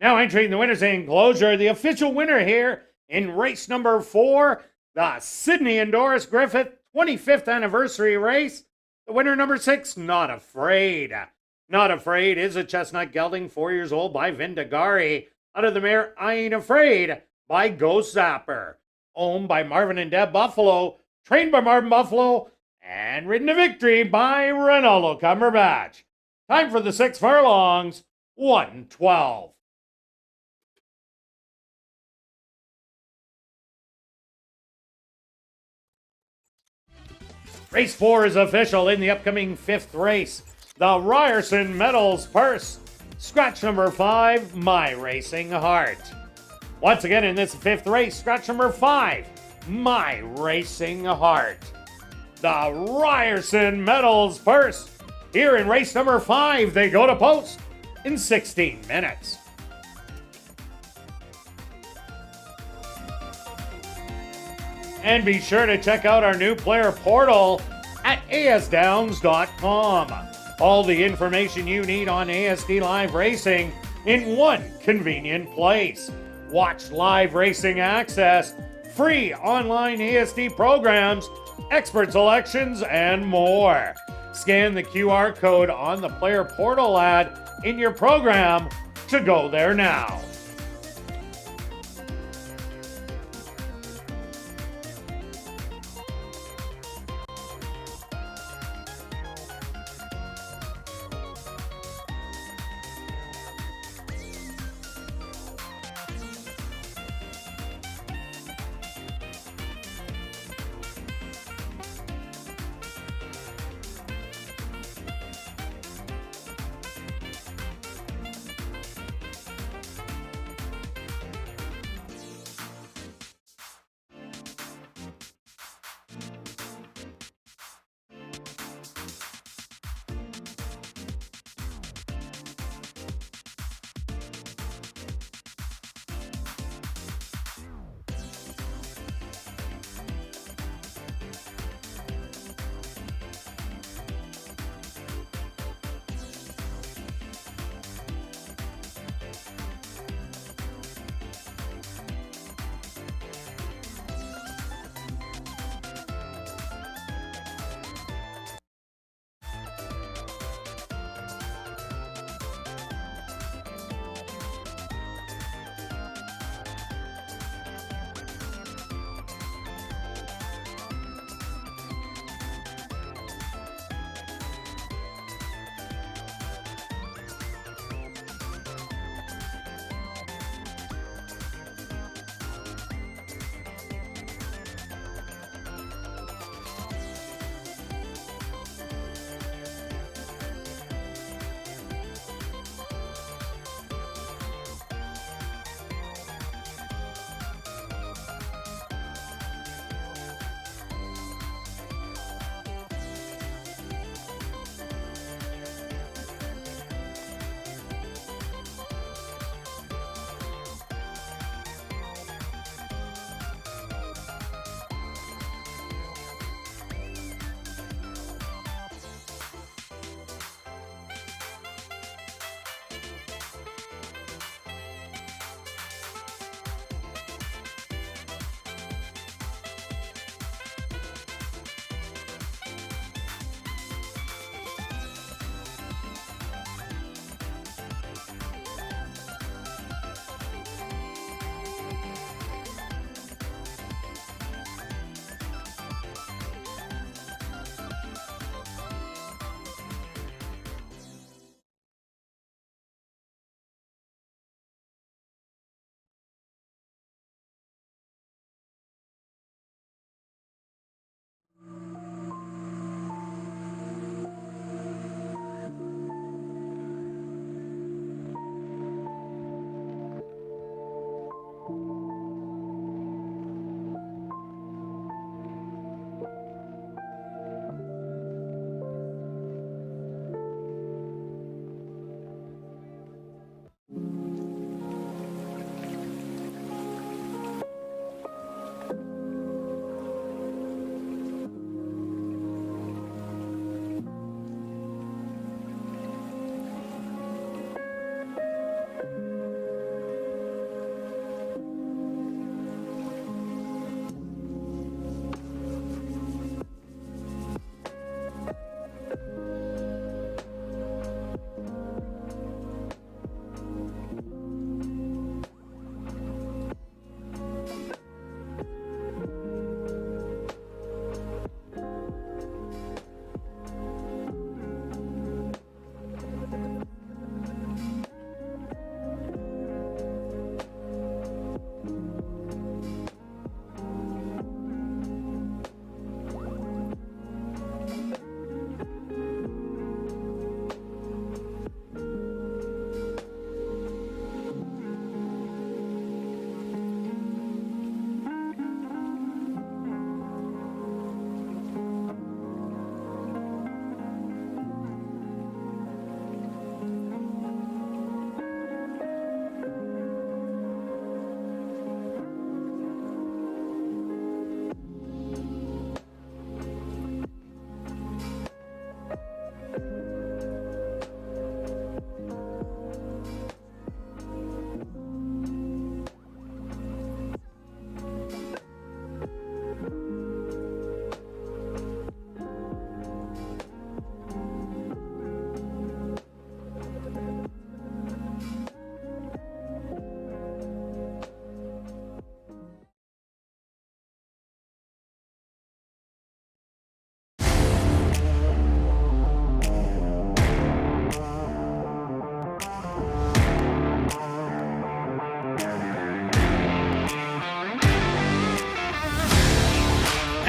Now entering the winner's enclosure, the official winner here in race number 4, the Sydney and Doris Griffith 25th anniversary race. The winner number 6, Not Afraid. Not Afraid is a chestnut gelding, 4 years old, by Vindagari. Out of the mare, I Ain't Afraid, by Ghost Zapper. Owned by Marvin and Deb Buffalo, trained by Marvin Buffalo, and ridden to victory by Ronaldo Cumberbatch. Time for the 6 furlongs, 1:12. Race 4 is official in the upcoming 5th race. The Ryerson Metals Purse. Scratch number 5, My Racing Heart. Once again in this 5th race, scratch number 5, My Racing Heart. The Ryerson Metals Purse. Here in race number 5, they go to post in 16 minutes. And be sure to check out our new player portal at asdowns.com. All the information you need on ASD Live Racing in one convenient place. Watch live racing access, free online ASD programs, expert selections, and more. Scan the QR code on the player portal ad in your program to go there now.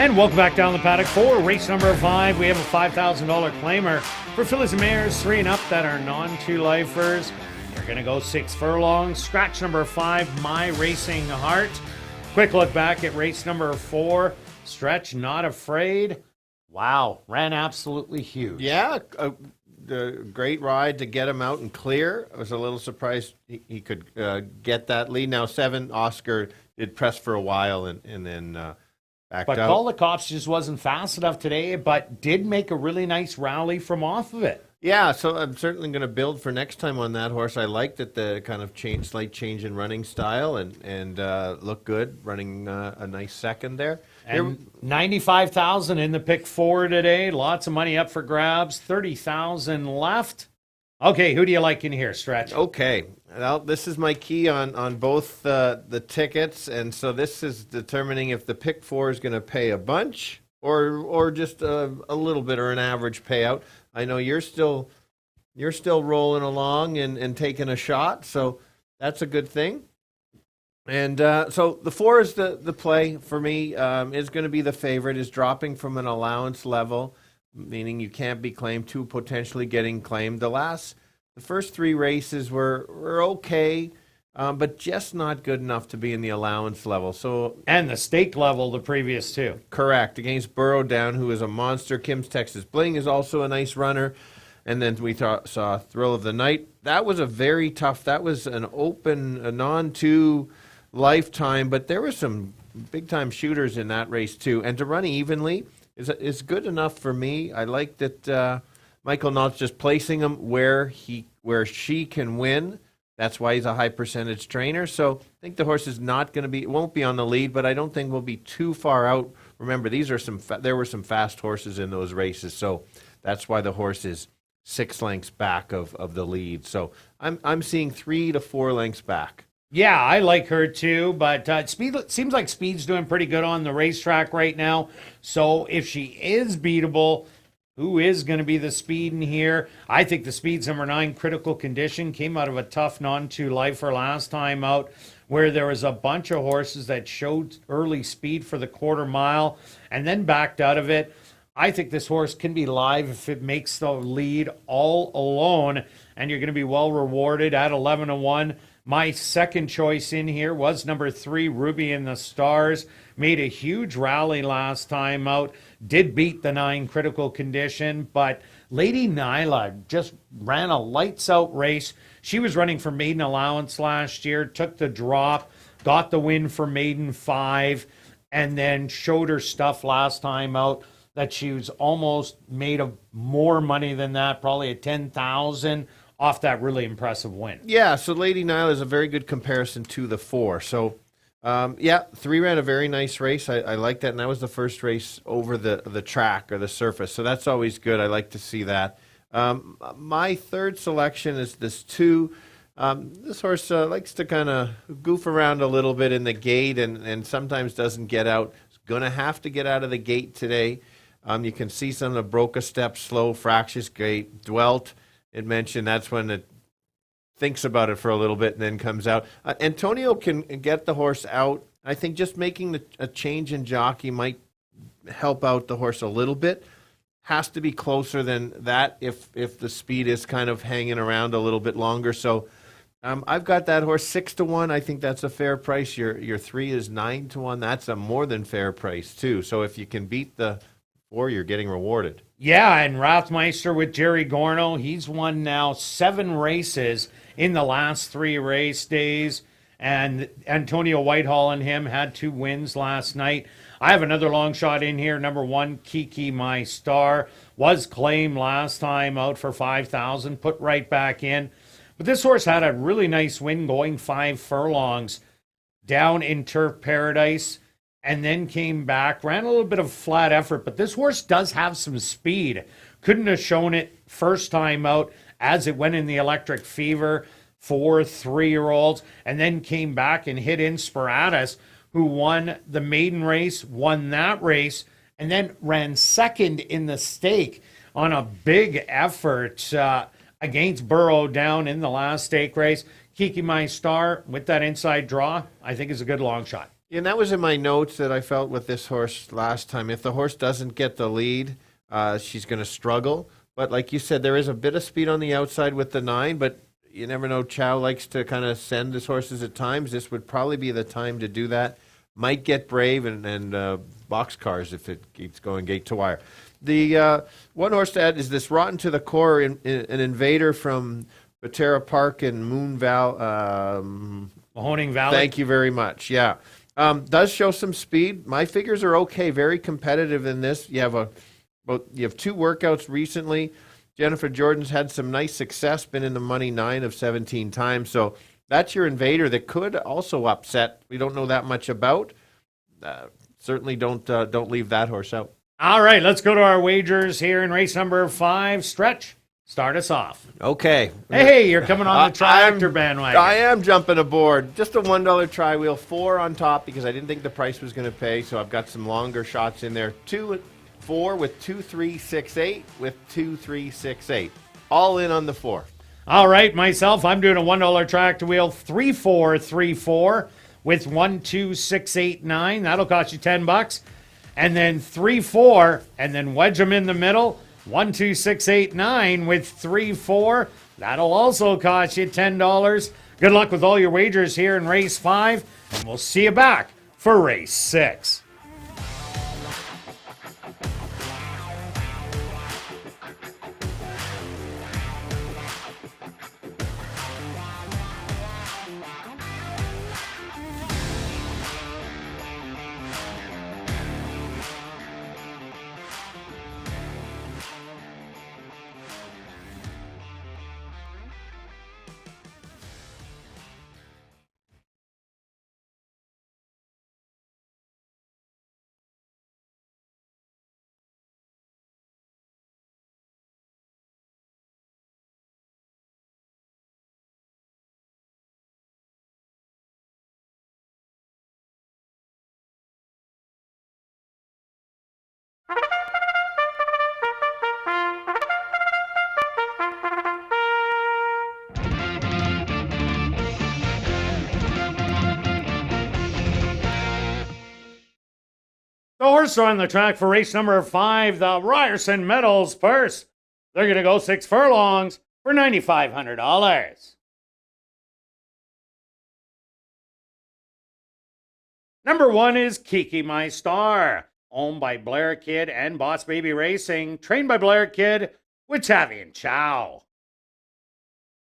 And welcome back down the paddock for race number 5. We have a $5,000 claimer for fillies and mares 3 and up that are non-2-lifers. You're going to go 6 furlongs. Scratch number 5, My Racing Heart. Quick look back at race number 4. Stretch Not Afraid. Wow, ran absolutely huge. Yeah, the great ride to get him out and clear. I was a little surprised he could get that lead. Now 7, Oscar did press for a while and then backed But out. Call the Cops just wasn't fast enough today, but did make a really nice rally from off of it. Yeah, so I'm certainly going to build for next time on that horse. I liked it, the kind of slight change in running style and looked good, running a nice second there. And 95,000 in the pick 4 today. Lots of money up for grabs. 30,000 left. Okay, who do you like in here, Stretch? Okay, well, this is my key on both the tickets, and so this is determining if the pick 4 is going to pay a bunch or just a little bit or an average payout. I know you're still rolling along and taking a shot, so that's a good thing. And so the 4 is the play for me. Is going to be the favorite. Is dropping from an allowance level, meaning you can't be claimed, to potentially getting claimed. The first 3 races were okay, but just not good enough to be in the allowance level. So And the stake level the previous 2. correct, against Burrow Down, who is a monster. Kim's Texas Bling is also a nice runner. And then we saw Thrill of the Night. That was a very tough, that was an open, a non-2 lifetime, but there were some big-time shooters in that race too. And to run evenly is good enough for me. I like that Michael Knott's just placing him where she can win. That's why he's a high percentage trainer. So I think the horse is not going to be, it won't be on the lead, but I don't think we'll be too far out. Remember, there were some fast horses in those races, so that's why the horse is 6 lengths back of the lead. So I'm seeing 3 to 4 lengths back. Yeah, I like her too, but Speed seems like Speed's doing pretty good on the racetrack right now. So if she is beatable, who is going to be the Speed in here? I think the Speed's number 9, Critical Condition, came out of a tough non-2-lifer last time out, where there was a bunch of horses that showed early speed for the quarter mile and then backed out of it. I think this horse can be live if it makes the lead all alone, and you're going to be well rewarded at 11-1. My second choice in here was number 3, Ruby in the Stars. Made a huge rally last time out. Did beat the 9, Critical Condition, but Lady Nyla just ran a lights-out race. She was running for maiden allowance last year, took the drop, got the win for maiden 5, and then showed her stuff last time out that she was almost made more money than that, probably at 10,000 off that really impressive win. Yeah, so Lady Nile is a very good comparison to the 4. So, 3 ran a very nice race. I like that, and that was the first race over the track or the surface, so that's always good. I like to see that. My third selection is this 2. This horse likes to kind of goof around a little bit in the gate and sometimes doesn't get out. It's going to have to get out of the gate today. You can see some of the broke a step, slow, fractious gait, dwelt. It mentioned that's when it thinks about it for a little bit and then comes out. Antonio can get the horse out. I think just making a change in jockey might help out the horse a little bit. Has to be closer than that if the speed is kind of hanging around a little bit longer. So I've got that horse 6-1. I think that's a fair price. Your 3 is 9-1. That's a more than fair price too. So if you can beat the 4, you're getting rewarded. Yeah, and Rathmeister with Jerry Gorno, he's won now 7 races in the last 3 race days. And Antonio Whitehall and him had 2 wins last night. I have another long shot in here. Number 1, Kiki My Star, was claimed last time out for 5,000, put right back in. But this horse had a really nice win going 5 furlongs down in Turf Paradise, and then came back, ran a little bit of flat effort, but this horse does have some speed. Couldn't have shown it first time out as it went in the Electric Fever for 3-year-olds, and then came back and hit Inspiratus, who won the maiden race, won that race, and then ran second in the stake on a big effort against Burrow Down in the last stake race. Kiki My Star, with that inside draw, I think is a good long shot. And that was in my notes that I felt with this horse last time. If the horse doesn't get the lead, she's going to struggle. But like you said, there is a bit of speed on the outside with the 9, but you never know. Chow likes to kind of send his horses at times. This would probably be the time to do that. Might get brave and boxcars if it keeps going gate to wire. The one horse to add is this Rotten to the Core, an invader from Batera Park in Moon Mahoning Valley. Thank you very much. Yeah. Does show some speed. My figures are okay, very competitive in this. You have 2 workouts recently. Jennifer Jordan's had some nice success, been in the money 9 of 17 times. So that's your invader that could also upset. We don't know that much about. Certainly don't leave that horse out. All right, let's go to our wagers here in race number 5. Stretch, start us off. Okay. Hey, you're coming on the tractor bandwagon. I am jumping aboard. Just a $1 tri wheel, 4 on top because I didn't think the price was going to pay. So I've got some longer shots in there. 4 with 2-3-6-8 with 2-3-6-8. All in on the 4. All right, myself, I'm doing a $1 tractor wheel, 3-4-3-4 with 1-2-6-8-9. That'll cost you $10. And then 3-4, and then wedge them in the middle. 1-2-6-8-9 with 3-4. That'll also cost you $10. Good luck with all your wagers here in race 5, and we'll see you back for race 6. The horse are on the track for race number 5, the Ryerson Metals Purse. They're going to go 6 furlongs for $9,500. Number 1 is Kiki My Star, owned by Blair Kidd and Boss Baby Racing, trained by Blair Kidd with Tavi and Chow.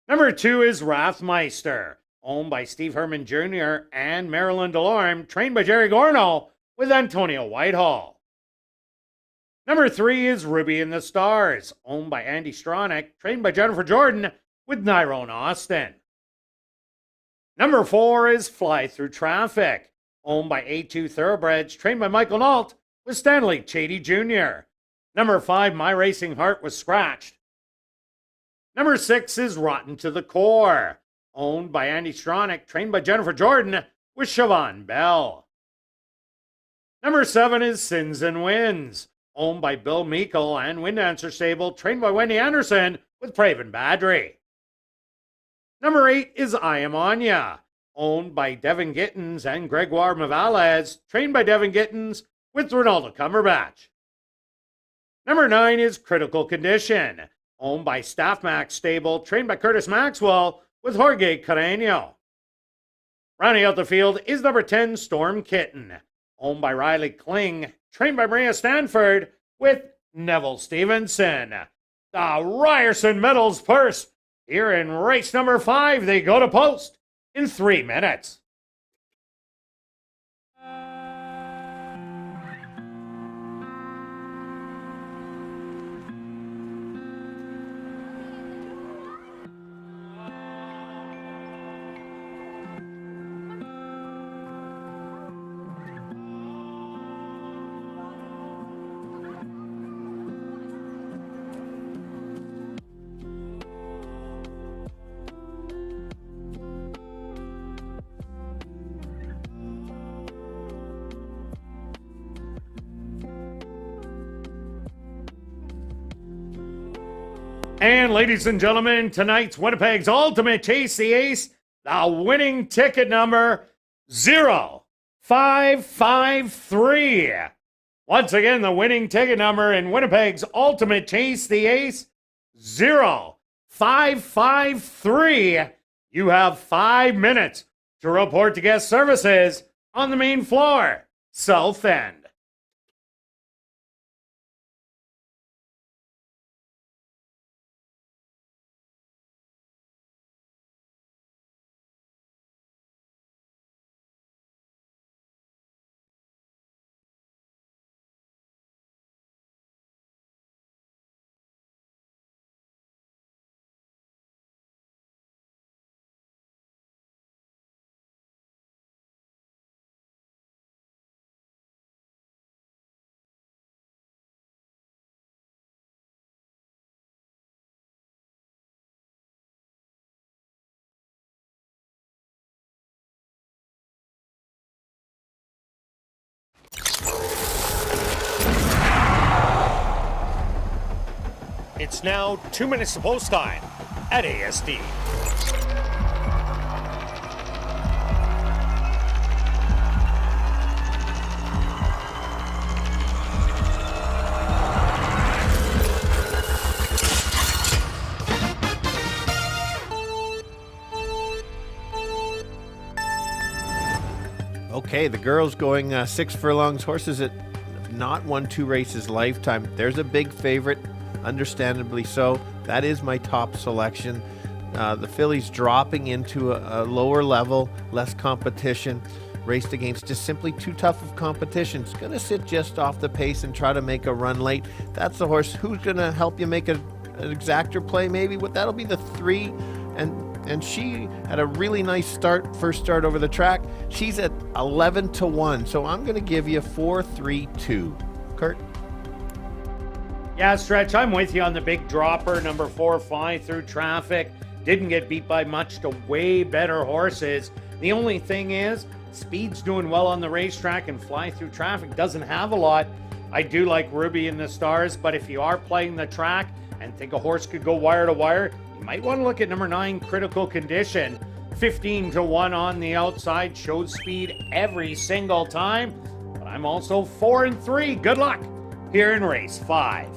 Number 2 is Rathmeister, owned by Steve Herman Jr. and Marilyn Delorme, trained by Jerry Gorno with Antonio Whitehall. Number 3 is Ruby in the Stars, owned by Andy Stronach, trained by Jennifer Jordan with Nyrone Austin. Number 4 is Fly Through Traffic, owned by A2 Thoroughbreds, trained by Michael Nault with Stanley Chady Jr. Number 5, My Racing Heart Was Scratched. Number 6 is Rotten to the Core, owned by Andy Stronach, trained by Jennifer Jordan with Siobhan Bell. Number 7 is Sins and Wins, owned by Bill Meikle and Wind Dancer Stable, trained by Wendy Anderson with Praven Badri. Number 8 is I Am Anya, owned by Devin Gittins and Gregoire Mavalez, trained by Devin Gittins with Ronaldo Cumberbatch. Number 9 is Critical Condition, owned by Staff Max Stable, trained by Curtis Maxwell with Jorge Carreño. Rounding out the field is number 10, Storm Kitten, owned by Riley Kling, trained by Maria Stanford with Neville Stevenson. The Ryerson Metals Purse, here in race number 5, they go to post in 3 minutes. And ladies and gentlemen, tonight's Winnipeg's Ultimate Chase the Ace, the winning ticket number 0 553. Once again, the winning ticket number in Winnipeg's Ultimate Chase the Ace, 0553. You have 5 minutes to report to guest services on the main floor, South End. It's now 2 minutes to post time at ASD. Okay, the girls going 6 furlongs. Horses that not won 2 races lifetime. There's a big favorite, understandably so. That is my top selection. The fillies dropping into a lower level, less competition, raced against just simply too tough of competition. It's going to sit just off the pace and try to make a run late. That's the horse who's going to help you make an exactor play maybe. That'll be the 3, and she had a really nice first start over the track. She's at 11-1, so I'm going to give you 4-3-2. Kirt? Yeah, Stretch, I'm with you on the big dropper, number 4, Fly Through Traffic. Didn't get beat by much to way better horses. The only thing is, Speed's doing well on the racetrack and Fly Through Traffic doesn't have a lot. I do like Ruby in the Stars, but if you are playing the track and think a horse could go wire to wire, you might want to look at number 9, Critical Condition. 15-1 on the outside, shows speed every single time. But I'm also 4-3. Good luck here in race 5.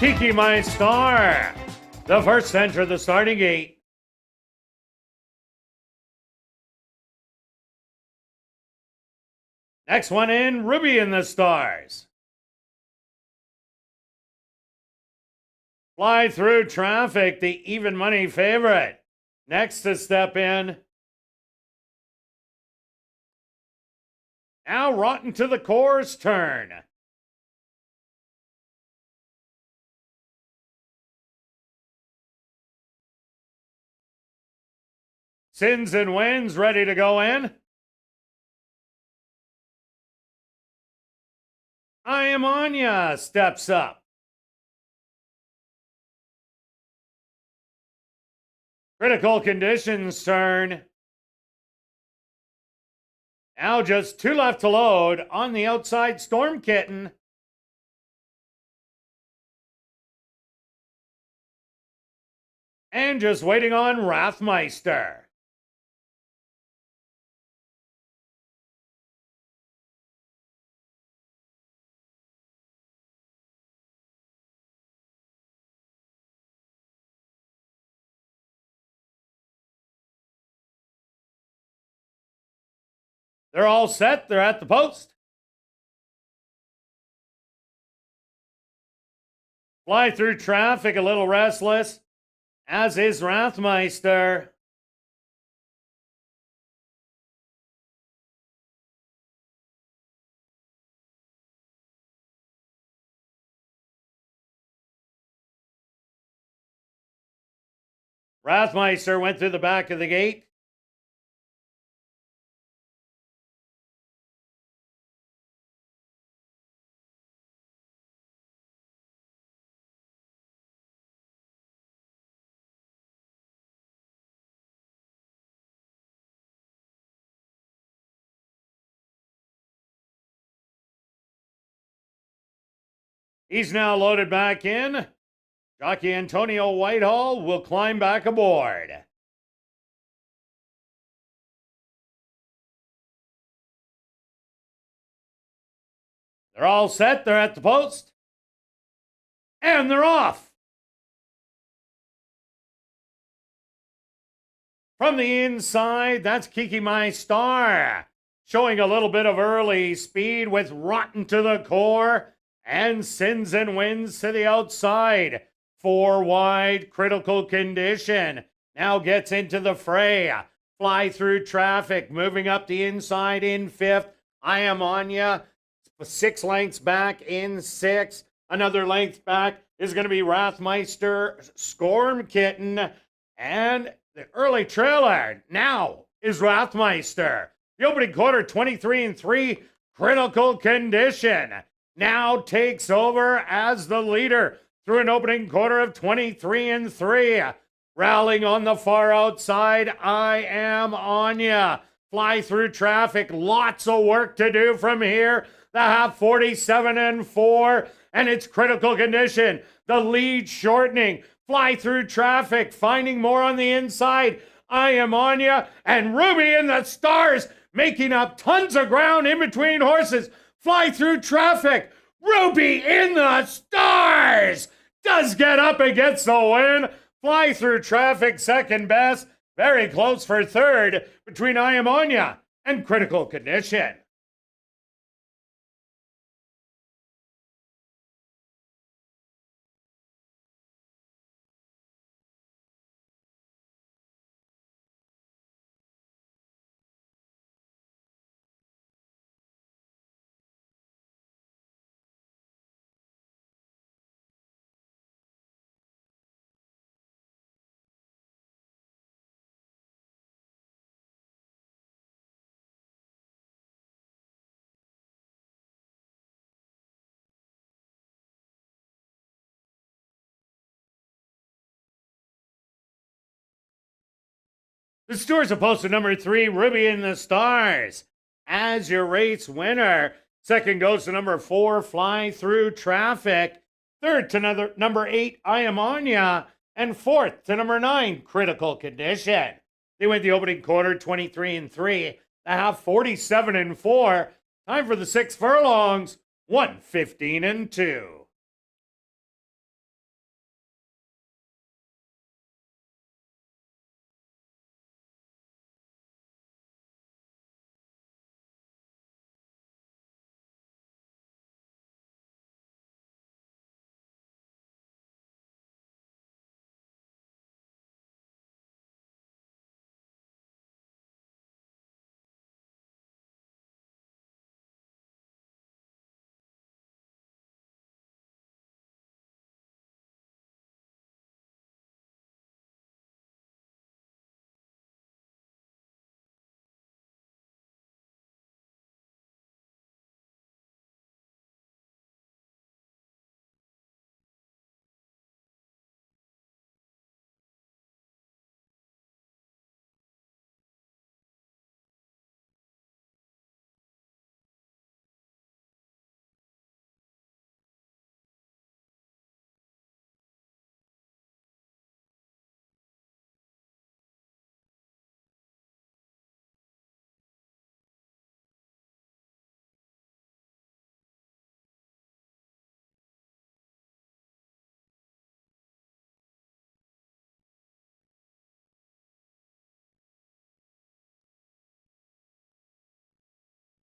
Kiki My Star, the first to enter the starting gate. Next one in, Ruby in the Stars. Fly Through Traffic, the even money favorite. Next to step in. Now Rotten to the Core's turn. Sins and Wins ready to go in. I Am Anya steps up. Critical Conditions turn. Now just 2 left to load. On the outside, Storm Kitten. And just waiting on Wrathmeister. They're all set. They're at the post. Fly Through Traffic, a little restless, as is Wrathmeister. Wrathmeister went through the back of the gate. He's now loaded back in. Jockey Antonio Whitehall will climb back aboard. They're all set. They're at the post. And they're off. From the inside, that's Kiki My Star, showing a little bit of early speed with Rotten to the Core. And Sins and Wins to the outside. 4 wide, Critical Condition. Now gets into the fray. Fly Through Traffic, moving up the inside in 5th. I Am Anya, 6 lengths back in 6th. Another length back is going to be Wrathmeister, Storm Kitten. And the early trailer now is Wrathmeister. The opening quarter, 23-3, Critical Condition. Now takes over as the leader through an opening quarter of 23-3. Rallying on the far outside, I Am Anya. Fly Through Traffic, lots of work to do from here. The half 47-4, and it's Critical Condition. The lead shortening. Fly Through Traffic, finding more on the inside. I Am Anya and Ruby in the Stars, making up tons of ground in between horses. Fly Through Traffic, Ruby in the Stars does get up and gets the win. Fly Through Traffic, second best. Very close for third between I Am Anya and Critical Condition. The Stewards are posted number 3, Ruby in the Stars, as your race winner. Second goes to number 4, Fly Through Traffic. Third to number 8, I Am Anya. And fourth to number 9, Critical Condition. They went the opening quarter 23-3, the half 47-4. Time for the 6 furlongs, 1:15-2.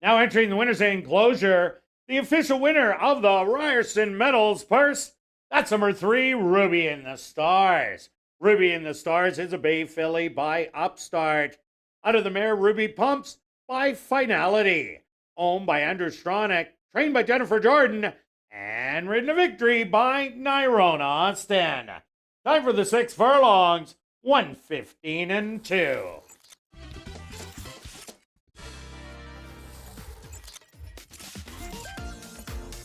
Now entering the winner's enclosure, the official winner of the Ryerson Medals purse, that's number 3, Ruby in the Stars. Ruby in the Stars is a Bay filly by Upstart. Out of the mare, Ruby Pumps by Finality. Owned by Andrew Stronach, trained by Jennifer Jordan, and ridden to victory by Nyrone Austin. Time for the 6 furlongs, 1:15 and 2.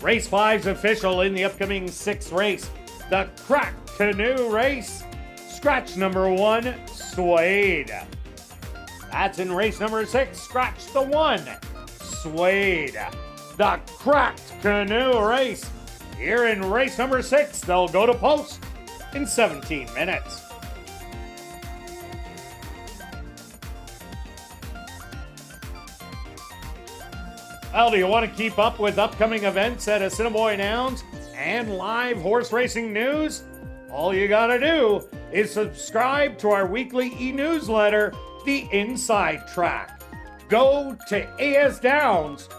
Race 5's official in the upcoming 6th race, the Crack Canoe Race. Scratch number 1, Suede. That's in race number 6, scratch the 1, Suede. The Cracked Canoe Race. Here in race number 6, they'll go to post in 17 minutes. Well, do you want to keep up with upcoming events at Assiniboia Downs and live horse racing news? All you gotta do is subscribe to our weekly e-newsletter, The Inside Track. Go to asdowns.com.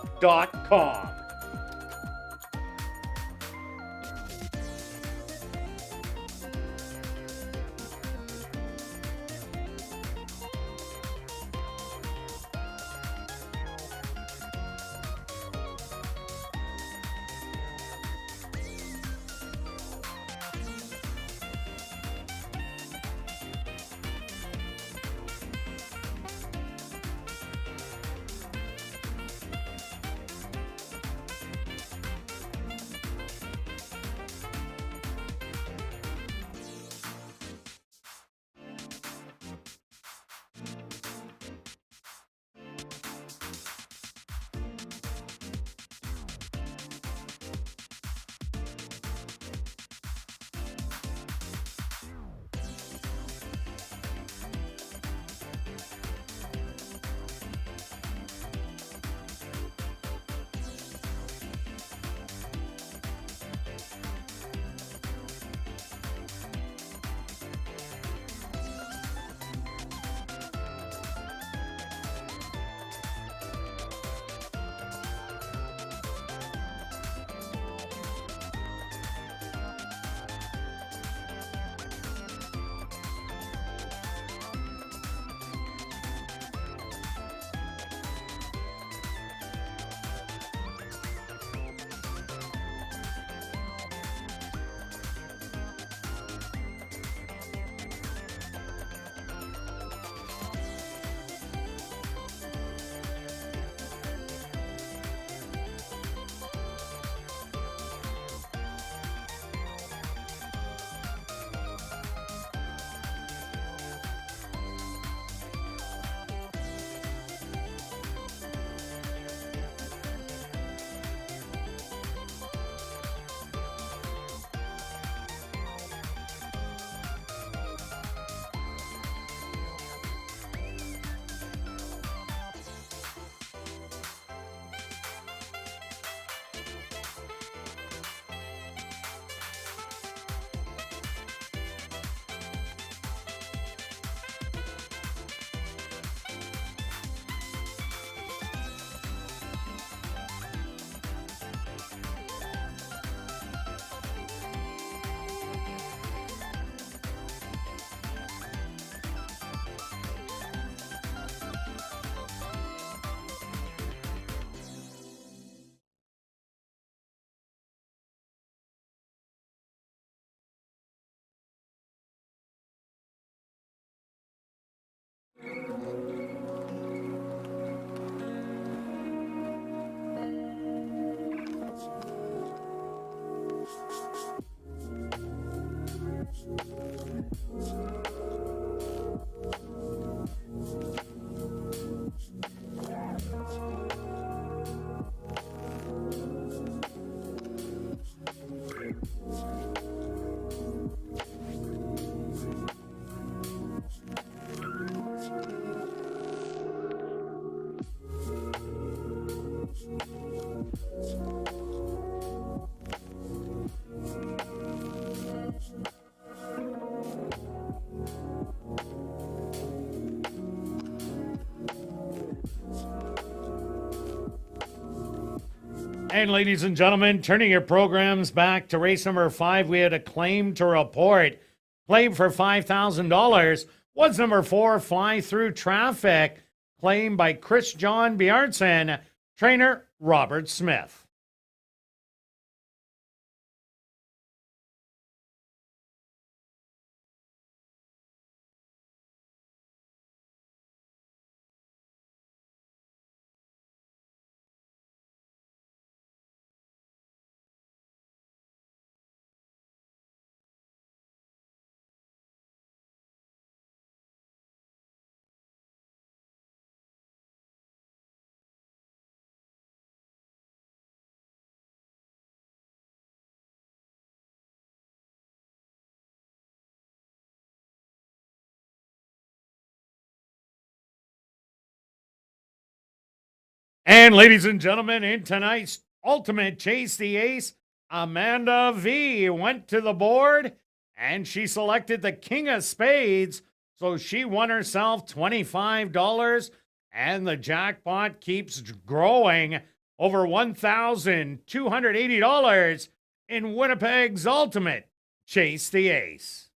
And ladies and gentlemen, turning your programs back to race number 5, we had a claim to report. Claim for $5,000 was number 4, Fly Through Traffic, claimed by Chris John Bjartson, trainer Robert Smith. And ladies and gentlemen, in tonight's Ultimate Chase the Ace, Amanda V went to the board and she selected the King of Spades. So she won herself $25 and the jackpot keeps growing over $1,280 in Winnipeg's Ultimate Chase the Ace.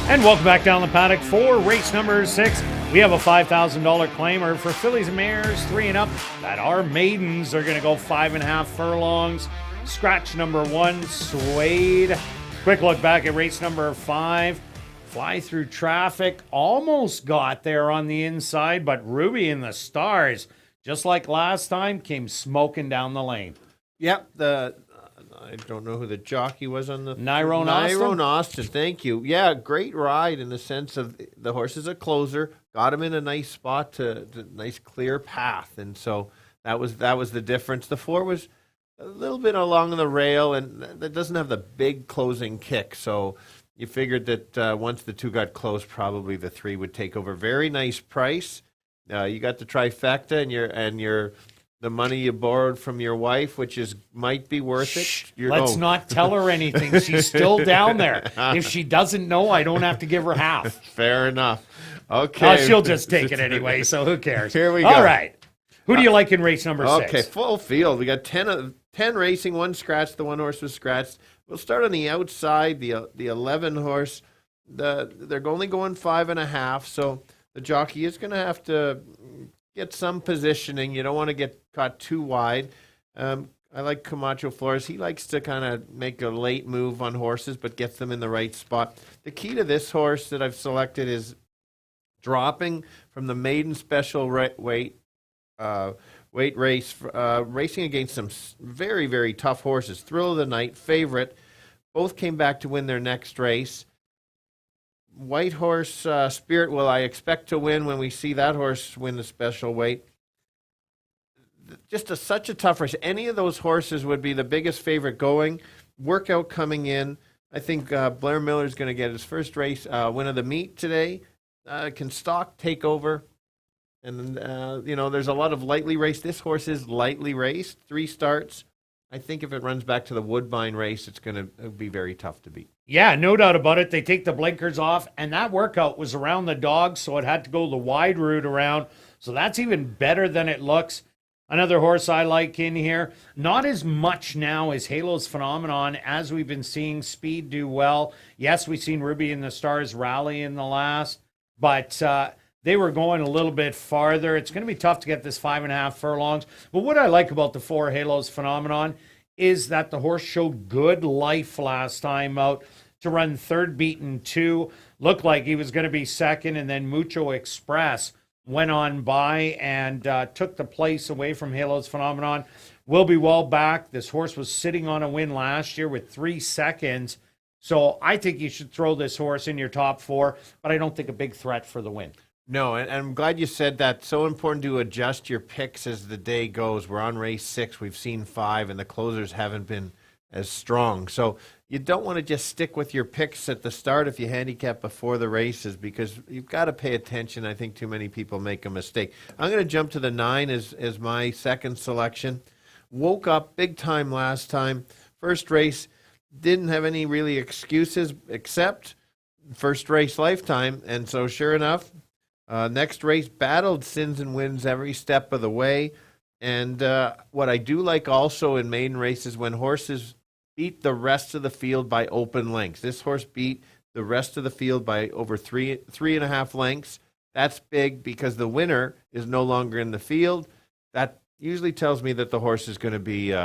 And welcome back down the paddock for race number 6. We have a $5,000 claimer for fillies and mares 3 and up that are maidens. They're going to go 5.5 furlongs. Scratch number 1, Suede. Quick look back at race number 5. Fly Through Traffic almost got there on the inside, but Ruby in the Stars, just like last time, came smoking down the lane. Yep, I don't know who the jockey was on the... Nyrone Austin? Nyrone Austin, thank you. Yeah, great ride in the sense of the horse is a closer, got him in a nice spot to nice clear path, and so that was the difference. The 4 was a little bit along the rail, and that doesn't have the big closing kick, so you figured that once the 2 got close, probably the 3 would take over. Very nice price. You got the trifecta, and the money you borrowed from your wife, which might be worth it. Let's not tell her anything. She's still down there. If she doesn't know, I don't have to give her half. Fair enough. Okay. She'll just take it anyway, so who cares? Here we go. All right. Who do you like in race number 6? Okay, full field. We got 10 racing, 1 scratched. The 1 horse was scratched. We'll start on the outside, the 11 horse. They're only going 5.5, so the jockey is going to have to get some positioning. You don't want to get caught too wide. I like Camacho Flores. He likes to kind of make a late move on horses, but gets them in the right spot. The key to this horse that I've selected is dropping from the maiden special weight race, racing against some very, very tough horses. Thrill of the Night, Favorite, both came back to win their next race. White horse Spirit Will, I expect to win when we see that horse win the special weight. Just such a tough race. Any of those horses would be the biggest favorite going. Workout coming in. I think Blair Miller's going to get his first race win of the meet today. Can Stock take over? And, there's a lot of lightly raced. This horse is lightly raced. 3 starts. I think if it runs back to the Woodbine race, it's going to be very tough to beat. Yeah, no doubt about it. They take the blinkers off, and that workout was around the dog, so it had to go the wide route around. So that's even better than it looks. Another horse I like in here, not as much now as Halo's Phenomenon, as we've been seeing Speed do well. Yes, we've seen Ruby and the Stars rally in the last, but they were going a little bit farther. It's going to be tough to get this 5.5 furlongs. But what I like about the 4 Halo's Phenomenon is that the horse showed good life last time out to run third beaten 2. Looked like he was going to be second, and then Mucho Express went on by and took the place away from Halo's Phenomenon. Will be well back. This horse was sitting on a win last year with 3 seconds. So I think you should throw this horse in your top 4, but I don't think a big threat for the win. No, and I'm glad you said that. So important to adjust your picks as the day goes. We're on race 6. We've seen 5, and the closers haven't been as strong. So you don't want to just stick with your picks at the start if you handicap before the races, because you've got to pay attention. I think too many people make a mistake. I'm going to jump to the 9 as my second selection. Woke up big time last time. First race, didn't have any really excuses except first race lifetime. And so sure enough, next race battled Sins and Wins every step of the way. And what I do like also in maiden races, when horses beat the rest of the field by open lengths. This horse beat the rest of the field by over three and a half lengths. That's big because the winner is no longer in the field. That usually tells me that the horse is going to be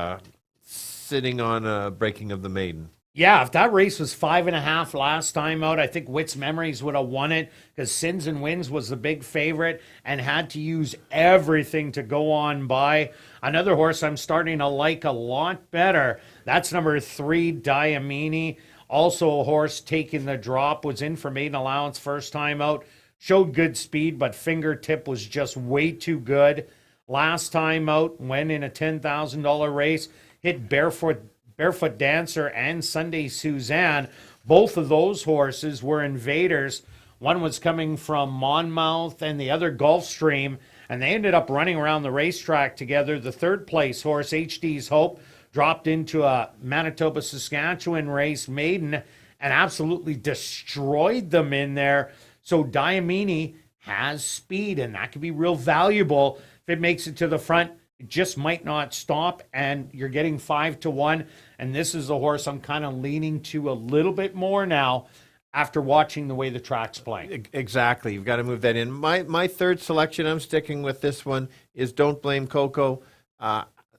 sitting on a breaking of the maiden. Yeah, if that race was 5.5 last time out, I think Wits Memories would have won it, because Sins and Wins was the big favorite and had to use everything to go on by. Another horse I'm starting to like a lot better, that's number 3, Diamini. Also a horse taking the drop, was in for maiden allowance first time out. Showed good speed, but fingertip was just way too good. Last time out, went in a $10,000 race, hit Barefoot Dancer and Sunday Suzanne. Both of those horses were invaders. One was coming from Monmouth and the other Gulfstream, and they ended up running around the racetrack together. The third place horse, HD's Hope, dropped into a Manitoba, Saskatchewan race maiden and absolutely destroyed them in there. So Diamini has speed, and that could be real valuable if it makes it to the front. It just might not stop, and you're getting 5-1. And this is a horse I'm kind of leaning to a little bit more now after watching the way the track's playing. Exactly. You've got to move that in. My third selection, I'm sticking with this one, is Don't Blame Coco.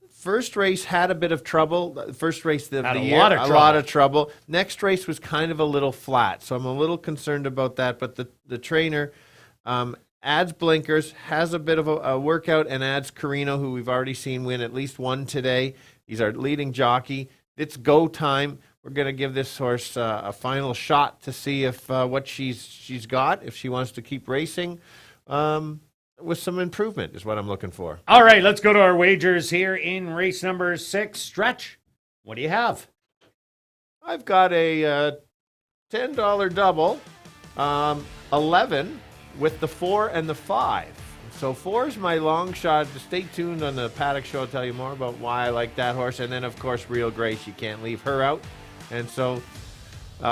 First race had a bit of trouble. First race of the year, a lot of trouble. Next race was kind of a little flat, so I'm a little concerned about that. But the trainer adds blinkers, has a bit of a workout, and adds Carino, who we've already seen win at least one today. He's our leading jockey. It's go time. We're going to give this horse a final shot to see if what she's got, if she wants to keep racing, with some improvement is what I'm looking for. All right, let's go to our wagers here in race number 6. Stretch, what do you have? I've got a $10 double, 11 with the 4 and the 5. So 4 is my long shot. Stay tuned on the Paddock Show. I'll tell you more about why I like that horse. And then, of course, Real Grace. You can't leave her out. And so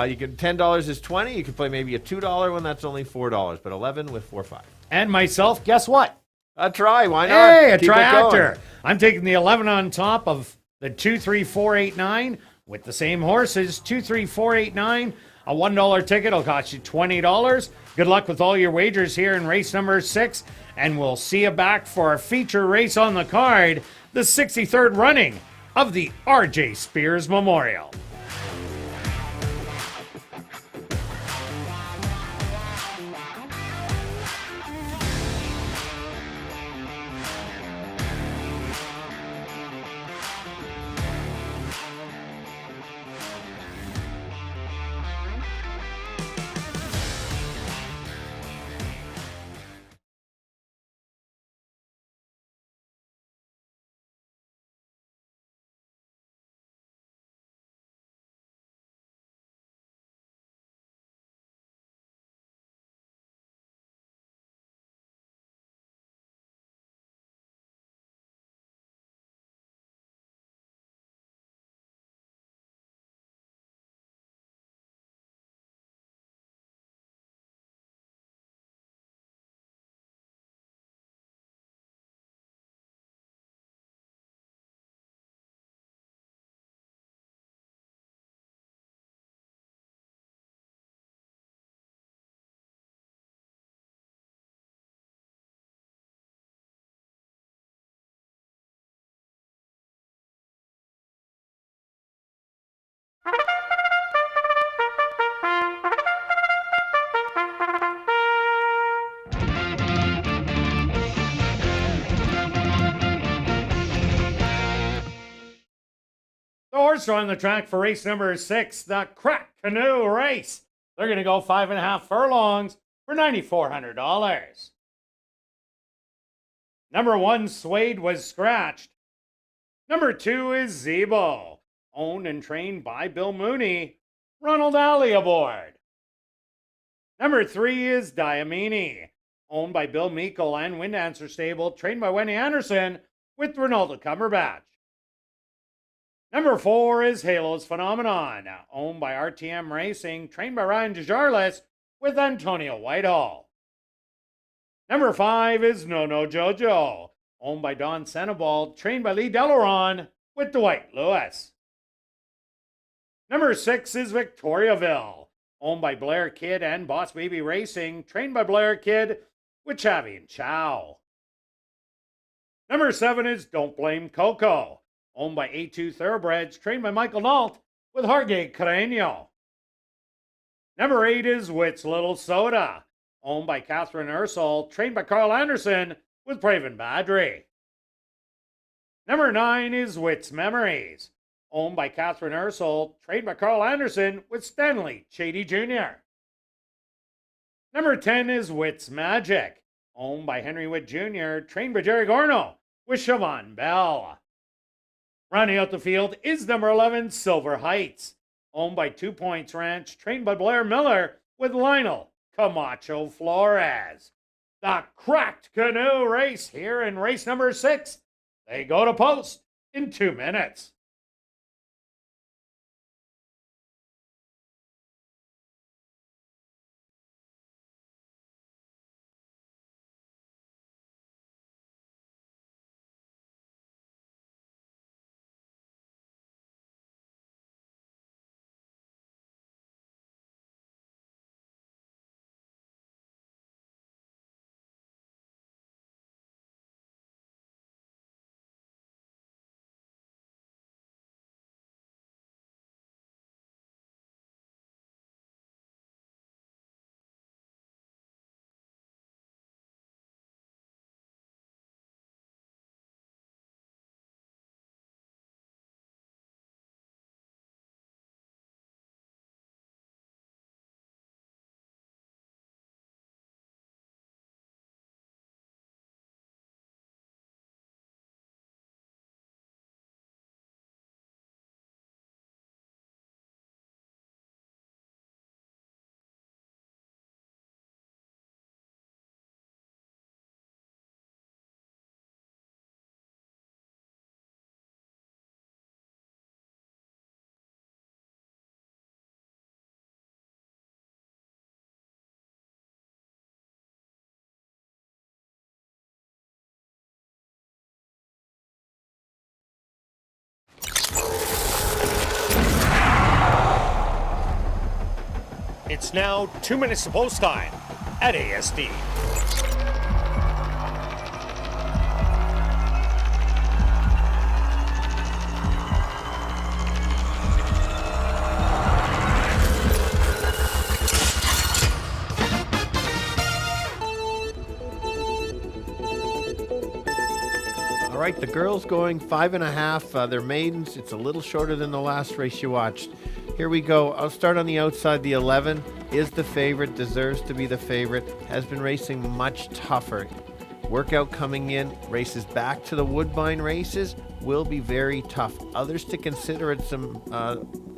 you can $10 is 20. You can play maybe a $2 one. That's only $4. But 11 with 4-5. And myself, guess what? A try. Why not? Hey, a Keep triactor. I'm taking the 11 on top of the 2, 3, 4, 8, 9 with the same horses. 2, 3, 4, 8, 9. A $1 ticket will cost you $20. Good luck with all your wagers here in race number 6. And we'll see you back for our feature race on the card, the 63rd running of the R.J. Spears Memorial. The horse on the track for race number 6, the Crack Canoe Race. They're going to go 5.5 furlongs for $9,400. Number 1, Suede, was scratched. Number 2 is Zebo. owned and trained by Bill Mooney. Ronald Alley aboard. Number 3 is Diamini, owned by Bill Meikle and Wind Answer Stable, trained by Wendy Anderson with Ronaldo Cumberbatch. Number 4 is Halo's Phenomenon, owned by RTM Racing, trained by Ryan DeJarlis with Antonio Whitehall. Number 5 is No No Jojo, owned by Don Senebald, trained by Lee Delaron with Dwight Lewis. Number 6 is Victoriaville, owned by Blair Kidd and Boss Baby Racing, trained by Blair Kidd with Chavi and Chow. Number 7 is Don't Blame Coco, owned by A2 Thoroughbreds, trained by Michael Nault with Jorge Carreño. Number 8 is Witt's Little Soda, owned by Catherine Ursel, trained by Carl Anderson with Praven Badri. Number 9 is Witt's Memories, owned by Catherine Ursel, trained by Carl Anderson with Stanley Chady Jr. Number 10 is Witt's Magic, owned by Henry Witt Jr., trained by Jerry Gorno with Siobhan Bell. Rounding out the field is number 11, Silver Heights, owned by 2 Points Ranch, trained by Blair Miller with Lionel Camacho Flores. The Cracked Canoe race here in race number 6. They go to post in 2 minutes. It's now 2 minutes to post time at ASD. All right, the girls going 5.5. They're maidens. It's a little shorter than the last race you watched. Here we go. I'll start on the outside. The 11 is the favorite, deserves to be the favorite, has been racing much tougher. Workout coming in, races back to the Woodbine races will be very tough. Others to consider at some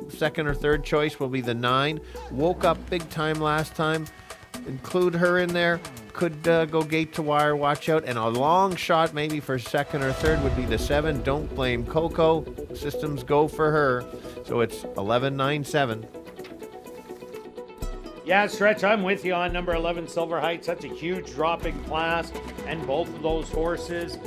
second or third choice will be the 9. Woke up big time last time. Include her in there. Could go gate to wire, watch out. And a long shot maybe for second or third would be the 7. Don't Blame Coco. Systems go for her. So it's 11-9-7. Yeah, Stretch, I'm with you on number 11, Silver Heights. That's a huge drop in class, and both of those horses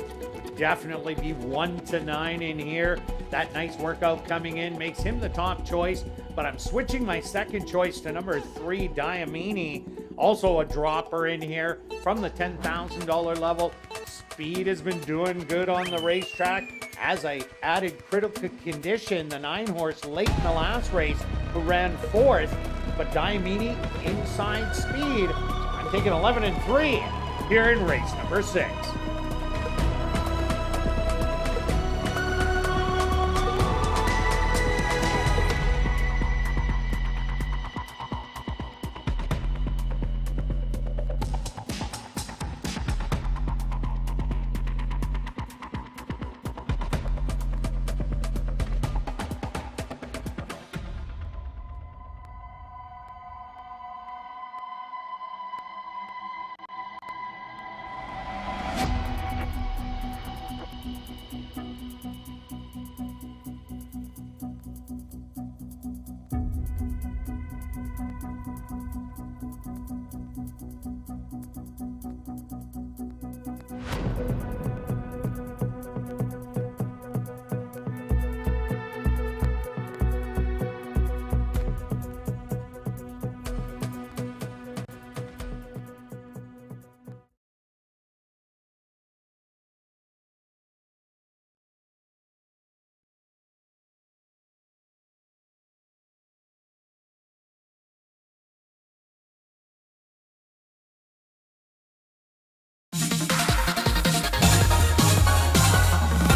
definitely be 1-9 in here. That nice workout coming in makes him the top choice, but I'm switching my second choice to number 3, Diamini. Also a dropper in here from the $10,000 level. Speed has been doing good on the racetrack. As I added critical condition, the 9 horse late in the last race who ran 4th, but Diamini inside speed. I'm taking 11-3 here in race number 6.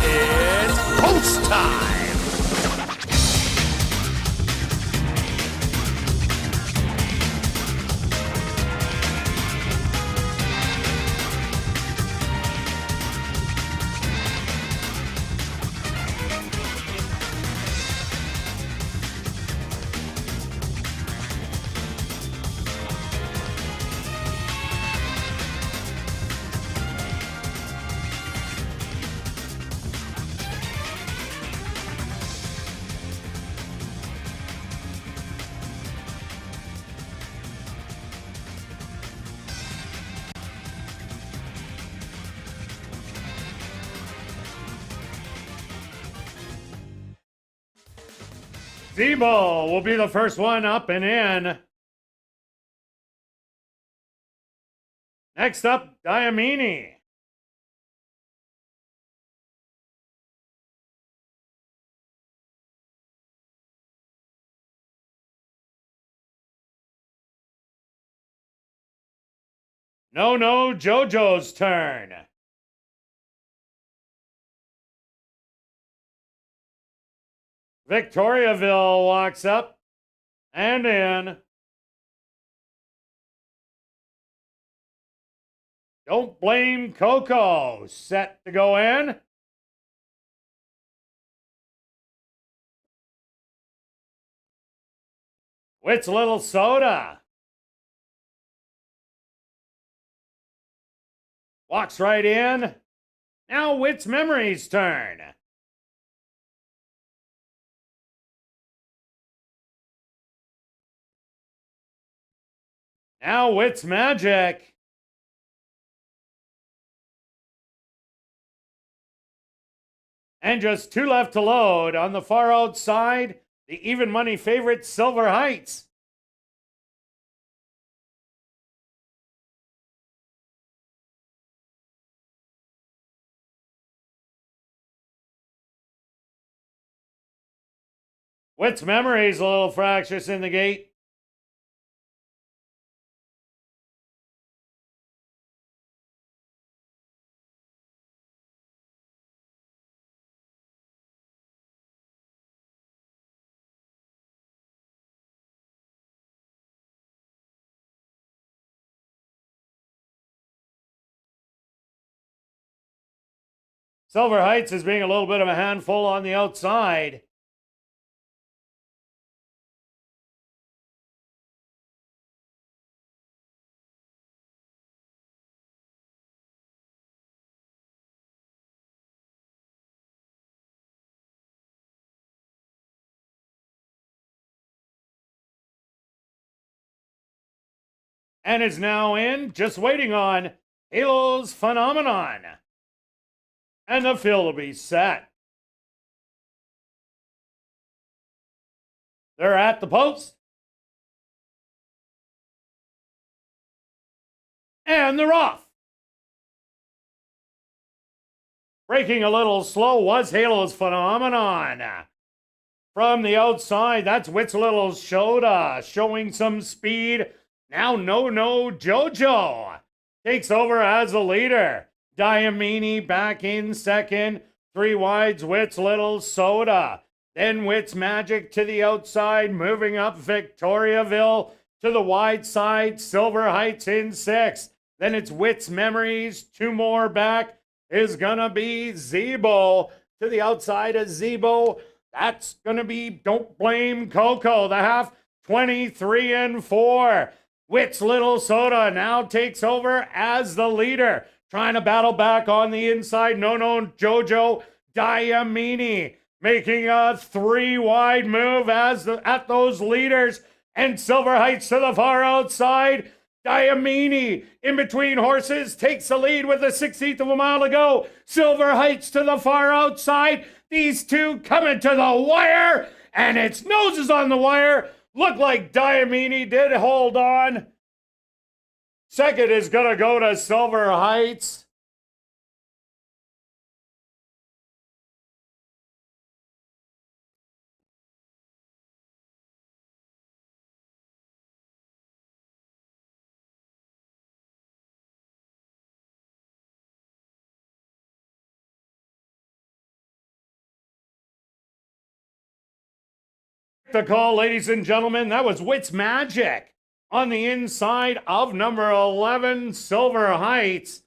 It's post time. Zebo will be the first one up and in. Next up, Diamini. No, Jojo's turn. Victoriaville walks up and in. Don't Blame Coco set to go in. Wits Little Soda walks right in. Now Wits Memory's turn. Now Wits Magic. And just two left to load. On the far outside, the even money favorite, Silver Heights. Wits Memory's a little fractious in the gate. Silver Heights is being a little bit of a handful on the outside. And is now in, just waiting on Halo's Phenomenon. And the field will be set. They're at the post. And they're off. Breaking a little slow was Halo's Phenomenon. From the outside, that's Wits Little Soda showing some speed. Now No Jojo takes over as the leader. Diamini back in second. Three wides, Wits Little Soda. Then Wits Magic to the outside, moving up Victoriaville to the wide side. Silver Heights in sixth. Then it's Wits Memories. Two more back is gonna be Zebo. To the outside of Zebo, that's gonna be Don't Blame Coco. The half 23-4. Wits Little Soda now takes over as the leader. Trying to battle back on the inside. No Jojo. Diamini making a three-wide move at those leaders. And Silver Heights to the far outside. Diamini in between horses takes the lead with a 16th of a mile to go. Silver Heights to the far outside. These two coming to the wire, and its noses on the wire. Look like Diamini did hold on. Second is going to go to Silver Heights. The call, ladies and gentlemen, that was Wits Magic on the inside of number 11, Silver Heights.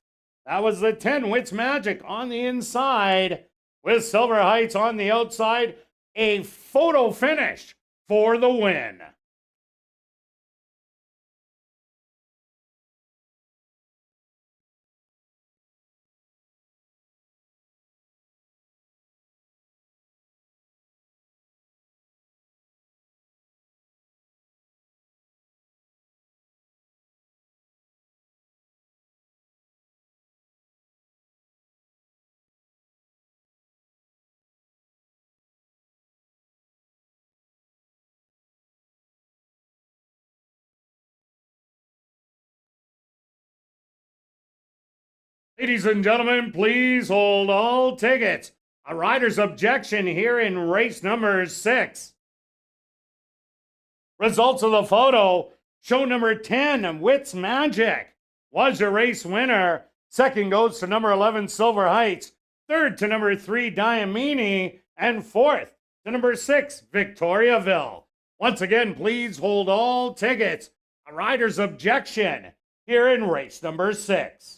That was the 10, Wits Magic on the inside with Silver Heights on the outside. A photo finish for the win. Ladies and gentlemen, please hold all tickets. A rider's objection here in race number 6. Results of the photo show number 10, Wits Magic, was your race winner. Second goes to number 11, Silver Heights. Third to number 3, Diamini. And fourth to number 6, Victoriaville. Once again, please hold all tickets. A rider's objection here in race number 6.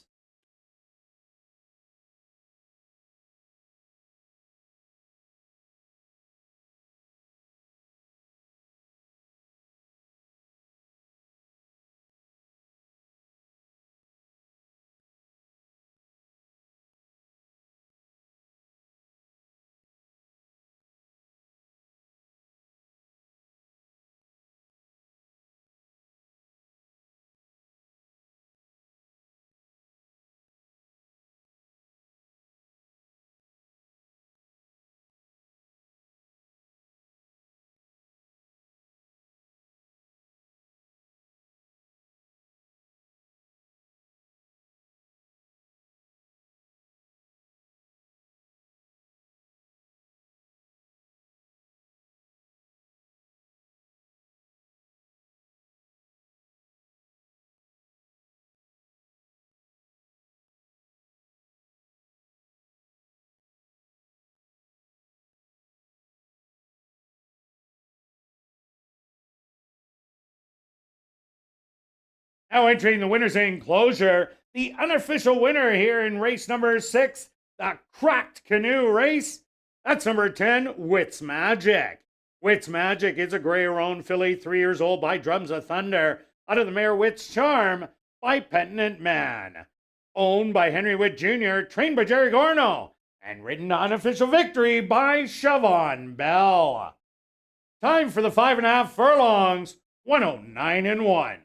Now entering the winner's enclosure, the unofficial winner here in race number 6, the Cracked Canoe Race. That's number 10, Wits Magic. Wits Magic is a gray roan filly, 3 years old, by Drums of Thunder, out of the mare Wits Charm by Penitent Man. Owned by Henry Witt Jr., trained by Jerry Gorno, and ridden to unofficial victory by Siobhan Bell. Time for the 5.5 furlongs, 109 and 1.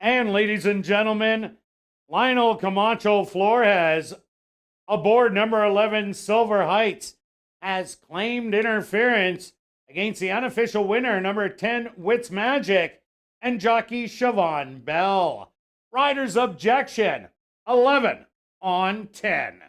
And ladies and gentlemen, Lionel Camacho Flores, aboard number 11 Silver Heights, has claimed interference against the unofficial winner, number 10 Wits Magic, and jockey Siobhan Bell. Riders objection, 11 on 10.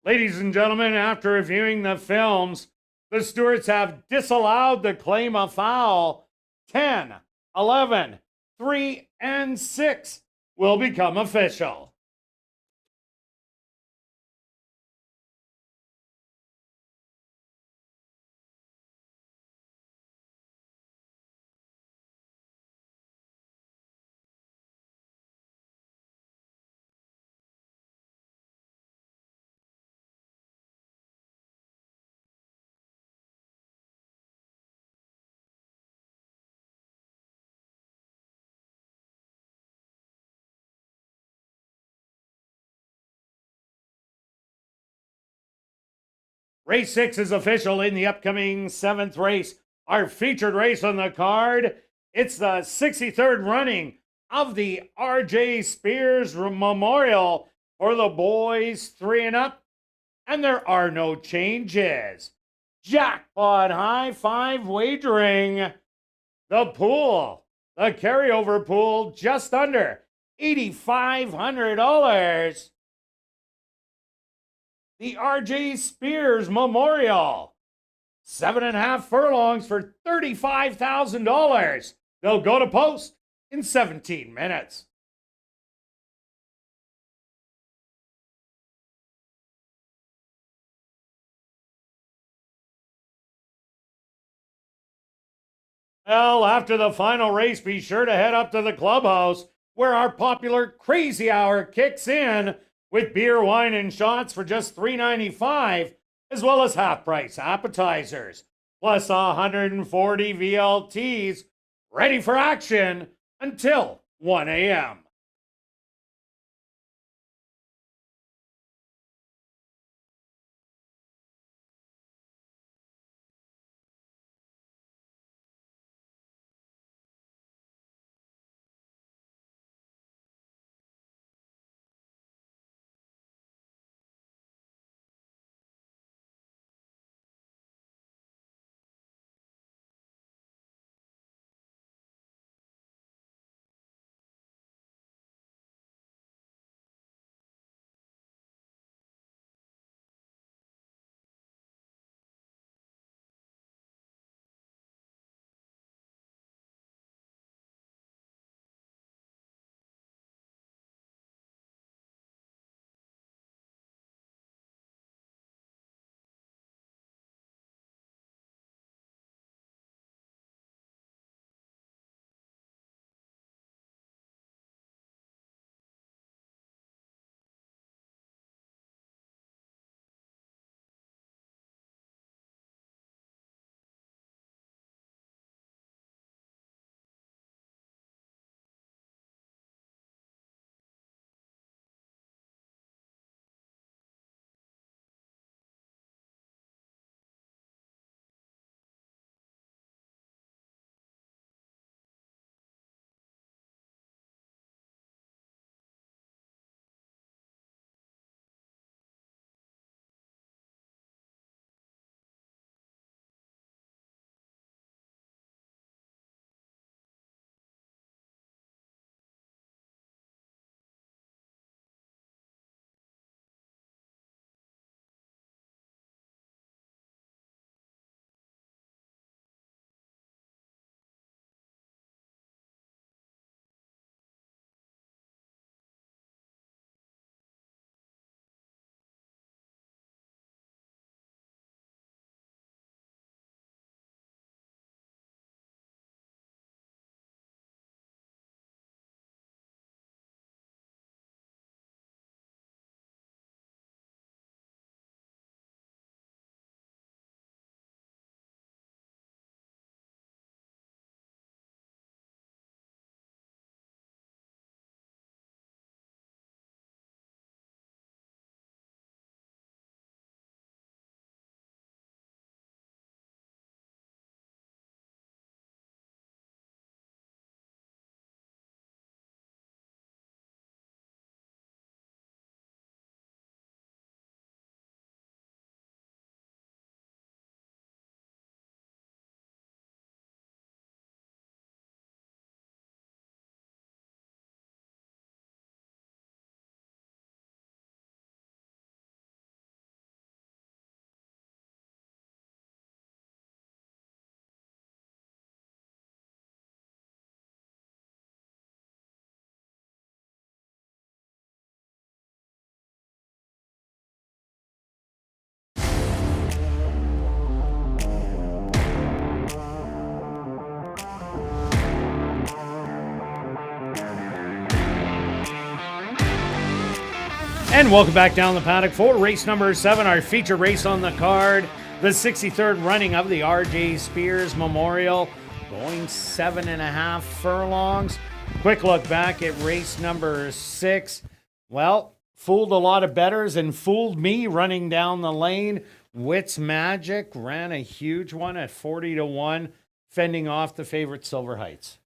Ladies and gentlemen, after reviewing the films, the stewards have disallowed the claim of foul. 10, 11, 3, and 6 will become official. Race 6 is official in the upcoming 7th race. Our featured race on the card, it's the 63rd running of the R.J. Spears Memorial for the boys 3 and up, and there are no changes. Jackpot high 5 wagering. The pool, the carryover pool, just under $8,500. The R.J. Spears Memorial, 7.5 furlongs for $35,000. They'll go to post in 17 minutes. Well, after the final race, be sure to head up to the clubhouse where our popular Crazy Hour kicks in with beer, wine, and shots for just $3.95, as well as half-price appetizers, plus 140 VLTs ready for action until 1 a.m. And welcome back down the paddock for race number 7, our feature race on the card, the 63rd running of the R.J. Spears Memorial, going 7.5 furlongs. Quick look back at race number 6. Well, fooled a lot of bettors and fooled me running down the lane. Wits Magic ran a huge one at 40-1, fending off the favorite Silver Heights.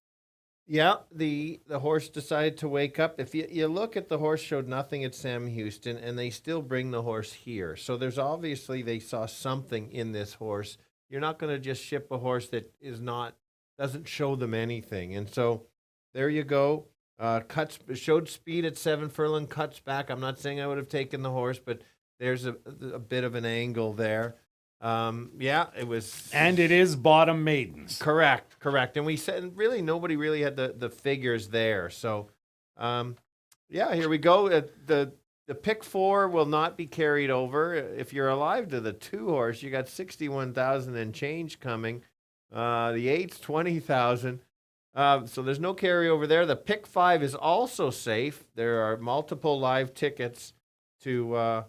Yeah, the horse decided to wake up. If you look at the horse, showed nothing at Sam Houston, and they still bring the horse here. So there's obviously they saw something in this horse. You're not going to just ship a horse that doesn't show them anything. And so there you go. Showed speed at 7 furlong, cuts back. I'm not saying I would have taken the horse, but there's a bit of an angle there. Yeah, it was. And it is bottom maidens. Correct. And we said really nobody really had the figures there. So, yeah, here we go. The pick 4 will not be carried over. If you're alive to the 2 horse, you got 61,000 and change coming. The 8's 20,000. So there's no carryover there. The pick 5 is also safe. There are multiple live tickets to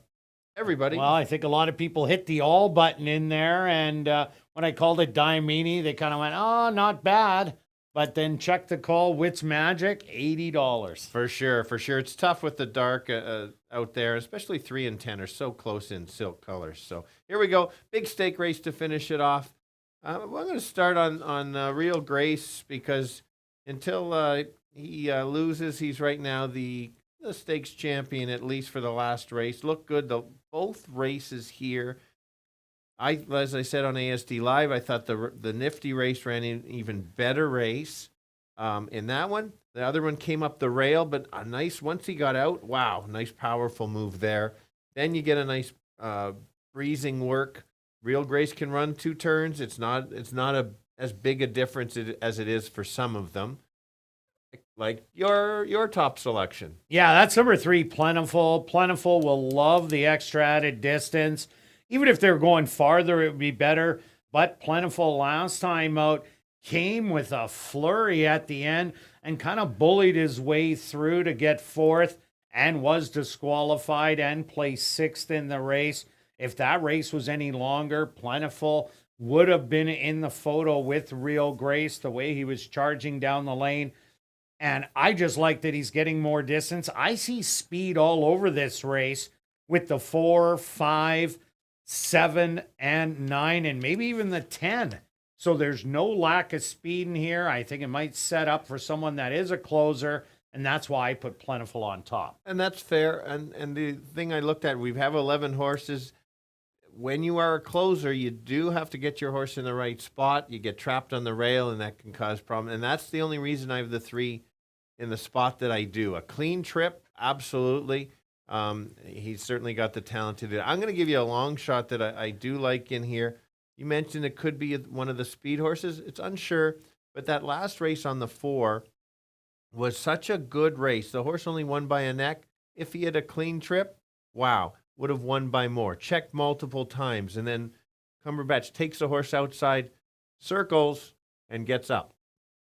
everybody. Well, I think a lot of people hit the all button in there, and when I called it Diamini, they kind of went, oh, not bad. But then check the call, Wits Magic, $80. For sure. It's tough with the dark out there, especially 3 and 10 are so close in silk colors. So here we go. Big stake race to finish it off. I'm going to start on Real Grace because until he loses, he's right now the stakes champion, at least for the last race. Look good. Both races here. As I said on ASD Live, I thought the Nifty race ran an even better race. In that one, the other one came up the rail, but a nice, once he got out, wow, nice powerful move there. Then you get a nice breezing work. Real Grace can run 2 turns. It's not as big a difference as it is for some of them. Like your top selection. Yeah, that's number 3, Plentiful. Plentiful will love the extra added distance. Even if they're going farther, it would be better. But Plentiful last time out came with a flurry at the end and kind of bullied his way through to get 4th and was disqualified and placed 6th in the race. If that race was any longer, Plentiful would have been in the photo with Real Grace, the way he was charging down the lane. And I just like that he's getting more distance. I see speed all over this race with the 4, 5, 7, and 9, and maybe even the 10. So there's no lack of speed in here. I think it might set up for someone that is a closer, and that's why I put Plentiful on top. And that's fair. And the thing I looked at, we have 11 horses. When you are a closer, you do have to get your horse in the right spot. You get trapped on the rail, and that can cause problems. And that's the only reason I have the 3 in the spot that I do. A clean trip, absolutely. He's certainly got the talent to do it. I'm going to give you a long shot that I do like in here. You mentioned it could be one of the speed horses. It's unsure, but that last race on the 4 was such a good race. The horse only won by a neck. If he had a clean trip, wow, would have won by more. Checked multiple times, and then Cumberbatch takes the horse outside, circles, and gets up.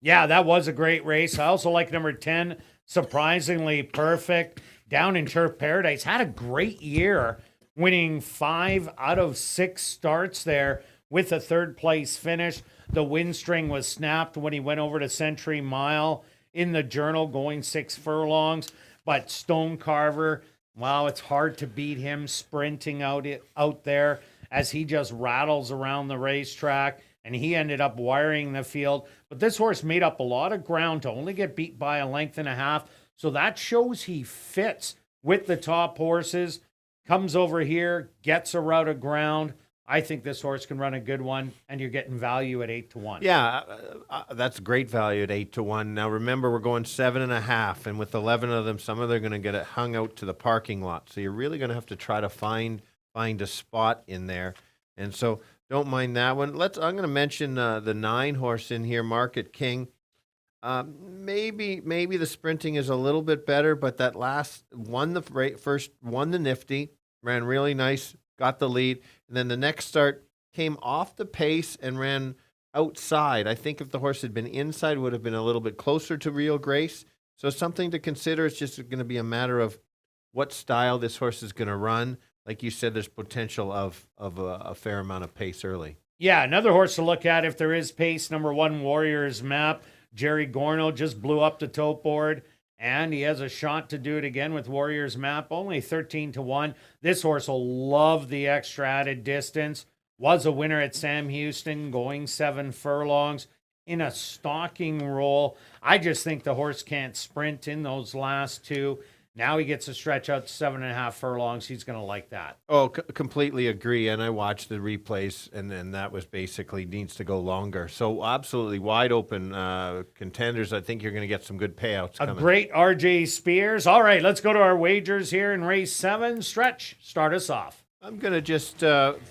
Yeah, that was a great race. I also like number 10, Surprisingly Perfect. Down in Turf Paradise, had a great year, winning 5 out of 6 starts there with a 3rd place finish. The win string was snapped when he went over to Century Mile in the Journal, going 6 furlongs. But Stone Carver, wow, it's hard to beat him sprinting out there as he just rattles around the racetrack. And he ended up wiring the field. But this horse made up a lot of ground to only get beat by 1.5 lengths. So that shows he fits with the top horses. Comes over here, gets a route of ground. I think this horse can run a good one, and you're getting value at 8-1. Yeah, that's great value at 8-1. Now remember, we're going 7.5, and with 11 of them, some of them are going to get it hung out to the parking lot. So you're really going to have to try to find a spot in there. And so don't mind that one. I'm going to mention the 9 horse in here, Market King. Maybe the sprinting is a little bit better, but that last won the Nifty, ran really nice, got the lead, and then the next start came off the pace and ran outside. I think if the horse had been inside, would have been a little bit closer to Real Grace. So something to consider. It's just going to be a matter of what style this horse is going to run. Like you said, there's potential of a fair amount of pace early. Yeah, another horse to look at if there is pace. Number 1, Warriors Map. Jerry Gorno just blew up the tote board, and he has a shot to do it again with Warriors Map. Only 13-1. This horse will love the extra added distance. Was a winner at Sam Houston, going 7 furlongs in a stalking role. I just think the horse can't sprint in those last 2. Now he gets to stretch out to 7.5 furlongs. He's going to like that. Oh, completely agree. And I watched the replays, and then that was basically needs to go longer. So absolutely wide open contenders. I think you're going to get some good payouts coming. A great RJ Spears. All right, let's go to our wagers here in race 7. Stretch, start us off. I'm going to just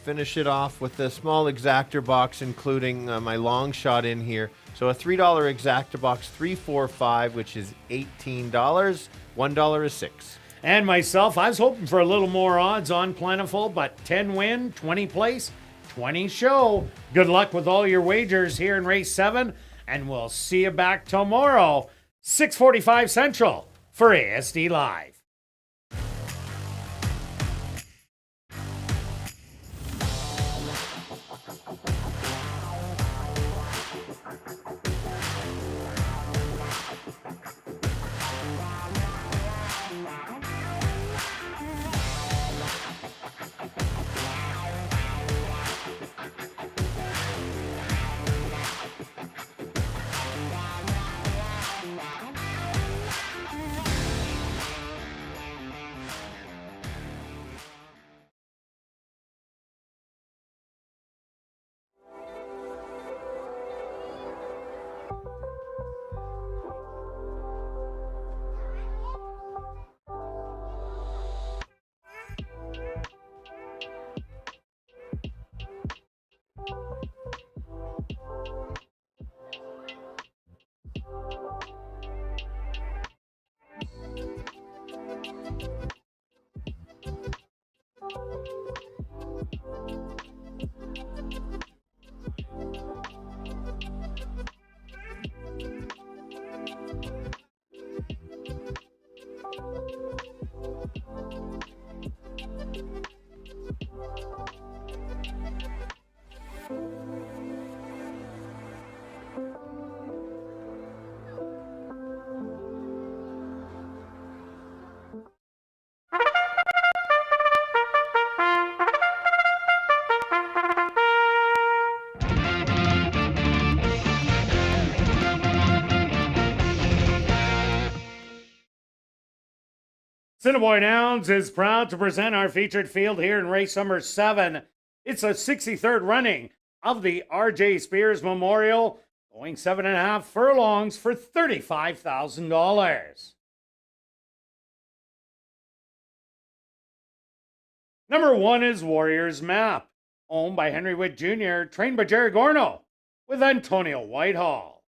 finish it off with a small exactor box, including my long shot in here. So a $3 exactor box, 3, 4, 5, which is $18. $1 is 6. And myself, I was hoping for a little more odds on Plentiful, but 10 win, 20 place, 20 show. Good luck with all your wagers here in race 7, and we'll see you back tomorrow, 6:45 Central for ASD Live. Assiniboia Downs is proud to present our featured field here in race number 7. It's a 63rd running of the R.J. Spears Memorial, going 7.5 furlongs for $35,000. Number 1 is Warriors Map, owned by Henry Witt Jr., trained by Jerry Gorno, with Antonio Whitehall.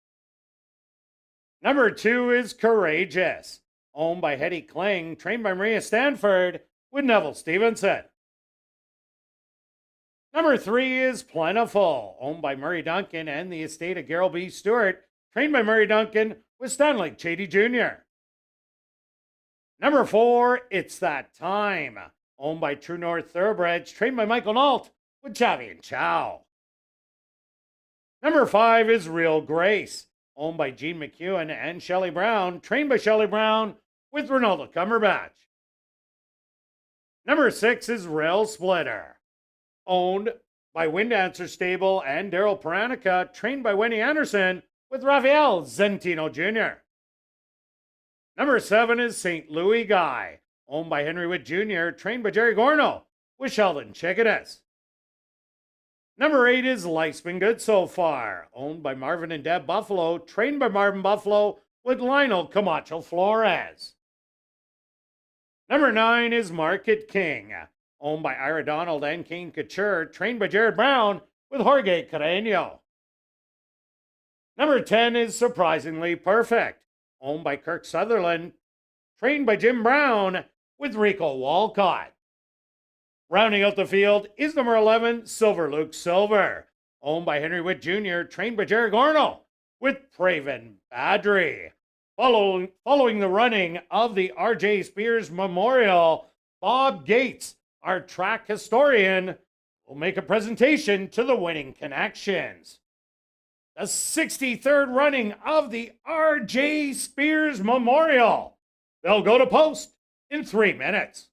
Number 2 is Courageous, owned by Hetty Kling, trained by Maria Stanford, with Neville Stevenson. Number 3 is Plentiful, owned by Murray Duncan and the estate of Gerald B. Stewart, trained by Murray Duncan, with Stanley Chady Jr. Number 4, It's That Time, owned by True North Thoroughbreds, trained by Michael Nault, with Chavi and Chow. Number 5 is Real Grace, owned by Gene McEwen and Shelley Brown, trained by Shelley Brown, with Ronaldo Cumberbatch. Number 6 is Rail Splitter, owned by Wind Dancer Stable and Daryl Paranica, trained by Wendy Anderson, with Rafael Zentino Jr. Number 7 is St. Louis Guy, owned by Henry Witt Jr., trained by Jerry Gorno, with Sheldon Chickadas. Number 8 is Life's Been Good So Far, owned by Marvin and Deb Buffalo, trained by Marvin Buffalo, with Lionel Camacho Flores. Number 9 is Market King, owned by Ira Donald and Kane Couture, trained by Jared Brown, with Jorge Carreño. Number 10 is Surprisingly Perfect, owned by Kirk Sutherland, trained by Jim Brown, with Rico Walcott. Rounding out the field is number 11, Silver Luke Silver, owned by Henry Witt Jr., trained by Jerry Gorno, with Praven Badri. Following the running of the R.J. Spears Memorial, Bob Gates, our track historian, will make a presentation to the winning connections. The 63rd running of the R.J. Spears Memorial. They'll go to post in 3 minutes.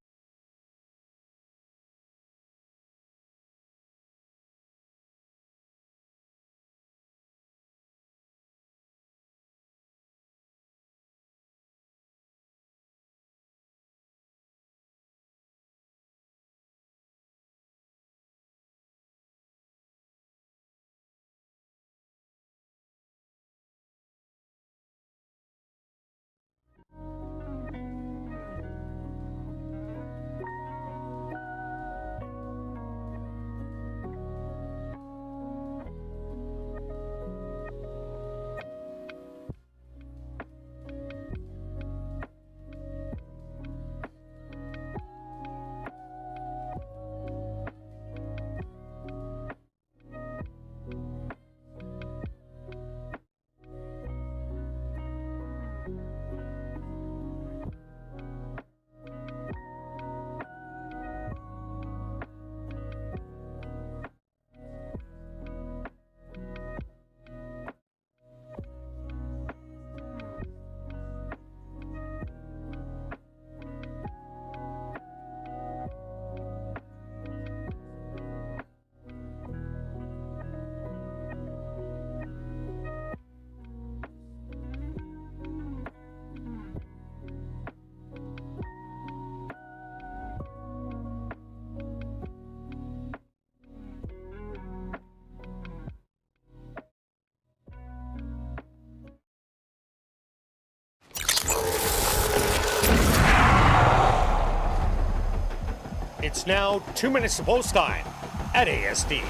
It's now 2 minutes to post time at ASD.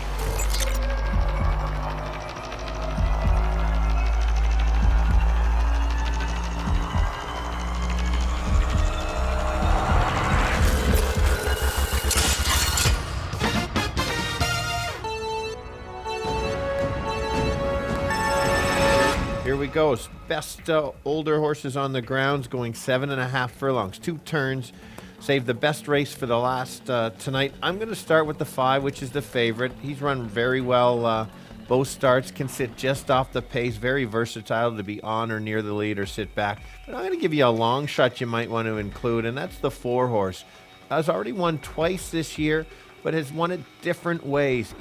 Here we go. Best older horses on the grounds, going 7.5 furlongs, 2 turns. Save the best race for the last tonight. I'm going to start with the 5, which is the favorite. He's run very well. Both starts, can sit just off the pace. Very versatile to be on or near the lead or sit back. But I'm going to give you a long shot you might want to include, and that's the 4 horse. Has already won twice this year, but has won it different ways.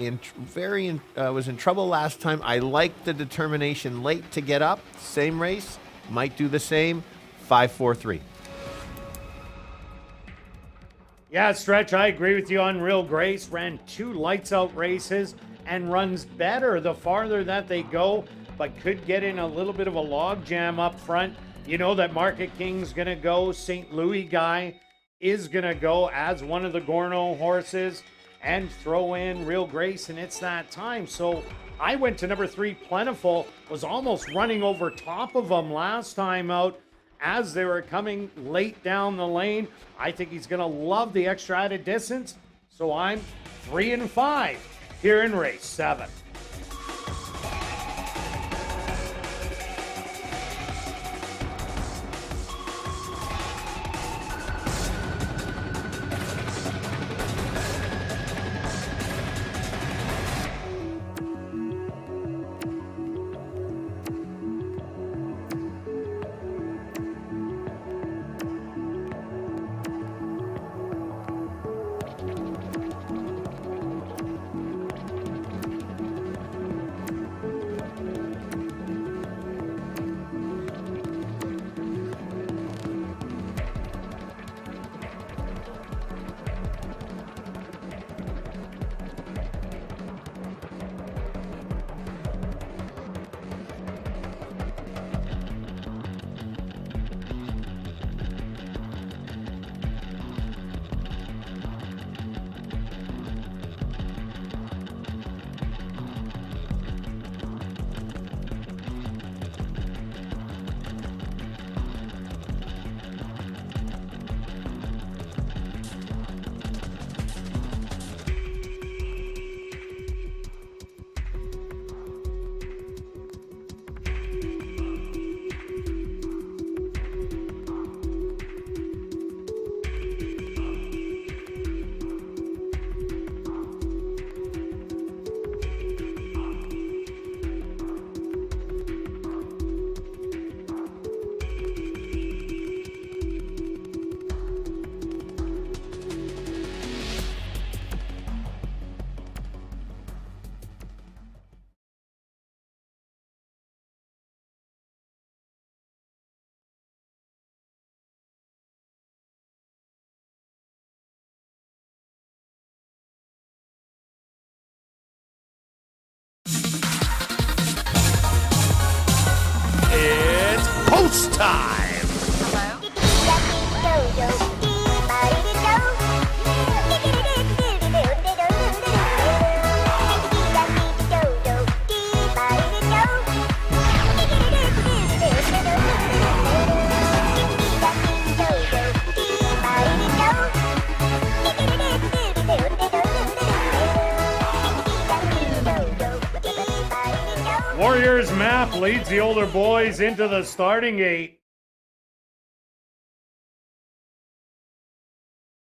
Was in trouble last time. I like the determination late to get up. Same race, might do the same. 5-4-3. Yeah, Stretch, I agree with you on Real Grace. Ran 2 lights-out races and runs better the farther that they go, but could get in a little bit of a log jam up front. You know that Market King's going to go. St. Louis guy is going to go as one of the Gorno horses and throw in Real Grace, and it's that time. So I went to number 3, Plentiful, was almost running over top of them last time out as they were coming late down the lane. I think he's going to love the extra added distance. So I'm 3 and 5 here in race 7. It's time. Warriors map leads the older boys into the starting gate.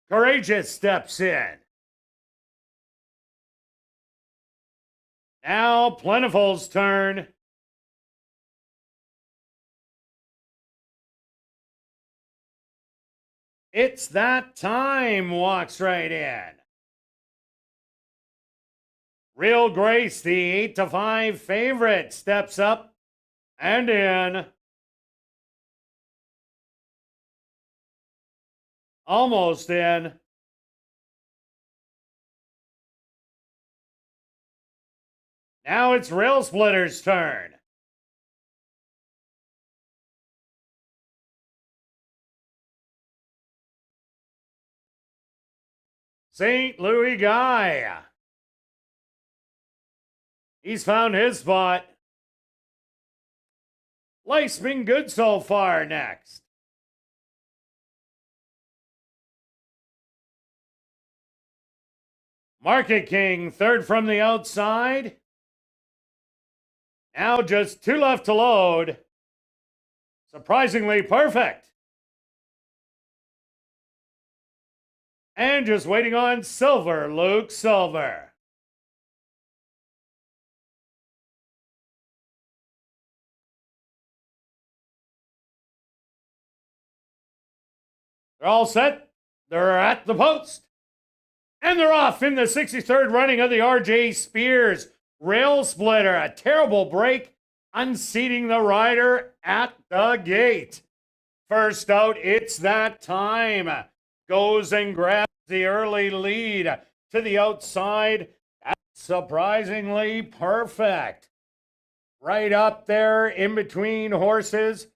Courageous steps in. Now Plentiful's turn. It's that time, walks right in. Real Grace, the 8-5 favorite, steps up and in. Almost in. Now it's Rail Splitter's turn. St. Louis Guy. He's found his spot. Life's been good so far next. Market King, third from the outside. Now just 2 left to load. Surprisingly perfect. And just waiting on Silver, Luke Silver. They're all set. They're at the post. And they're off in the 63rd running of the RJ Spears Rail Splitter. A terrible break, unseating the rider at the gate. First out, it's that time. Goes and grabs the early lead to the outside. That's surprisingly perfect. Right up there in between horses.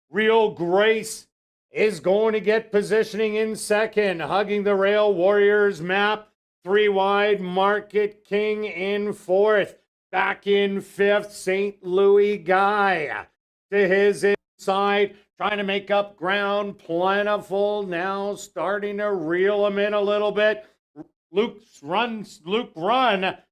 Real Grace is going to get positioning in second, hugging the rail. Warriors map 3 wide. Market King in fourth. Back in fifth, St. Louis Guy to his inside, trying to make up ground. Plentiful now starting to reel him in a little bit. Luke run.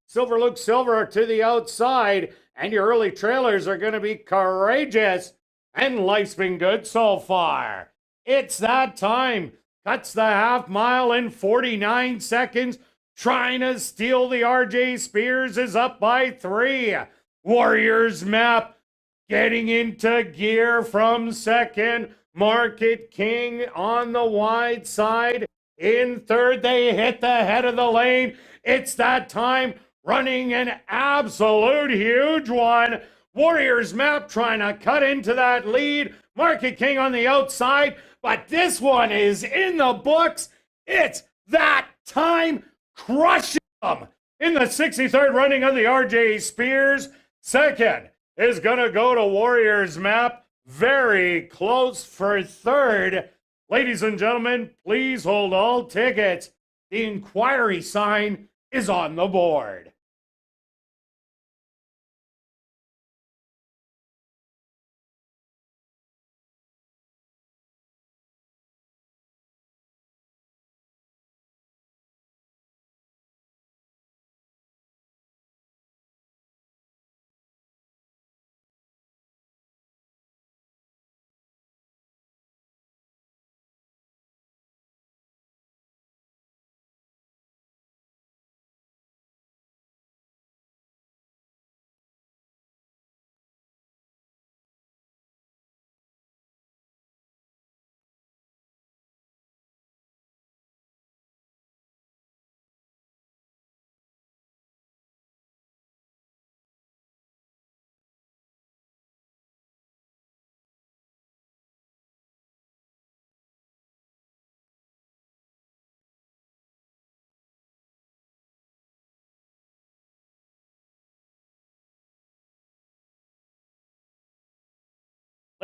Silver Luke Silver to the outside, and your early trailers are going to be Courageous, and Life's been good so far. It's that time. Cuts the half mile in 49 seconds. Trying to steal the RJ Spears is up by 3. Warriors map getting into gear from second. Market King on the wide side. In third, they hit the head of the lane. It's that time. Running an absolute huge one. Warriors map trying to cut into that lead. Market King on the outside. But this one is in the books. It's that time. Crushing them in the 63rd running of the RJ Spears. Second is going to go to Warriors map. Very close for third. Ladies and gentlemen, please hold all tickets. The inquiry sign is on the board.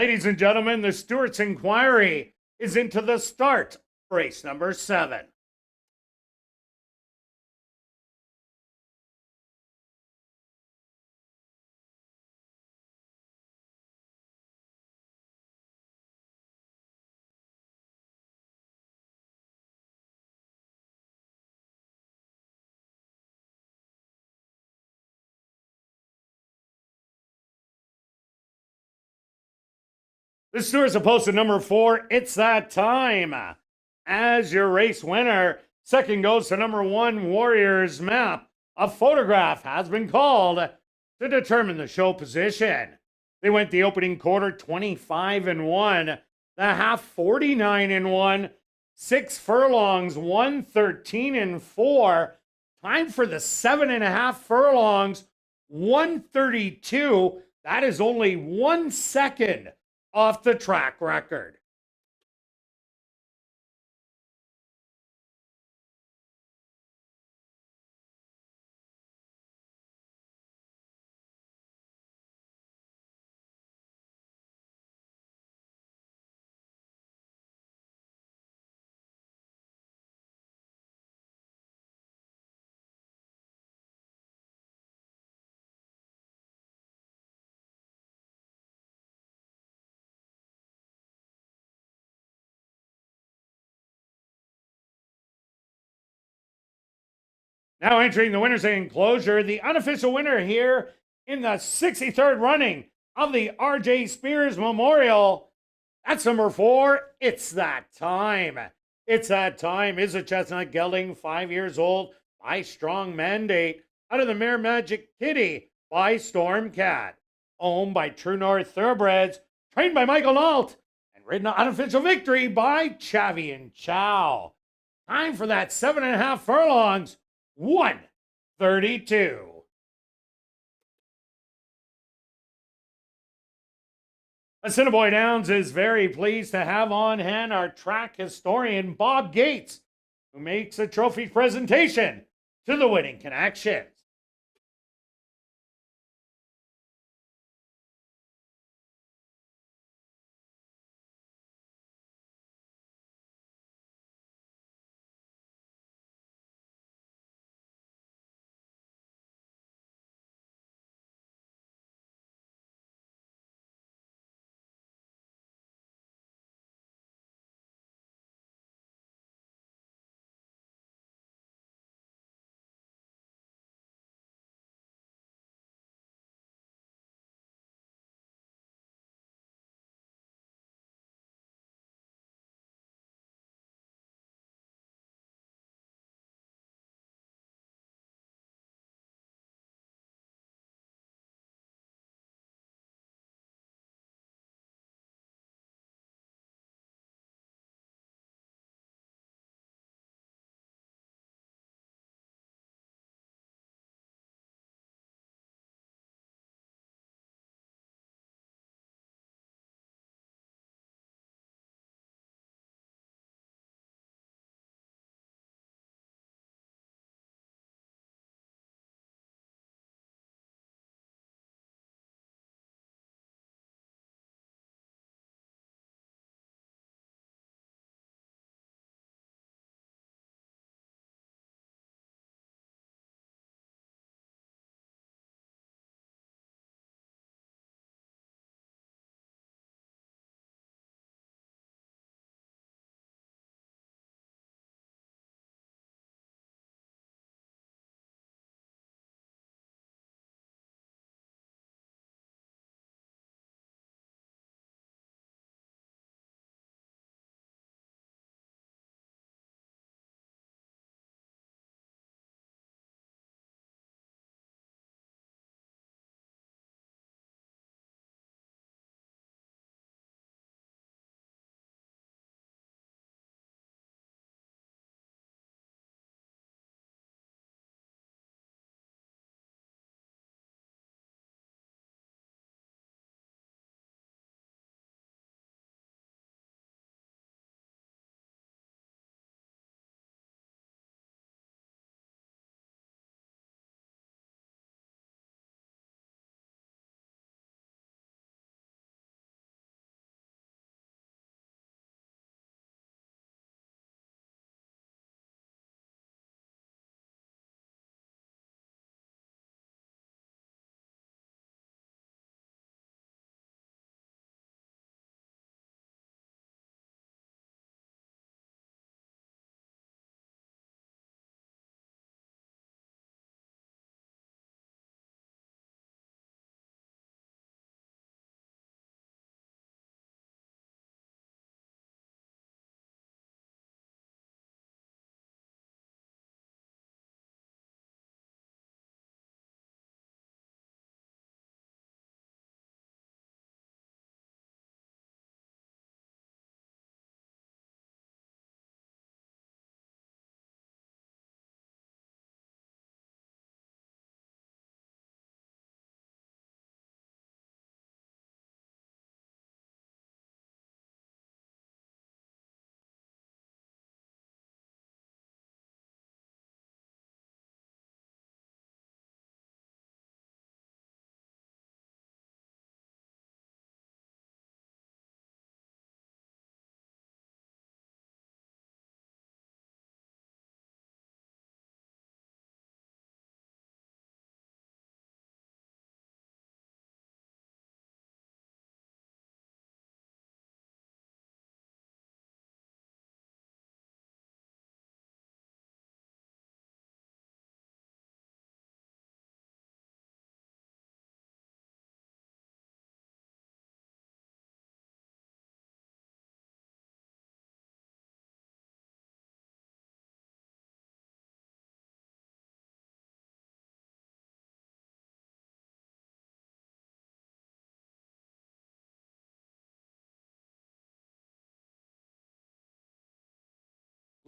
Ladies and gentlemen, the Stewart's Inquiry is into the start, race number 7. The Stewart's opposed to number 4, It's That Time. As your race winner, second goes to number 1, Warriors Map. A photograph has been called to determine the show position. They went the opening quarter 25-1, the half 49-1, 6 furlongs 113-4. Time for the 7.5 furlongs 132. That is only 1 second off the track record. Now entering the winner's enclosure, the unofficial winner here in the 63rd running of the R.J. Spears Memorial. That's number 4, It's That Time. It's That Time is a chestnut gelding, 5 years old, by strong mandate, out of the Mare Magic Kitty by Stormcat. Owned by True North Thoroughbreds, trained by Michael Nault, and ridden to unofficial victory by Chavi and Chow. Time for that 7.5 furlongs. 132. Assiniboia Downs is very pleased to have on hand our track historian Bob Gates, who makes a trophy presentation to the winning connection.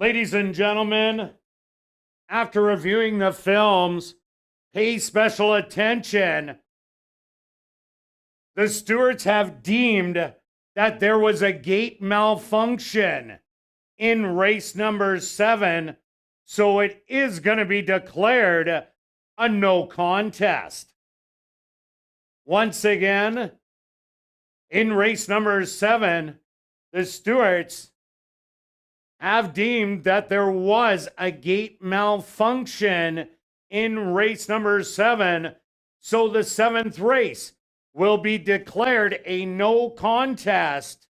Ladies and gentlemen, after reviewing the films, pay special attention. The stewards have deemed that there was a gate malfunction in race number 7, so it is going to be declared a no contest. Once again, in race number 7, the stewards have deemed that there was a gate malfunction in race number 7, so the 7th race will be declared a no contest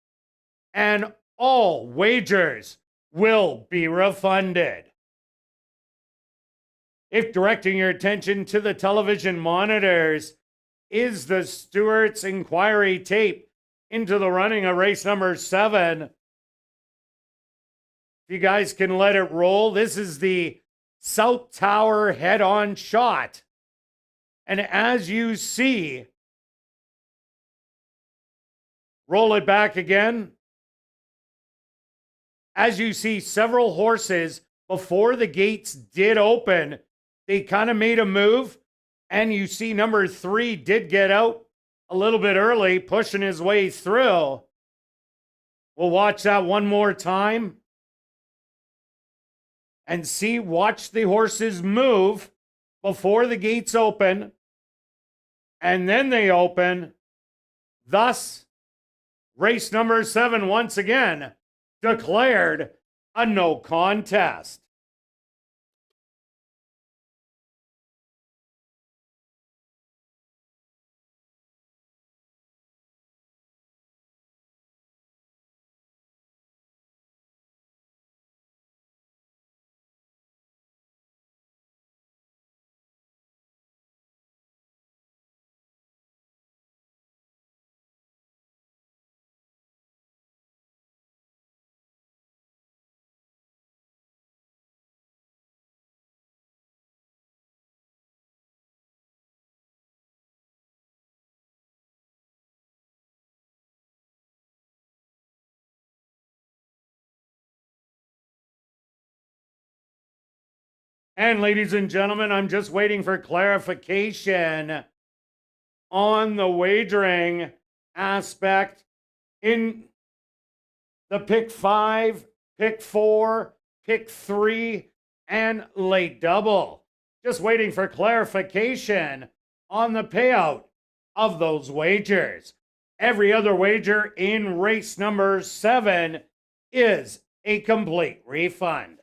and all wagers will be refunded. If directing your attention to the television monitors is the stewards' inquiry tape into the running of race number 7, if you guys can let it roll, this is the South Tower head-on shot. And as you see, roll it back again. As you see, several horses, before the gates did open, they kind of made a move. And you see number 3 did get out a little bit early, pushing his way through. We'll watch that one more time. And see, watch the horses move before the gates open. And then they open. Thus, race number 7 once again declared a no contest. And ladies and gentlemen, I'm just waiting for clarification on the wagering aspect in the pick 5, pick 4, pick 3, and late double. Just waiting for clarification on the payout of those wagers. Every other wager in race number 7 is a complete refund.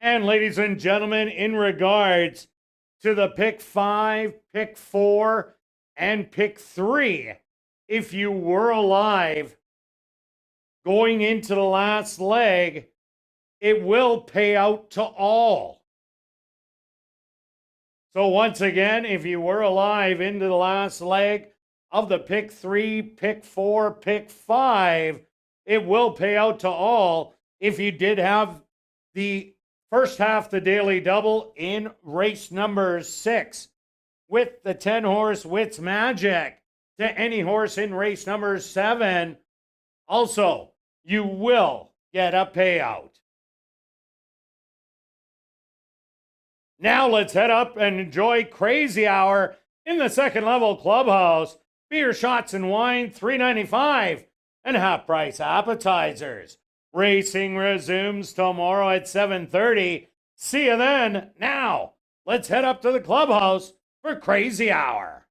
And ladies and gentlemen, in regards to the pick 5, pick 4, and pick 3, if you were alive going into the last leg, it will pay out to all. So once again, if you were alive into the last leg of the pick 3, pick 4, pick 5, it will pay out to all. If you did have the first half the daily double in race number 6 with the 10 horse Wits Magic to any horse in race number 7, also you will get a payout. Now let's head up and enjoy Crazy Hour in the second level clubhouse. Beer, shots, and wine, $3.95, and half-price appetizers. Racing resumes tomorrow at 7:30. See you then. Now, let's head up to the clubhouse for Crazy Hour.